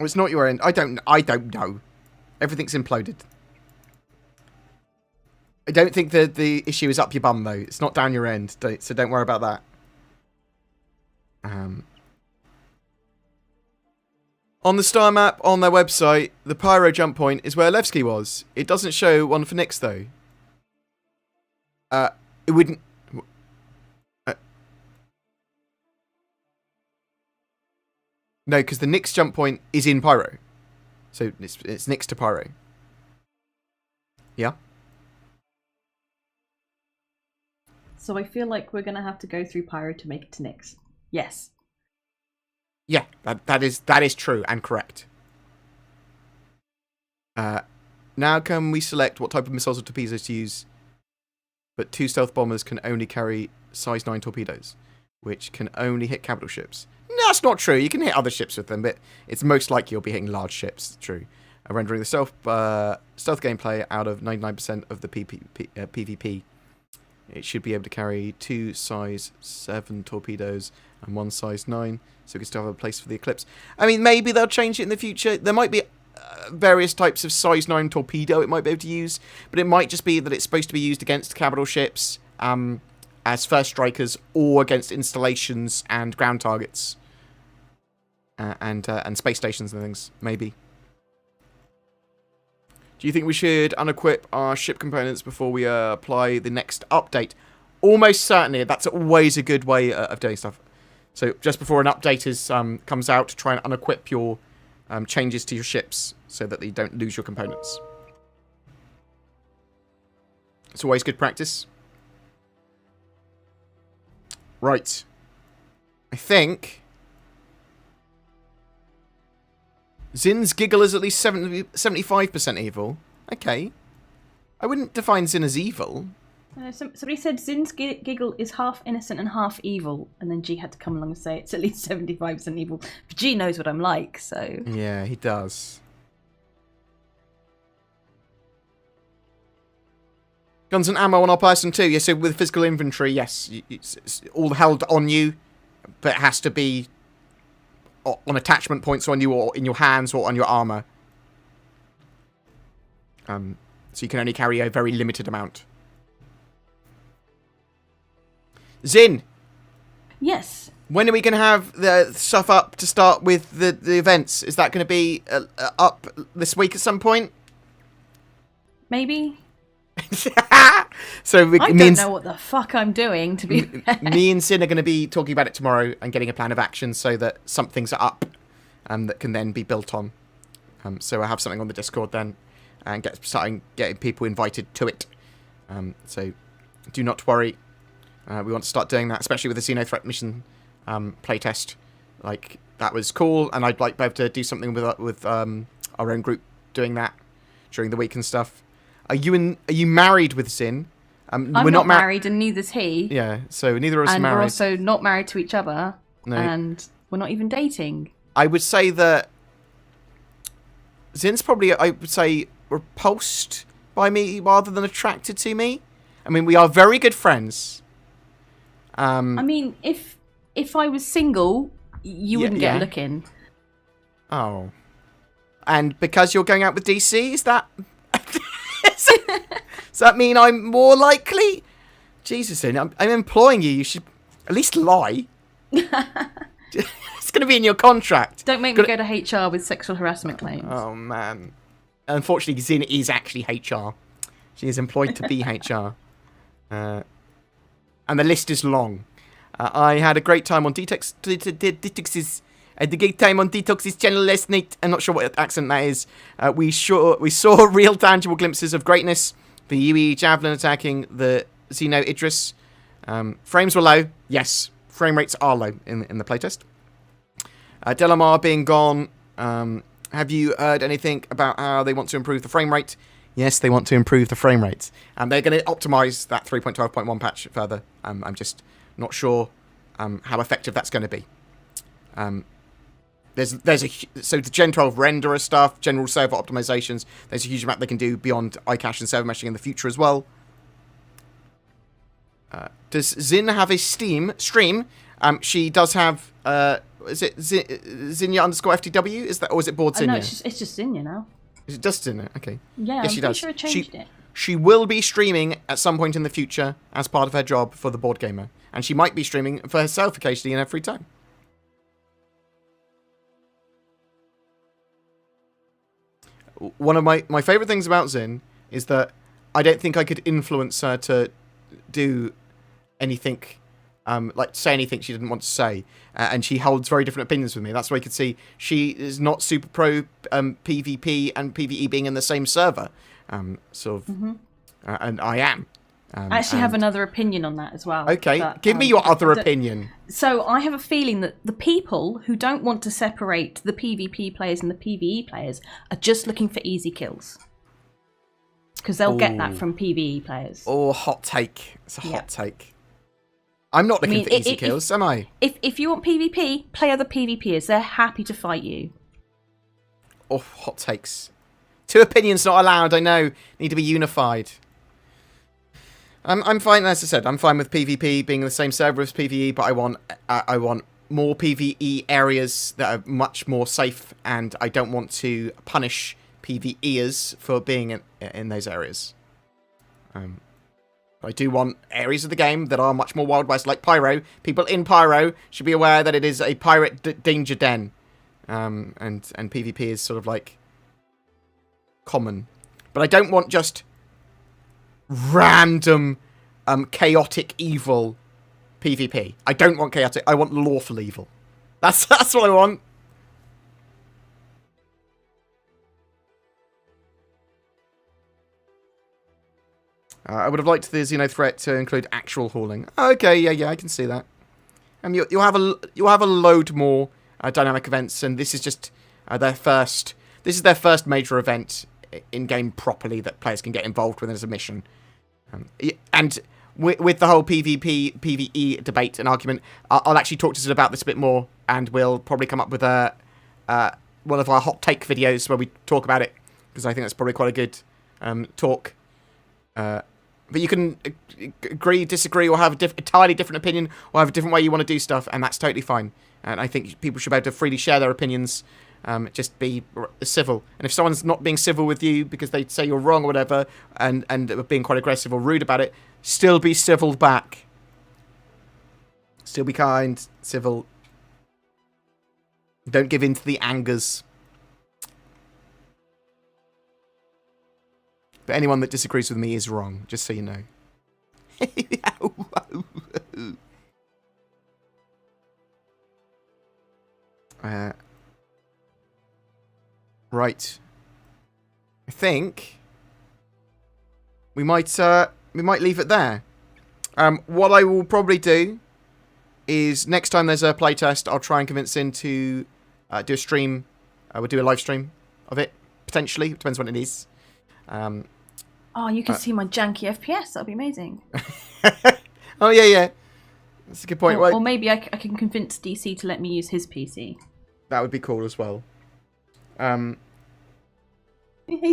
Oh, it's not your end. I don't know. Everything's imploded. I don't think the issue is up your bum though. It's not down your end, so don't worry about that. On the star map on their website, the Pyro jump point is where Levski was. It doesn't show one for Nyx though. It wouldn't. No, because the Nyx jump point is in Pyro, so it's Nyx to Pyro. Yeah. So I feel like we're gonna have to go through Pyro to make it to Nyx. Yes. Yeah, that is true and correct. Now can we select what type of missiles or torpedoes to use? But 2 stealth bombers can only carry size 9 torpedoes, which can only hit capital ships. No, that's not true. You can hit other ships with them, but it's most likely you'll be hitting large ships. True. Rendering the stealth gameplay out of 99% of the PvP. It should be able to carry 2 size 7 torpedoes and 1 size 9, so we can still have a place for the Eclipse. I mean, maybe they'll change it in the future. There might be various types of size 9 torpedo it might be able to use, but it might just be that it's supposed to be used against capital ships as first strikers or against installations and ground targets and space stations and things, maybe. Do you think we should unequip our ship components before we apply the next update? Almost certainly. That's always a good way of doing stuff. So just before an update comes out, try and unequip your changes to your ships so that you don't lose your components. It's always good practice. Right. I think Zin's giggle is at least 75% evil. Okay. I wouldn't define Zin as evil. Somebody said Zin's giggle is half innocent and half evil, and then G had to come along and say it's at least 75% evil. But G knows what I'm like, so... Yeah, he does. Guns and ammo on our person too. Yeah, so with physical inventory, yes, it's all held on you, but it has to be on attachment points on you or in your hands or on your armor. So you can only carry a very limited amount. Zin! Yes. When are we going to have the stuff up to start with the events? Is that going to be up this week at some point? Maybe. So I don't know what the fuck I'm doing, to be fair. Me and Sin are going to be talking about it tomorrow and getting a plan of action so that something's up that can then be built on. So I have something on the Discord then and starting getting people invited to it. So do not worry. We want to start doing that, especially with the XenoThreat mission playtest. Like, that was cool, and I'd like both to do something with our own group doing that during the week and stuff. Are you married with Zin? I'm not married, and neither's he. Yeah, so neither of us are married. And we're also not married to each other, no. And we're not even dating. I would say that Zin's probably, I would say, repulsed by me rather than attracted to me. I mean, we are very good friends. I mean, if I was single, you wouldn't get a look in. Oh. And because you're going out with DC, is that... Does that mean I'm more likely? Jesus, I'm employing you. You should at least lie. It's going to be in your contract. Don't make me go to HR with sexual harassment claims. Oh, man. Unfortunately, Zin is actually HR. She is employed to be HR. And the list is long. I had a great time on Detox's... I had a great time on Detox's channel last night. I'm not sure what accent that is. We saw real tangible glimpses of greatness. The UE Javelin attacking the Xeno Idris. Frames were low. Yes, frame rates are low in the playtest. Delamar being gone. Have you heard anything about how they want to improve the frame rate? Yes, they want to improve the frame rate. And they're going to optimize that 3.12.1 patch further. I'm just not sure how effective that's going to be. So the Gen 12 renderer stuff, general server optimizations, there's a huge amount they can do beyond iCache and server meshing in the future as well. Does Zin have a stream? She does have, is it Zinja_FTW? Is that, or is it Board Zinja? No, it's just Zinja now. Is it just Zinja? Okay. Yeah, yes, I'm pretty sure I changed it. She will be streaming at some point in the future as part of her job for the BoredGamer. And she might be streaming for herself occasionally in her free time. One of my favourite things about Zin is that I don't think I could influence her to do anything, like say anything she didn't want to say. And she holds very different opinions with me. That's why you could see she is not super pro PvP and PvE being in the same server. And I am. I actually have another opinion on that as well. Okay, but, give me your other opinion. So I have a feeling that the people who don't want to separate the PvP players and the PvE players are just looking for easy kills. Because they'll get that from PvE players. Oh, hot take. It's a hot take. I'm not looking for easy kills, am I? If you want PvP, play other PvPers. They're happy to fight you. Oh, hot takes. Two opinions not allowed, I know. Need to be unified. I'm fine, as I said, I'm fine with PvP being the same server as PvE, but I want more PvE areas that are much more safe, and I don't want to punish PvEers for being in those areas. I do want areas of the game that are much more Wild West, like Pyro. People in Pyro should be aware that it is a pirate danger den, and PvP is sort of like common. But I don't want just random chaotic evil PvP. I don't want chaotic. I want lawful evil. That's what I want. I would have liked the XenoThreat to include actual hauling. Okay, yeah, I can see that. You'll have a load more dynamic events, and this is just their first. This is their first major event in game properly that players can get involved with as a mission. And with the whole PvP, PvE debate and argument, I'll actually talk to Zin about this a bit more, and we'll probably come up with one of our hot take videos where we talk about it, because I think that's probably quite a good talk. But you can agree, disagree, or have a entirely different opinion, or have a different way you want to do stuff, and that's totally fine. And I think people should be able to freely share their opinions. Just be civil. And if someone's not being civil with you because they say you're wrong or whatever, and being quite aggressive or rude about it, still be civil back. Still be kind, civil. Don't give in to the angers. But anyone that disagrees with me is wrong, just so you know. Right. I think we might leave it there. What I will probably do is next time there's a playtest, I'll try and convince Zin to do a stream. We'll do a live stream of it, potentially. It depends what it is. Oh, you can see my janky FPS. That'd be amazing. Oh, yeah. That's a good point. Or maybe I can convince DC to let me use his PC. That would be cool as well. Hey,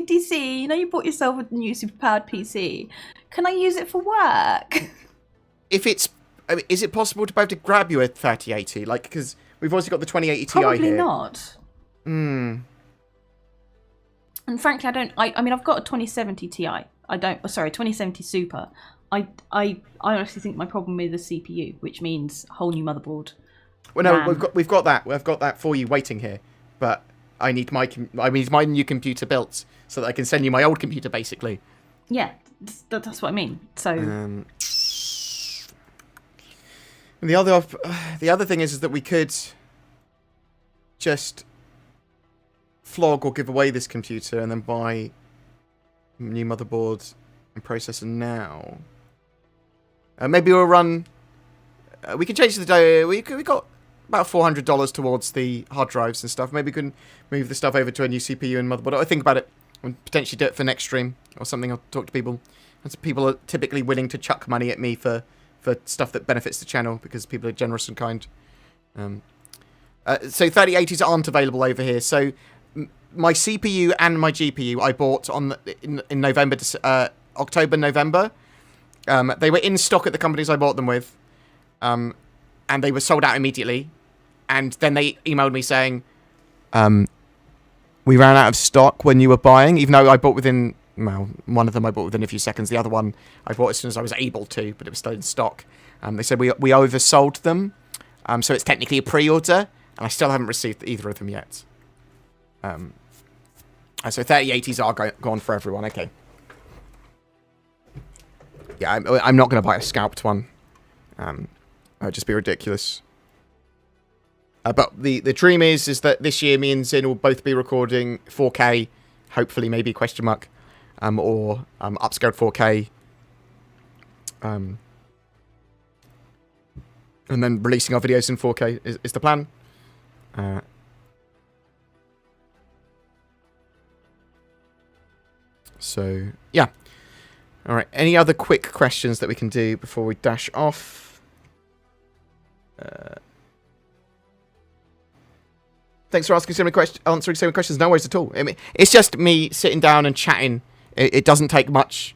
DC, you know you bought yourself a new superpowered PC. Can I use it for work? If it's... I mean, is it possible to be able to grab you a 3080? Like, because we've also got the 2080 Ti here. Probably not. And frankly, I mean, I've got a 2070 Ti. 2070 Super. I honestly think my problem is the CPU, which means a whole new motherboard. Well, no, we've got that. We've got that for you waiting here. But I need my new computer built so that I can send you my old computer, basically. Yeah, that's what I mean. So. And the other thing is that we could just flog or give away this computer and then buy a new motherboard and processor now. Maybe we'll run. We can change the day. We got about $400 towards the hard drives and stuff. Maybe we can move the stuff over to a new CPU and motherboard. I'll think about it and potentially do it for next stream or something. I'll talk to people. And people are typically willing to chuck money at me for stuff that benefits the channel because people are generous and kind. So 3080s aren't available over here. So my CPU and my GPU I bought in November, October, November. They were in stock at the companies I bought them with. And they were sold out immediately. And then they emailed me saying, we ran out of stock when you were buying, even though I bought within, well, one of them I bought within a few seconds. The other one I bought as soon as I was able to, but it was still in stock. They said we oversold them. So it's technically a pre-order, and I still haven't received either of them yet. So 3080s are gone for everyone, okay. Yeah, I'm not going to buy a scalped one. That would just be ridiculous. But the dream is that this year me and Zin will both be recording 4K, hopefully maybe question mark, or upscaled 4K. And then releasing our videos in 4K is the plan. So, yeah. All right, any other quick questions that we can do before we dash off? Thanks for answering so many questions. No worries at all. I mean, it's just me sitting down and chatting. It doesn't take much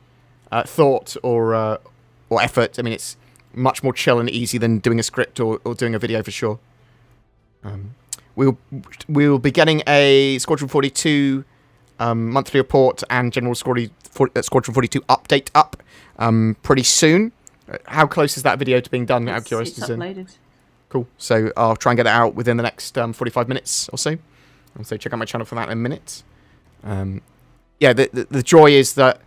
thought or effort. I mean, it's much more chill and easy than doing a script or doing a video for sure. We'll be getting a Squadron 42 monthly report and general Squadron 42 update up pretty soon. How close is that video to being done? Out of curiosity. It's uploaded. Cool. So I'll try and get it out within the next 45 minutes or so. So check out my channel for that in a minute. Yeah, the joy is that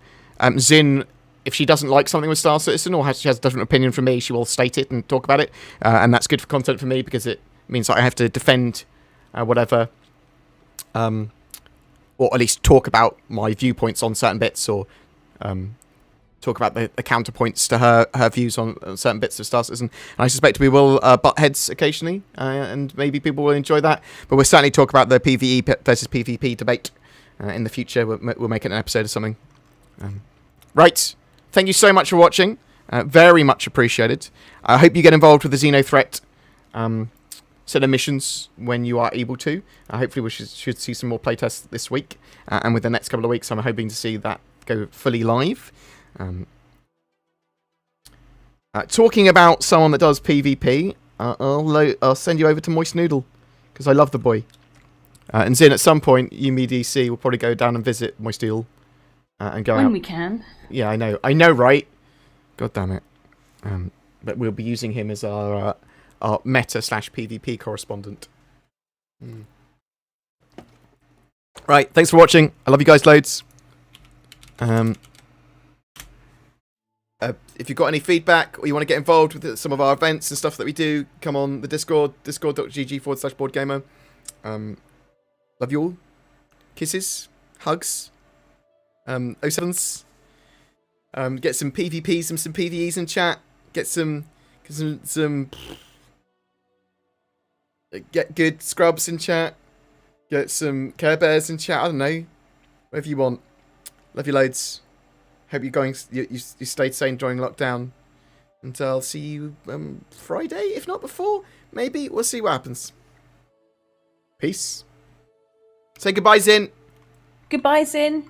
Zin, if she doesn't like something with Star Citizen or she has a different opinion from me, she will state it and talk about it. And that's good for content for me because it means that I have to defend whatever, or at least talk about my viewpoints on certain bits, or talk about the counterpoints to her views on certain bits of Star Citizen. And I suspect we will butt heads occasionally, and maybe people will enjoy that. But we'll certainly talk about the PvE versus PvP debate in the future. We'll make it an episode or something. Right. thank you so much for watching. Very much appreciated. I hope you get involved with the XenoThreat set of missions when you are able to. Hopefully we should see some more playtests this week. And with the next couple of weeks, I'm hoping to see that go fully live. Talking about someone that does PvP, I'll send you over to Moist Noodle, because I love the boy. And Zin, at some point, DC will probably go down and visit Moist Noodle and go out. When we can. Yeah, I know, right? God damn it. But we'll be using him as our meta/PvP correspondent. Right, thanks for watching. I love you guys loads. If you've got any feedback or you want to get involved with some of our events and stuff that we do, come on the Discord, discord.gg/BoredGamer. Love you all. Kisses. Hugs. 07s. Get some PvPs and some PvEs in chat. Get good scrubs in chat. Get some Care Bears in chat. I don't know. Whatever you want. Love you loads. Hope you stayed sane during lockdown. And I'll see you Friday, if not before. Maybe. We'll see what happens. Peace. Say goodbye, Zin. Goodbye, Zin.